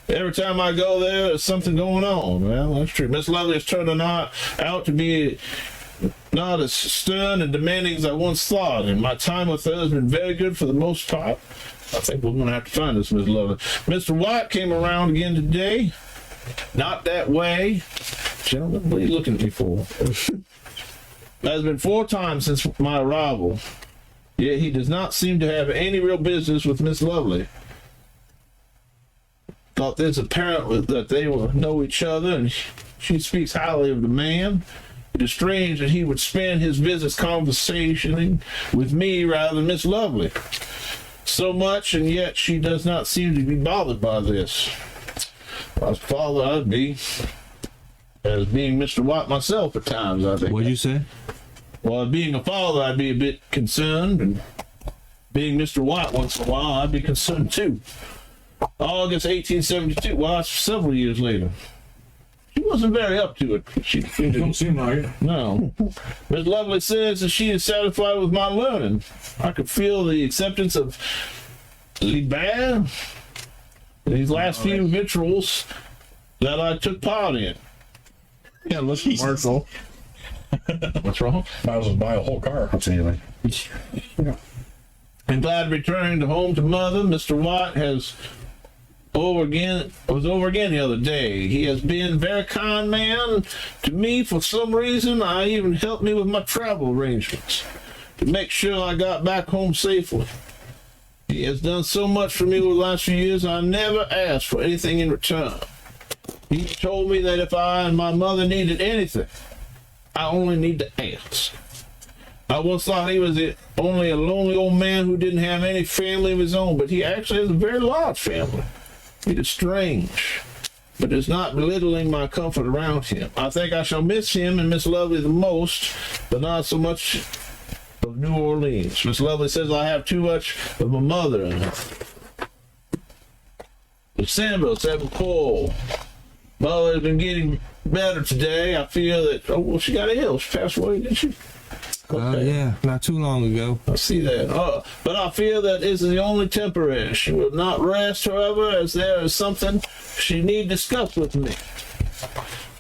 Every time I go there, there's something going on. Well, that's true. Miss Lovely has turned out to be not as stern and demanding as I once thought, and my time with her has been very good for the most part. I think we're going to have to find this Miss Lovely. Mr. White came around again today. Not that way. Gentlemen, what are you looking at me for? It has been 4 times since my arrival, yet he does not seem to have any real business with Miss Lovely. thought this apparent that they will know each other, and she speaks highly of the man. It is strange that he would spend his visits conversationing with me rather than Miss Lovely. So much, and yet she does not seem to be bothered by this. As father, I'd be, as being Mr. White myself at times, I think. What'd you say? Well, as being a father, I'd be a bit concerned, and being Mr. White once in a while, I'd be concerned too. August 1872, well, that's several years later. She wasn't very up to it. She Don't seem like it. no. Miss Lovely says that she is satisfied with my learning. I could feel the acceptance of Liban in these last few vitrials that I took part in. Yeah, listen, Marshal. What's wrong? Might as well buy a whole car. Anyway. And glad returning to home to mother. Mr. White was over again the other day. He has been very kind man to me for some reason. I even helped me with my travel arrangements to make sure I got back home safely. He has done so much for me over the last few years. I never asked for anything in return. He told me that if I and my mother needed anything, I only need to ask. I once thought he was only a lonely old man who didn't have any family of his own, but he actually has a very large family. It is strange, but it's not belittling my comfort around him. I think I shall miss him and Miss Lovely the most, but not so much of New Orleans. Miss Lovely says I have too much of my mother in her. December, 7 Paul. Mother has been getting better today. I feel that, oh, well, she got ill. She passed away, didn't she? Okay. Yeah, not too long ago. I see that. But I feel that this is the only temporary. She will not rest, however, as there is something she need discuss with me.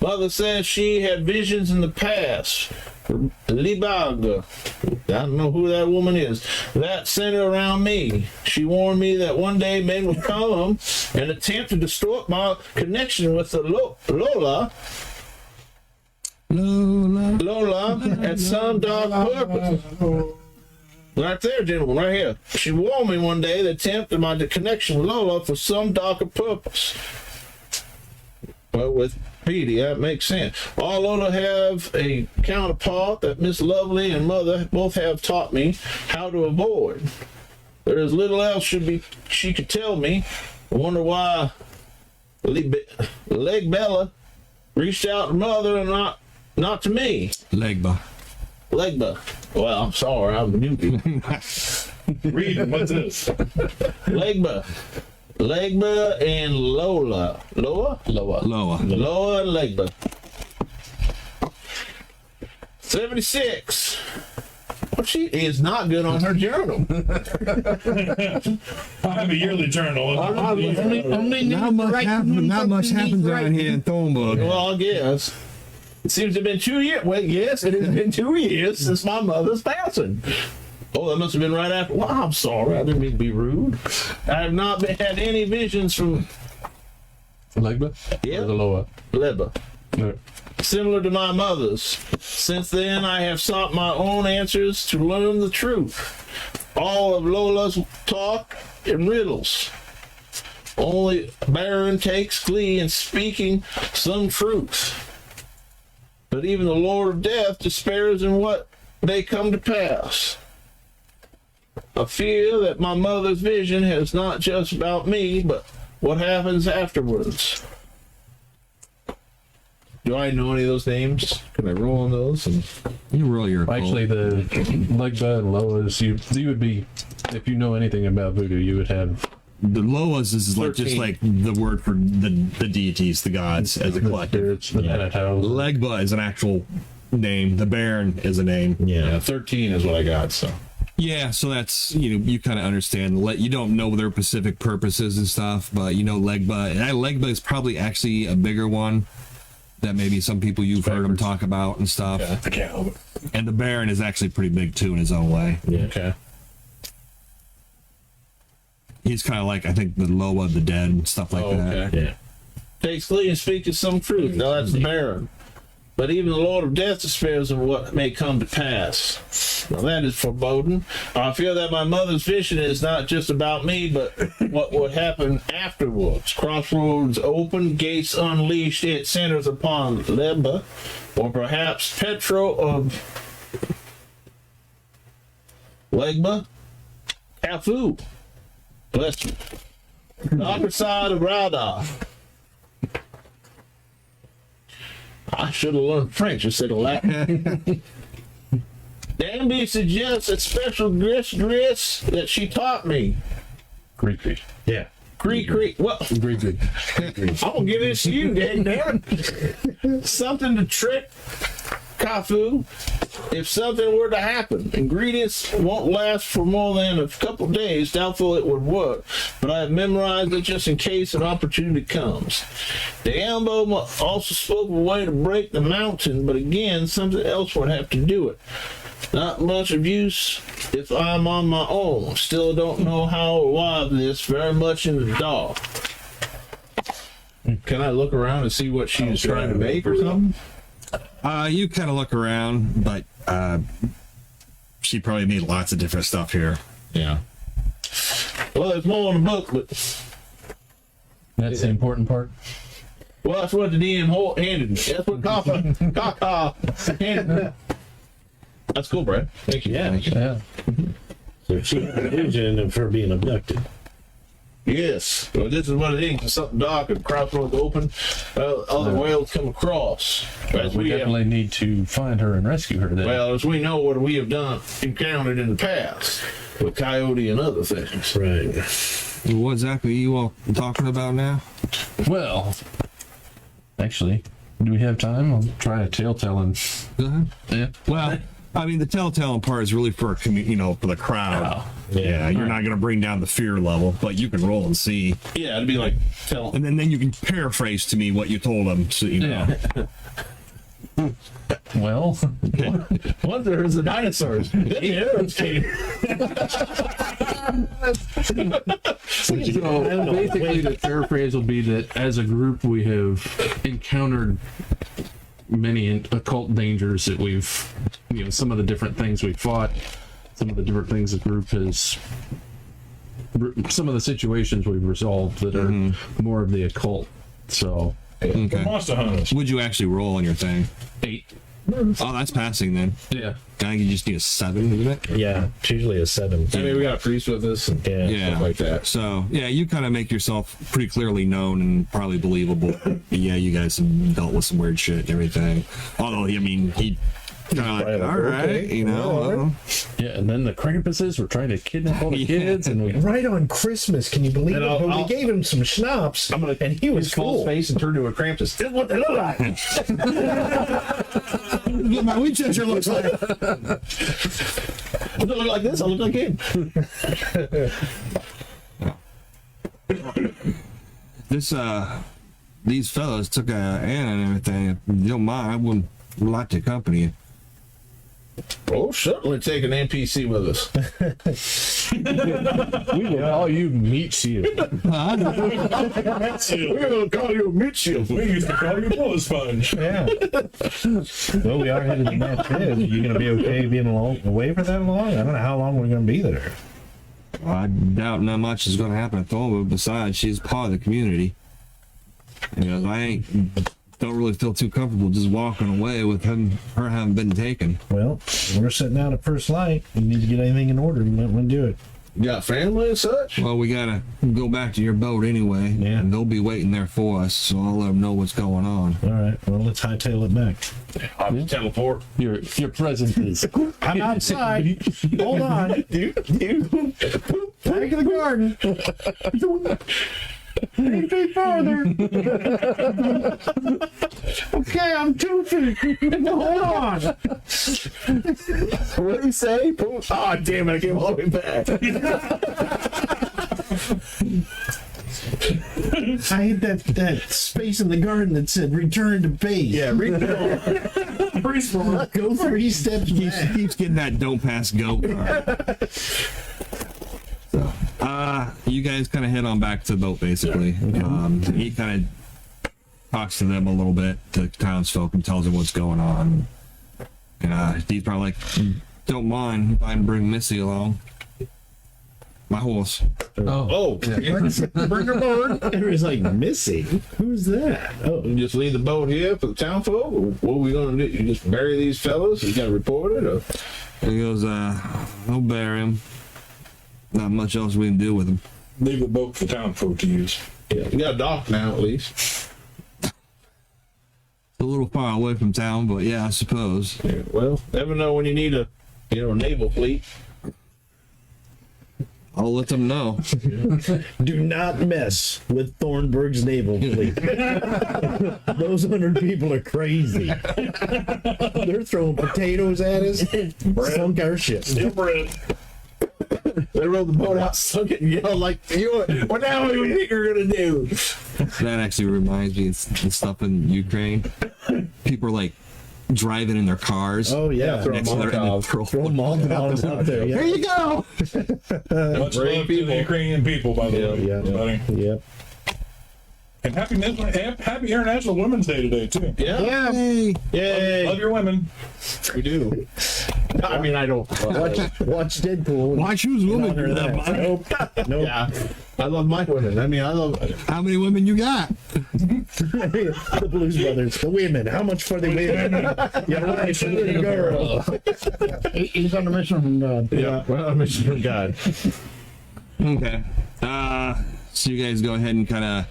Mother says she had visions in the past. Libaga, I don't know who that woman is, that centered around me. She warned me that one day men would come and attempt to distort my connection with the Lola at some dark purpose. Right there, gentlemen, right here. She warned me one day that attempted my connection with Lola for some darker purpose. Well, with Petey, that makes sense. All Lola have a counterpart that Miss Lovely and Mother both have taught me how to avoid. There is little else she could tell me. I wonder why Leg Bella reached out to Mother and not to me. Legba. Well, I'm sorry, I'm new. Read it. What's this? Legba and Lola. Loa and Legba. 76. Well, she is not good on her journal. I have a yearly journal. Not much happens around here in Thornburg. Well, I guess. It seems to have been 2 years. Well, yes, it has been 2 years since my mother's passing. Oh, that must have been right after. Well, I'm sorry. I didn't mean to be rude. I have not had any visions from Legba? Yeah. Or the lower? Leba, No. similar to my mother's. Since then, I have sought my own answers to learn the truth. All of Lola's talk and riddles. Only Baron takes glee in speaking some truth. But even the Lord of Death despairs in what they come to pass. I fear that my mother's vision is not just about me, but what happens afterwards. Do I know any of those names? Can I roll on those? And You roll your Actually, the Legba and Loas, you would be, if you know anything about voodoo, you would have. the Loas is like 13. just like the word for the deities, the gods as a collective. Spirits, the Pentateuch. Legba is an actual name. The Baron is a name. Yeah, 13 is what I got, so. Yeah, so that's, you kind of understand. You don't know their specific purposes and stuff, but Legba. And Legba is probably actually a bigger one that maybe some people you've heard them talk about and stuff. Yeah. I can't help it. And the Baron is actually pretty big too in his own way. Yeah. Okay. He's kind of like, I think, the Loa of the dead and stuff like that. Yeah. takes glee in speaking some truth. Now that's the Baron. but even the Lord of Death despairs of what may come to pass. Now that is foreboding. I feel that my mother's vision is not just about me, but what will happen afterwards. Crossroads open, gates unleashed, it centers upon Leba, or perhaps Petro of Legba, Cafu. Bless you. The upper side of Radar. I should have learned French instead of Latin. Danby suggests that special dress that she taught me. Greek. Yeah. Greek. Well, Greek. I'm gonna give this to you, damn it. Something to trick Cafu if something were to happen. Ingredients won't last for more than a couple days. Doubtful it would work, but I have memorized it just in case an opportunity comes. The Ambo also spoke of a way to break the mountain, but again, something else would have to do it. Not much of use if I'm on my own. Still don't know how or why this. Very much in the dark. Can I look around and see what she's trying to make or something? You kind of look around, but she probably made lots of different stuff here. Yeah. Well, there's more in the book, but That's the important part. well, that's what the DM handed me. That's what Kaka handed me. That's cool, Brad. Thank you. Yeah. Yeah. So she had a vision of her being abducted. Yes. Well, this is what it is. It's something dark and crossroads open. Other whales come across. As We we have, definitely need to find her and rescue her then. well, as we know what we have encountered in the past with coyote and other things. Right. What exactly are you all talking about now? Well, actually, do we have time? I'll try a tale-telling. Go ahead. Yeah. Well, I mean, the telltale part is really for for the crowd. Oh. Yeah, you're not going to bring down the fear level, but you can roll and see, Yeah, it'd be like tell. and then you can paraphrase to me what you told them, so you know. Yeah. Well, Wonder is the dinosaurs. Then the arrows came. so basically the paraphrase will be that as a group we have encountered many occult dangers that we've, some of the different things we've fought, some of the different things the group has, some of the situations we've resolved that are more of the occult. So, Okay. Monster hunters. Would you actually roll on your thing? 8. Oh, that's passing then. Yeah. I think you just need a 7, isn't it? Yeah. It's usually a 7. I mean, we got a priest with us and Yeah. stuff like that. So, yeah, you kind of make yourself pretty clearly known and probably believable. But yeah, you guys have dealt with some weird shit and everything. Although, I mean, he kind of like, all right, Yeah, and then the Krampuses were trying to kidnap all the kids, and we Right on Christmas, can you believe And it? I'll- But we gave him some schnapps, I'm gonna and he was his false cool. face and turn to a Krampus. This is what they look like. What my Winchester looks like. I don't look like this. I look like him. These fellows took Anna and everything. If you don't mind, I wouldn't like to accompany you. Oh, certainly take an NPC with us. we will call you Meatshield. We're gonna call you a Mitchell. We used to call you Bullet Sponge. Yeah. Well, we are headed to Memphis. Are you going to be okay being away for that long? I don't know how long we're going to be there. Well, I doubt not much is going to happen at all. But besides, she's part of the community. I don't really feel too comfortable just walking away with her having been taken. Well, we're setting out at first light. You need to get anything in order. You might want to do it. You got family and such? Well, we gotta go back to your boat anyway. Yeah. And they'll be waiting there for us, so I'll let them know what's going on. All right. Well, let's hightail it back. I'll just teleport. Your presence is. I'm outside. Hold on. Back in the garden. 8 feet farther. Okay, I'm 2 feet. Hold on. What do you say? Oh, damn it. I came all the way back. I hit that space in the garden that said return to base. Yeah, Go 3 steps back. Keeps getting that don't pass go card. You guys kind of head on back to the boat, basically. He kind of talks to them a little bit, to townsfolk, and tells them what's going on. And he's probably like, don't mind if I bring Missy along. My horse. Oh, Bring her board. Everybody's like, Missy? Who's that? Oh, you just leave the boat here for the town folk? Or what are we going to do? You just bury these fellows? You got to report it? Or? And he goes, I'll bury him. Not much else we can do with him. Leave the boat for town folk to use. Yeah, you got a dock now, at least. A little far away from town, but yeah, I suppose. Yeah, well, never know when you need a naval fleet. I'll let them know. do not mess with Thornburg's naval fleet. Those 100 people are crazy. They're throwing potatoes at us. Sunk our ship. They rolled the boat out, sunk it, and yelled like, what the hell do you think you're going to do? That actually reminds me of the stuff in Ukraine. People are like driving in their cars. Oh, yeah. Throw next to their Molotov. Throw Molotovs out there. Yeah. Here you go. Much love to the Ukrainian people, by the way. Yeah. Buddy. Yep. And happy International Women's Day today, too. Yeah. Yay. Love your women. We do. I mean, I don't. Watch Deadpool. Watch who's woman. Honor that. Nope. Yeah. I love my women. I mean, I love. How many women you got? The Blues Brothers. The women. How much for the women? Your wife and the girl. He's on a mission from God. Yeah. Well, I'm mission from God. Okay. So you guys go ahead and kind of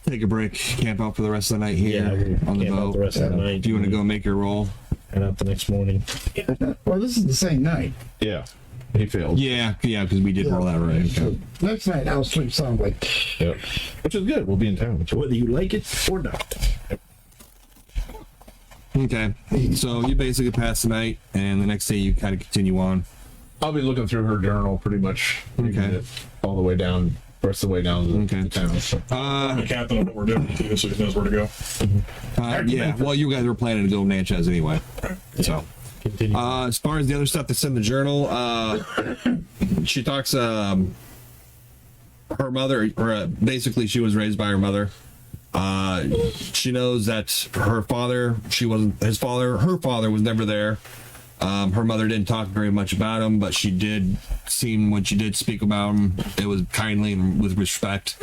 take a break, camp out for the rest of the night here on the camp out boat. the rest of the night. Do you want to go make your roll? And out the next morning. Well, this is the same night. Yeah. He failed. Yeah, because we did roll that right. Okay. Next night, I'll sleep soundly. Yep. Which is good. We'll be in town. Whether you like it or not. Okay. So you basically pass the night, and the next day you kind of continue on. I'll be looking through her journal pretty much. Okay. All the way down. Rest of the way down to the town. So. The captain of what we're doing, too, so he knows where to go. Yeah. Well, you guys were planning to go Natchez anyway. So. Continue. As far as the other stuff that's in the journal, she talks. Her mother, or basically, she was raised by her mother. She knows that her father, her father was never there. Her mother didn't talk very much about him, but she did seem, when she did speak about him, it was kindly and with respect.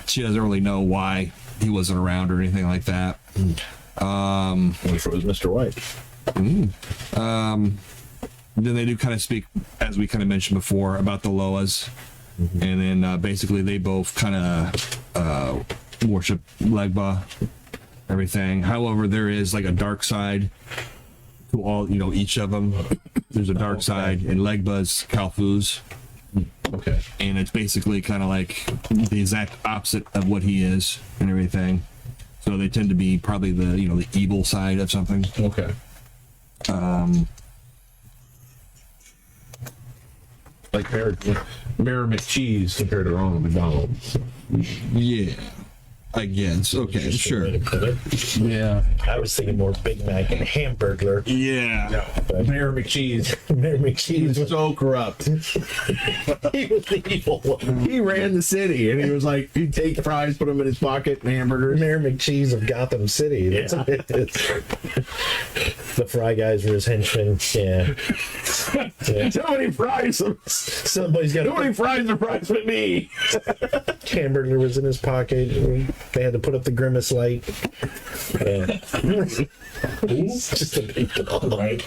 She doesn't really know why he wasn't around or anything like that. Wonder if it was Mr. White. Then they do kind of speak, as we kind of mentioned before, about the Loas. And then basically they both kind of worship Legba, everything. However, there is like a dark side to all, each of them. There's a dark side, and Legba's Kalfuz. Okay. And it's basically kind of like the exact opposite of what he is and everything. So they tend to be probably the evil side of something. Okay. Like Mayor McCheese compared to Ronald McDonald. Yeah, I guess. Okay, sure. Yeah. I was thinking more Big Mac and Hamburglar. Yeah. Mayor McCheese. Mayor McCheese was So corrupt. he was the evil one. He ran the city, and he was like, he'd take fries, put them in his pocket, and hamburgers. Mayor McCheese of Gotham City. That's what it is. The Fry Guys were his henchmen. Yeah. Nobody fries them. Somebody's got Nobody fries the fries with me. Hamburger was in his pocket. They had to put up the grimace light. Yeah. Just a big dog.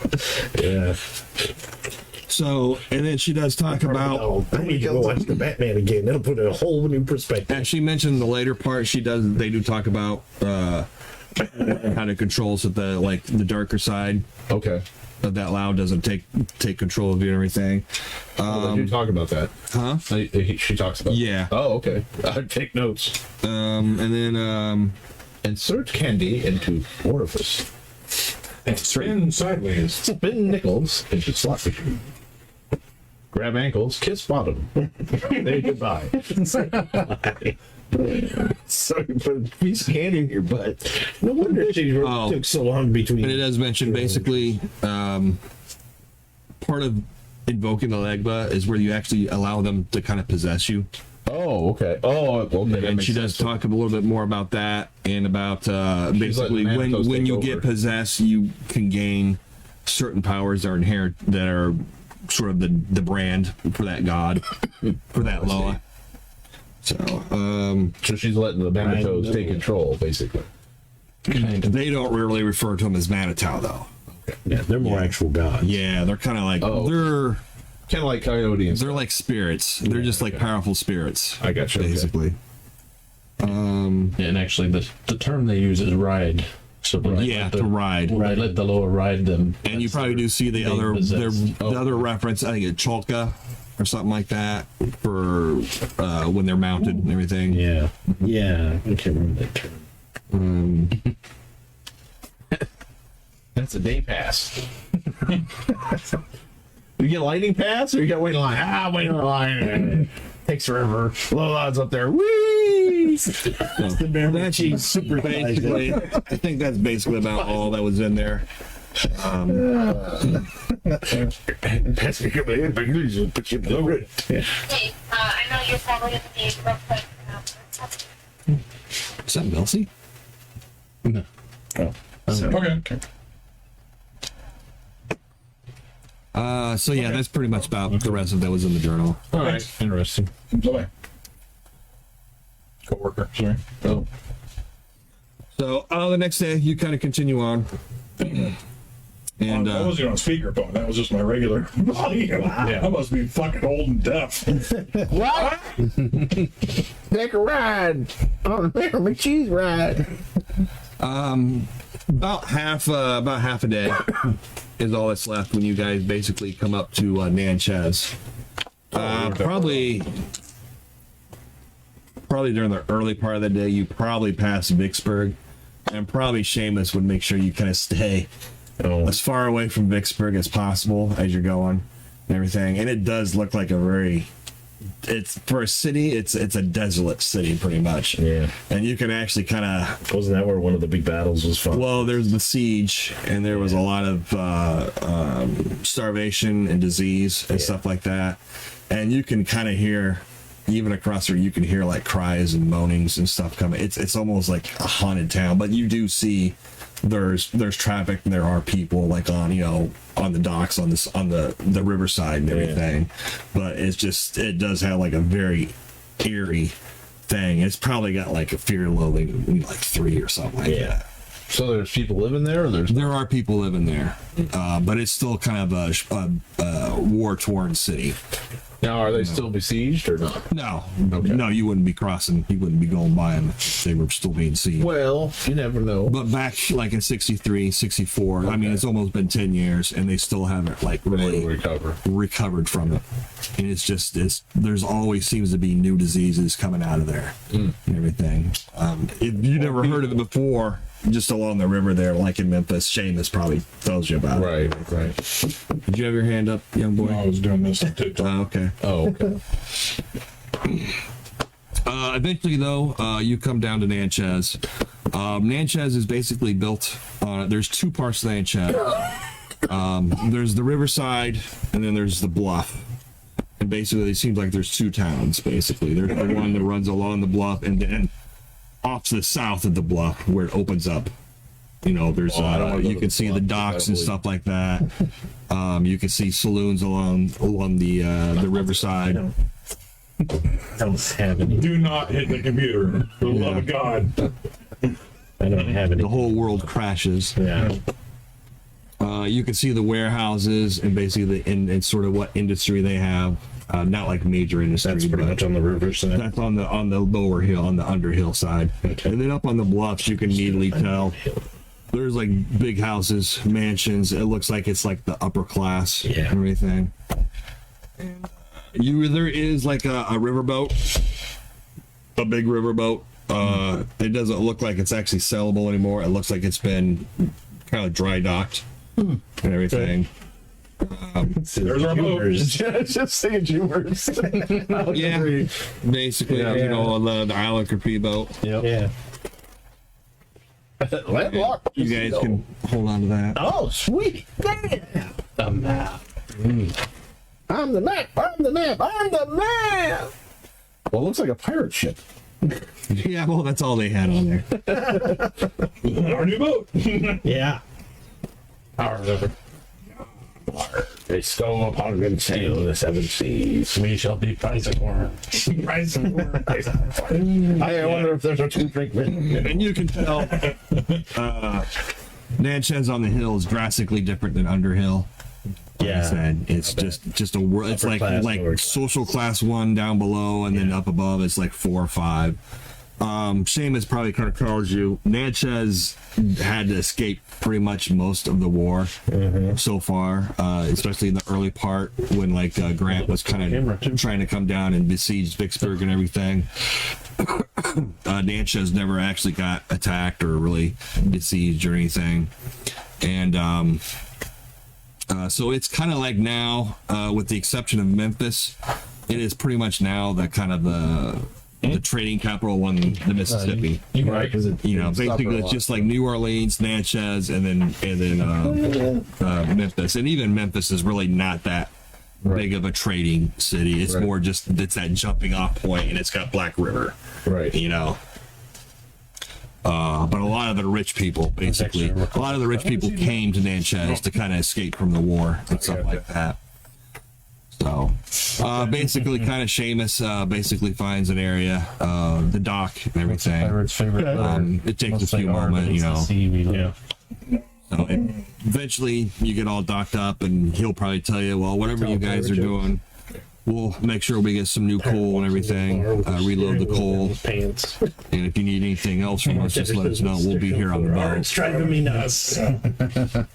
Yeah. So, and then she does talk about. I need to go watch the Batman again. That'll put a whole new perspective. And she mentioned the later part. They do talk about how to control so the darker side. Okay. That loud doesn't take control of you and everything. They do talk about that. Huh? She talks about Yeah. Oh, okay. I'd take notes. And then Insert candy into orifice. And spin sideways. Spin nickels into slot machine. Grab ankles, kiss bottom. Say goodbye. So you put a piece of candy in your butt. No wonder she took so long between. But it does mention basically part of invoking the Legba is where you actually allow them to kind of possess you. Oh, okay. Oh, okay. that And makes she does sense. talk a little bit more about that and about basically letting when Thanatos take you over. get possessed, you can gain certain powers that are inherent, that are sort of the brand for that god, for that Loa. So, So she's letting the Thanatos take control, basically. they don't really refer to them as Manitow, though. Yeah, they're more actual gods. Yeah, they're kind of like Oh. Kind of like Coyote and they're like spirits. They're just like powerful spirits. I got you. Okay. Basically. Yeah, and actually, the term they use is ride. So Yeah, to ride. Right, let the Loa ride them. And you probably do see the being other possessed. the other reference. I think it's Cholka or something like that for when they're mounted and everything. Yeah. Yeah. I can't remember that term. That's a day pass. You get lightning pass or you got waiting line? Waiting line. Takes forever. Low odds up there. Whee! That's super basically. I think that's basically about all that was in there. Pass me a couple of English and put you in the road. Hey, I know you're probably going to need real quick. Is that Milsey? No. Okay. So yeah, that's pretty much about the rest of that was in the journal. All right. Interesting. Bye. Co-worker, sorry. Oh. So the next day you kind of continue on. And I wasn't on speakerphone. That was just my regular volume. Yeah. I must be fucking old and deaf. What? Take a ride on the McCheese ride. about half a day is all that's left when you guys basically come up to Natchez. Probably during the early part of the day, you probably pass Vicksburg, and probably Seamus would make sure you kind of stay as far away from Vicksburg as possible as you're going and everything. And it does look like it's for a city, it's a desolate city pretty much. Yeah. And you can actually kind of Wasn't that where one of the big battles was fought? well, there's the siege, and there was a lot of starvation and disease and stuff like that. And you can kind of hear, even across there, you can hear like cries and moanings and stuff coming. It's almost like a haunted town, but you do see there's traffic and there are people like on the docks on the riverside and everything. But it does have like a very eerie thing. It's probably got like a fear loathing like 3 or something like that. So there's people living there, or There are people living there, but it's still kind of a war-torn city. now are they still besieged or not? No, no, you wouldn't be crossing. You wouldn't be going by them if they were still being sieged. Well, you never know. But back like in 63, 64, I mean, it's almost been 10 years, and they still haven't like really recovered from it. And there's always seems to be new diseases coming out of there and everything. If you never heard of it before, just along the river there, like in Memphis, Seamus probably tells you about it. Right. Did you have your hand up, young boy? No, I was doing this on TikTok. Okay. Oh, okay. Eventually, though, you come down to Natchez. Natchez is basically built on. There's two parts of Natchez. There's the riverside, and then there's the bluff. And basically, it seems like there's two towns. Basically, there's the one that runs along the bluff, and then off to the south of the bluff where it opens up. There's you can see the docks and stuff like that. You can see saloons along the riverside. don't have any. Do not hit the computer. For the love of God. I don't have any. The whole world crashes. Yeah. You can see the warehouses and basically and sort of what industry they have. Not like major industry. That's pretty much on the riverside. That's on the lower hill, on the underhill side. Okay. And then up on the bluffs, you can immediately tell there's like big houses, mansions. It looks like it's like the upper class and everything. There is like a riverboat, a big riverboat. It doesn't look like it's actually sellable anymore. It looks like it's been kind of dry docked and everything. There's our boat. Just saying Jewers. Yeah, basically, the Island Capri boat. Yeah. Landlocked. You guys can hold on to that. Oh, sweet. Damn. The map. I'm the map. I'm the map. I'm the map. Well, it looks like a pirate ship. Yeah, well, that's all they had on there. Our new boat. Yeah. Our river. They stole upon a good sail the seven seas. We shall be prize of war. Price of war. I wonder if there's a two-drink minute. And you can tell Natchez on the hill is drastically different than Underhill. Like I said, it's just a world. It's like social class 1 down below, and then up above it's like 4 or 5. Seamus probably kind of tells you Natchez had to escape pretty much most of the war so far, especially in the early part when like Grant was kind of trying to come down and besiege Vicksburg and everything. Natchez never actually got attacked or really besieged or anything, and so it's kind of like now, with the exception of Memphis, it is pretty much now the kind of the trading capital on the Mississippi. Right, because basically it's just like New Orleans, Natchez, and then Memphis, and even Memphis is really not that big of a trading city. It's more just it's that jumping off point, and it's got Black River, Right. But a lot of the rich people, basically, a lot of the rich people came to Natchez to kind of escape from the war and stuff like that. So, basically, kind of Seamus basically finds an area, the dock and everything. It takes a few moments, So eventually, you get all docked up, and he'll probably tell you, well, whatever you guys are doing, we'll make sure we get some new coal and everything, reload the coal. And if you need anything else from us, just let us know. We'll be here on the boat. It's driving me nuts.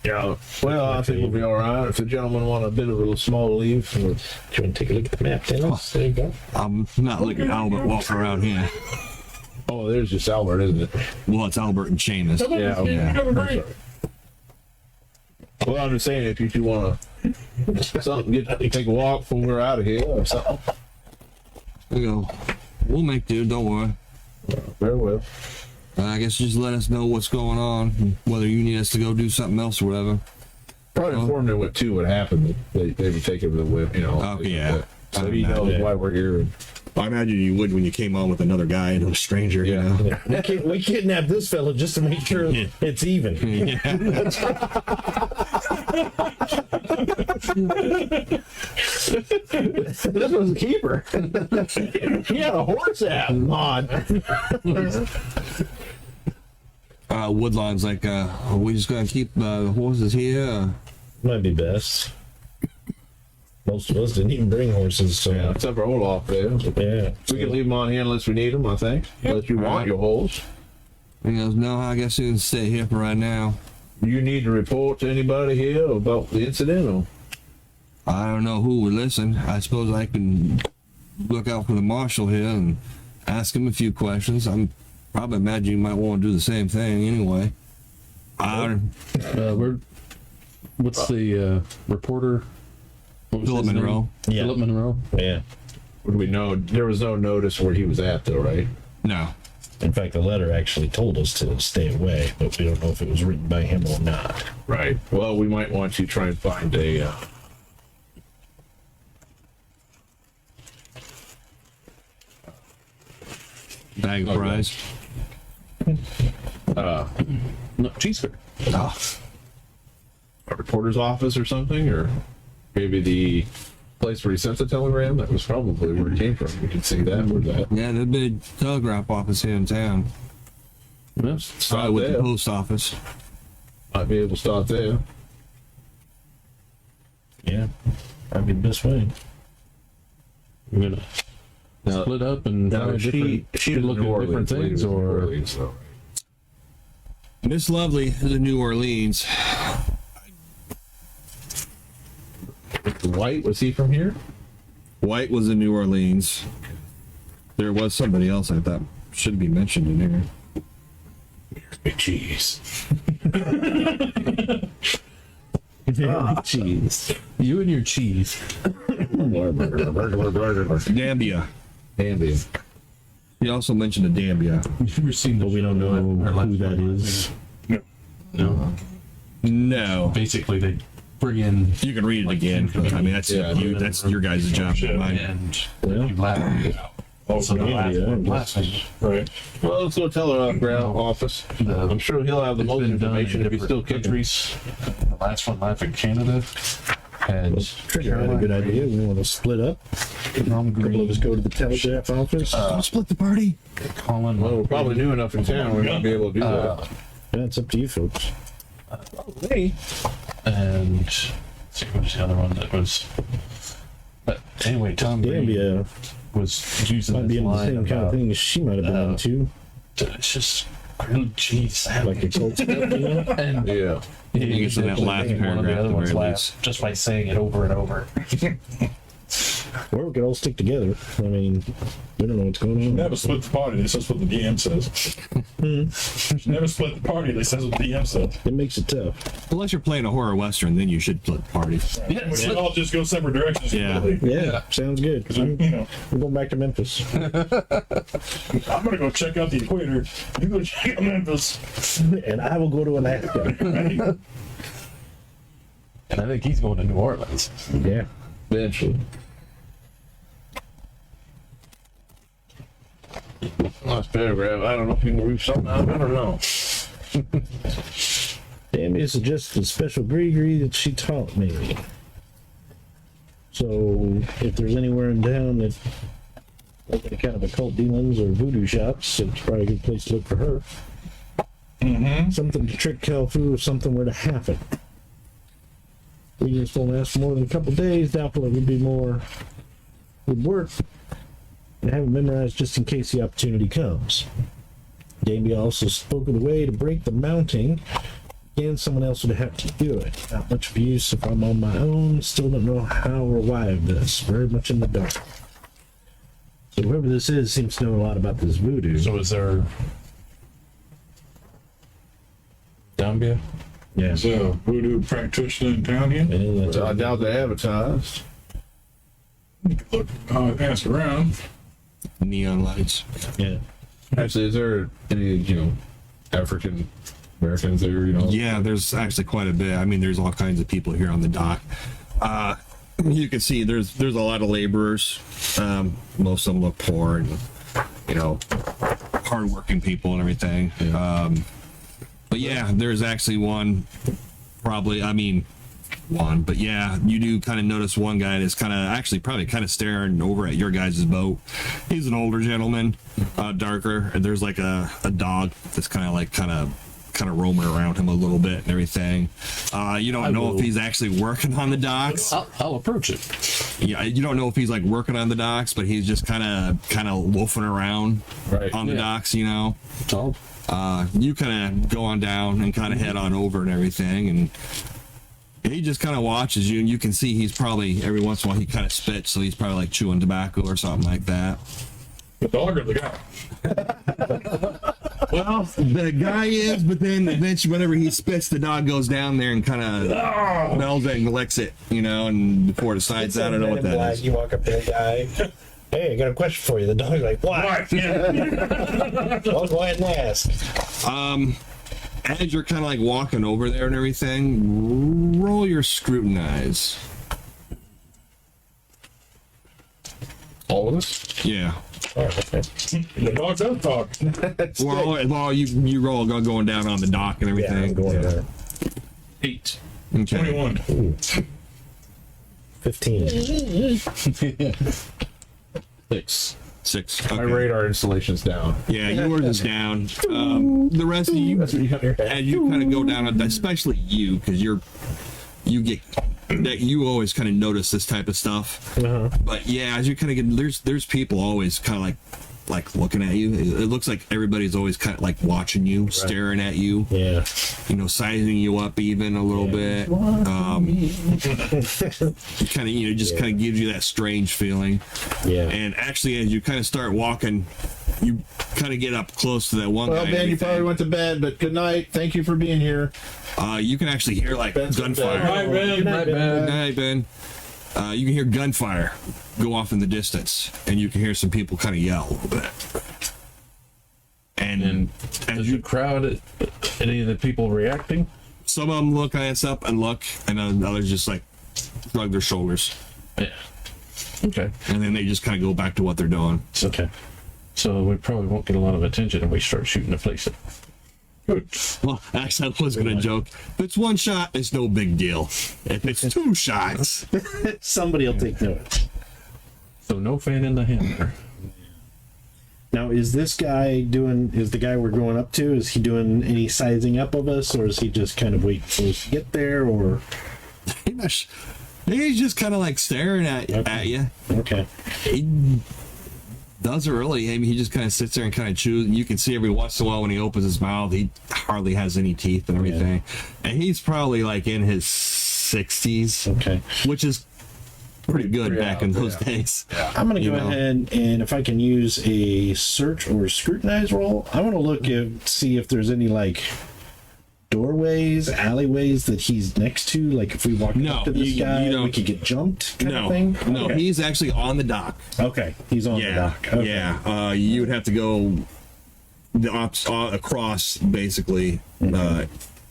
Yeah. Well, I think we'll be all right. If the gentlemen want a bit of a small leave, do you want to take a look at the map, Dennis? There you go. I'm not looking at Albert walking around here. Oh, there's just Albert, isn't it? Well, it's Albert and Seamus. Yeah. Well, I'm just saying, if you two want to take a walk before we're out of here or something. We'll make do, don't worry. Very well. I guess just let us know what's going on, whether you need us to go do something else or whatever. Probably inform them what happened. They would take over the whip, Oh, yeah. So he knows why we're here. I imagine you would when you came on with another guy and a stranger, you know. We kidnapped this fellow just to make sure it's even. This was a keeper. He had a horse ass on. Woodline's like, are we just going to keep the horses here? Might be best. Most of us didn't even bring horses, so except for Olaf there. Yeah, we can leave them on here unless we need them. I think, unless you want your holes. He goes, no, I guess you can stay here for right now. You need to report to anybody here about the incident, or? I don't know who would listen. I suppose I can look out for the marshal here and ask him a few questions. I'm probably imagine you might want to do the same thing anyway. What's the reporter? Philip Monroe. Yeah. Philip Monroe. Yeah. Would we know? There was no notice where he was at, though, right? No. In fact, the letter actually told us to stay away, but we don't know if it was written by him or not. Right. Well, we might want to try and find a. Bag of fries. No, cheese curd. A reporter's office or something, or maybe the place where he sent the telegram. That was probably where it came from. You can see that. Where's that? Yeah, the big telegraph office here in town. Started with the post office. Might be able to start there. Yeah, that'd be the best way. We're gonna split up and try she look at different things, or Miss Lovely is in New Orleans. White, was he from here? White was in New Orleans. There was somebody else I thought should be mentioned in here. Big cheese. cheese. You and your cheese. Dambia. Dambia. He also mentioned a Dambia. You've never seen But we don't know who that is. No. No. Basically, they bring in. You can read it again. But, I mean, that's your guys' job, not mine. And you laugh. Oh, So the last yeah, one laughing. right. Well, let's go tell our office. I'm sure he'll have the It's most been done information in if he's still different kicking. countries. The last one live in Canada. And Trigger had a good idea. We want to split up. A couple of us go to the telegraph office. Split the party. Colin. Well, we're probably new enough in town. We might be able to do that. Yeah, it's up to you folks. Me? And let's see, what was the other one that was? But anyway, Tom Green Dambia was using might be this in the line same kind of about thing as she might have been into. it's just grilled cheese Like a sandwich. cult stuff, you know? And Yeah. he You was can that actually last making one of the paragraph other at the ones very laugh least. just by saying it over and over. Or we could all stick together. I mean, we don't know what's going on. Never split the party. This is what the DM says. Never split the party. This is what the DM says. It makes it tough. Unless you're playing a horror western, then you should split the party. We should all just go separate directions. Yeah. completely. Yeah, sounds good. 'Cause, you know, We're going back to Memphis. I'm gonna go check out the equator. You go check out Memphis. And I will go to Alaska. Right? And I think he's going to New Orleans. Yeah. Eventually. Last paragraph. I don't know if you can read something out. I don't know. Damia suggested a special gree that she taught me. So, if there's anywhere in town that like any kind of occult dealings or voodoo shops, it's probably a good place to look for her. Something to trick Calfu if something were to happen. We just won't last more than a couple days. Doubtful it would be more would work. And have it memorized just in case the opportunity comes. Damia also spoke of the way to break the mounting. Again, someone else would have to do it. Not much of use if I'm on my own. Still don't know how or why of this. Very much in the dark. So whoever this is seems to know a lot about this voodoo. So is there Dambia? Yeah. Is there a voodoo practitioner in town here? And that's I doubt they advertised. Look, ask around. Neon lights. yeah. Actually, is there any, African Americans there, Yeah, there's actually quite a bit. I mean, there's all kinds of people here on the dock. You can see there's a lot of laborers. Most of them look poor and, hardworking people and everything. But yeah, there's actually one, but yeah, you do kind of notice one guy that's probably staring over at your guys' boat. He's an older gentleman, darker, and there's like a dog that's kind of roaming around him a little bit and everything. You don't know if he's actually working on the docks. I'll approach it. Yeah, you don't know if he's like working on the docks, but he's just kind of loafing around on the docks, So you kind of go on down and kind of head on over and everything, and he just kind of watches you, and you can see he's probably every once in a while he kind of spits, so he's probably like chewing tobacco or something like that. The dog or the guy? Well, the guy is, but then eventually whenever he spits, the dog goes down there and kind of smells it and licks it, and before it decides, I don't know what that is. You walk up to the guy. Hey, I got a question for you. The dog's like, what? Well, go ahead and ask. As you're kind of like walking over there and everything, roll your scrutinize. all of us. Yeah. The dog does talk. Well, you roll going down on the dock and everything. Going 8. Okay. 21. 15. 6. 6. My Okay. radar installation's down. Yeah, yours is down. The rest of you, as you kind of go down, especially you, because you always kind of notice this type of stuff. But yeah, as you kind of get, there's people always kind of like looking at you. It looks like everybody's always kind of like watching you, staring at you. Yeah. Sizing you up even a little bit. Kind of, just kind of gives you that strange feeling. Yeah. And actually, as you kind of start walking, you kind of get up close to that one Well, guy. Ben, you probably went to bed, but good night. Thank you for being here. You can actually hear like gunfire. Hi, Ben. Good night, Ben. You can hear gunfire go off in the distance, and you can hear some people kind of yell a little bit. And as Does the crowd, any of the people reacting? some of them look us up and look, and others just like shrug their shoulders. Yeah. Okay. And then they just kind of go back to what they're doing. Okay. So we probably won't get a lot of attention if we start shooting the place up. Good. Well, actually, I was going to joke. If it's one shot, it's no big deal. If it's two shots, Somebody will take notice. So no fan in the hammer. Now, is this guy is the guy we're going up to, is he doing any sizing up of us, or is he just kind of waiting for us to get there, or? he's just kind of like staring at you. Okay. He doesn't really. I mean, he just kind of sits there and kind of chews. And you can see every once in a while when he opens his mouth, he hardly has any teeth and everything. Yeah. And he's probably like in his 60s. Okay. Which is pretty good back in those days. Yeah. I'm going to go ahead and if I can use a search or scrutinize roll, I want to look at see if there's any like doorways, alleyways that he's next to. Like if we walk up to this guy, we could get jumped kind of thing? No, he's actually on the dock. Okay, he's on the dock. Okay. Yeah, you would have to go across basically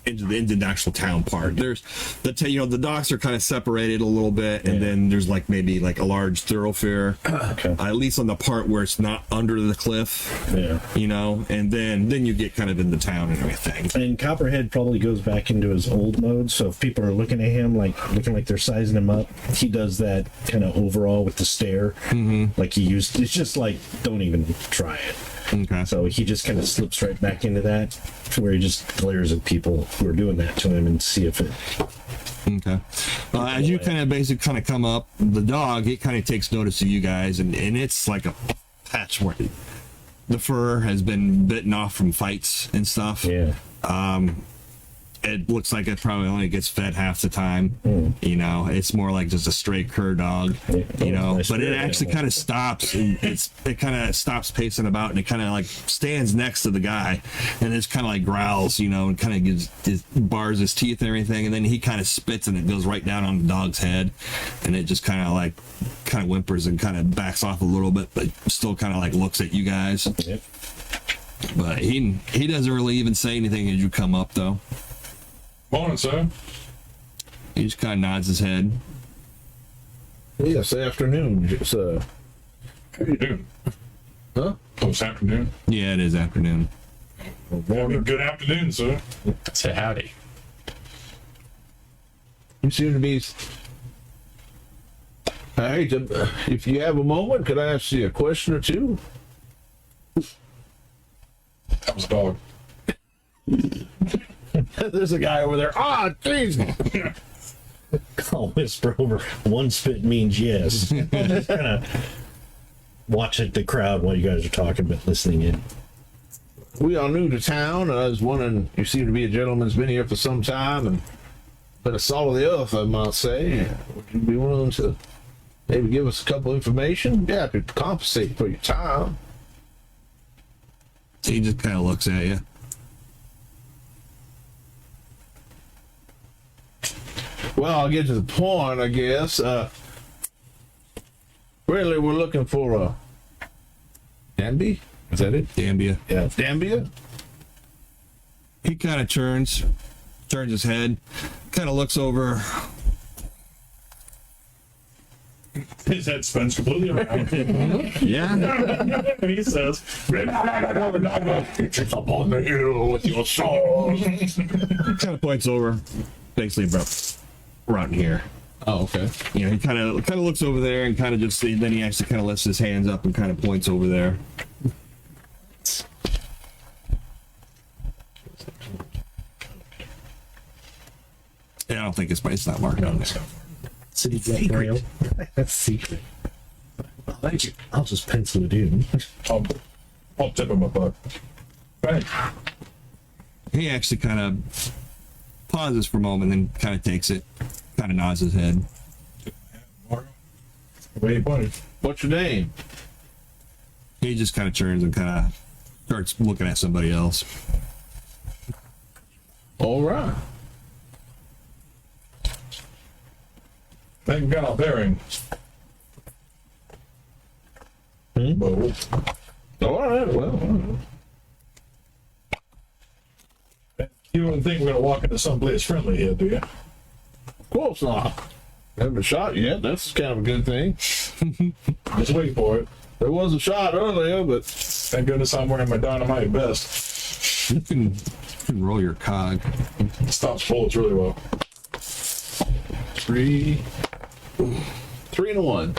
into the actual town part. There's the docks are kind of separated a little bit, and then there's like maybe like a large thoroughfare, at least on the part where it's not under the cliff. Yeah, and then you get kind of in the town and everything. And Copperhead probably goes back into his old mode, so if people are looking at him looking like they're sizing him up, he does that kind of overall with the stare, like he used. It's just like, don't even try it. Okay. So he just kind of slips right back into that, to where he just glares at people who are doing that to him and see if it. Okay. As you kind of come up, the dog, it kind of takes notice of you guys, and it's like a patchwork. The fur has been bitten off from fights and stuff. Yeah. It looks like it probably only gets fed half the time. It's more like just a straight cur dog, but it actually kind of stops. It kind of stops pacing about, and it kind of like stands next to the guy, and it's kind of like growls, and kind of bars his teeth and everything, and then he kind of spits, and it goes right down on the dog's head, and it just kind of whimpers and kind of backs off a little bit, but still kind of like looks at you guys. Yep. But he doesn't really even say anything as you come up, though. Morning, sir. He just kind of nods his head. Yes, afternoon. It's How you doing? Huh? Oh, it's afternoon. Yeah, it is afternoon. Good afternoon, sir. Say howdy. You seem to be. Hey, if you have a moment, could I ask you a question or two? That was a dog. There's a guy over there. Ah, jeez. I'll whisper over. One spit means yes. I'm just gonna watch the crowd while you guys are talking, but listening in. We are new to town, and I was wondering, you seem to be a gentleman who's been here for some time and been a salt of the earth, I might say. Would you be willing to maybe give us a couple information? Yeah, to compensate for your time. He just kind of looks at you. Well, I'll get to the point, I guess. Really, we're looking for a Danby? Is that it? Dambia. Yeah, Dambia? He kind of turns his head, kind of looks over. His head spins completely around. Yeah. And he says, "It's up on the hill with your sword." Kind of points over, basically about around here. Oh, okay. He kind of looks over there and kind of just, then he actually kind of lifts his hands up and kind of points over there. Yeah, I don't think it's not marked on there. City secret. That's secret. Thank you. I'll just pencil it in. I'll tip him a buck. Thanks. He actually kind of pauses for a moment, then kind of takes it, kind of nods his head. Where you pointed? What's your name? He just kind of turns and kind of starts looking at somebody else. All right. Thank God, bearings. Bo. All right, well. You don't think we're going to walk into someplace friendly here, do you? Of course not. Haven't been shot yet. That's kind of a good thing. Just wait for it. There was a shot earlier, but Thank goodness I'm wearing my dynamite vest. You can roll your cog. It stops bullets really well. 3 and 1.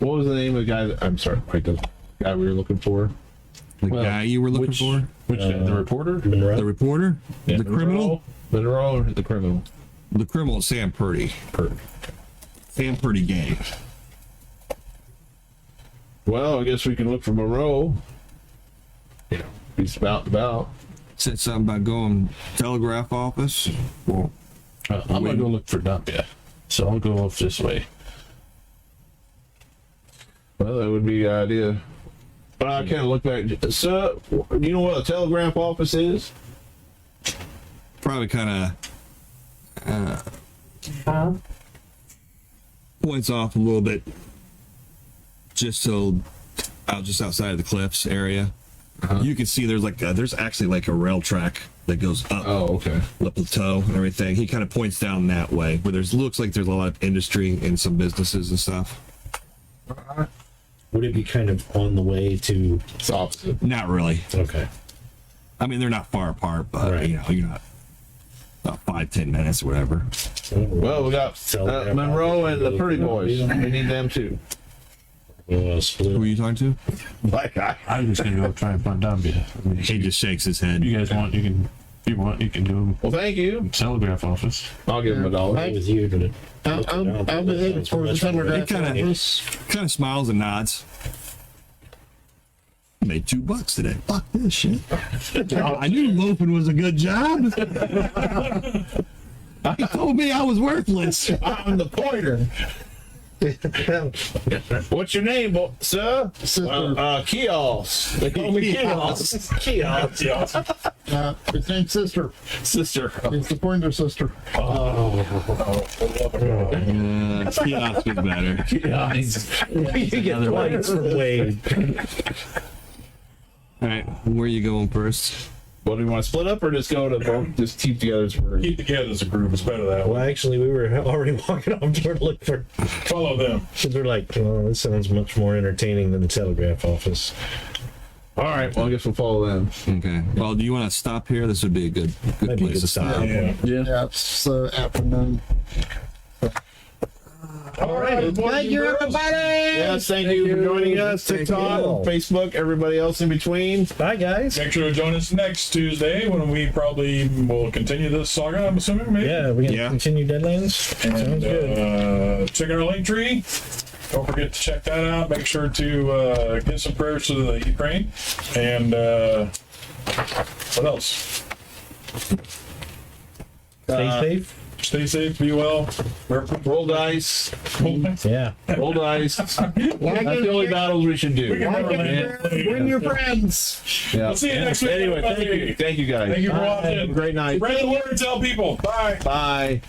What was the name of the guy I'm sorry, like the guy we were looking for? The guy you were looking for? Which the reporter? Monroe? The reporter? Yeah, the criminal? Monroe or the criminal? The criminal is Sam Purdy. Sam Purdy gang. Well, I guess we can look for Monroe. Yeah, he's about. Said something about going telegraph office. Well, I'm gonna go look for Dumpia. So I'll go off this way. Well, that would be the idea. But I can't look back. Sir, do you know what a telegraph office is? probably kind of points off a little bit, just just outside of the cliffs area. You can see there's actually like a rail track that goes up. Oh, okay. The plateau and everything. He kind of points down that way where looks like there's a lot of industry and some businesses and stuff. Would it be kind of on the way to? It's opposite. Not really. Okay. I mean, they're not far apart, but Right. you're not about 5-10 minutes or whatever. Well, we got Monroe and the Pretty Boys. We need them too. Split. Who are you talking to? Like I'm just gonna go try and find Dumpia. I mean, He just shakes his head. you guys want, you can. If you want, you can do them. Well, thank you. Telegraph office. I'll give him $1. With you, but I'll be headed for the telegraph He office. kind of smiles and nods. Made $2 today. Fuck this shit. I knew loafing was a good job. He told me I was worthless. I'm the pointer. What's your name, sir? Kios. They call me Kios. His name's Sister. Sister. It's the pointer sister. Kiosk is better. you get points from Wade. All right, where are you going first? What do you want to split up or just go to both? Just keep together as a group? Keep together as a group. It's better that way. Well, actually, we were already walking off toward to look for. Follow them. Because we're like, oh, this sounds much more entertaining than the telegraph office. All right. Well, I guess we'll follow them. Okay. Well, do you want to stop here? This would be a good Might be a place good to stop. stop. Yeah, it's afternoon. All right. Thank you, everybody. Yes, thank you for joining us. TikTok, Facebook, everybody else in between. Bye, guys. Make sure to join us next Tuesday when we probably will continue this saga, I'm assuming, maybe? Yeah, we're going to continue Deadlands. Sounds good. Check out our link tree. Don't forget to check that out. Make sure to give some prayers to the Ukraine. And what else? Stay safe. Stay safe, be well. Roll dice. Yeah. Roll dice. That's the only battles we should do. Bring your friends. Yeah. We'll see you next week. Anyway, thank you. Thank you, guys. Thank you for watching. Have a great night. Spread the word, tell people. Bye. Bye.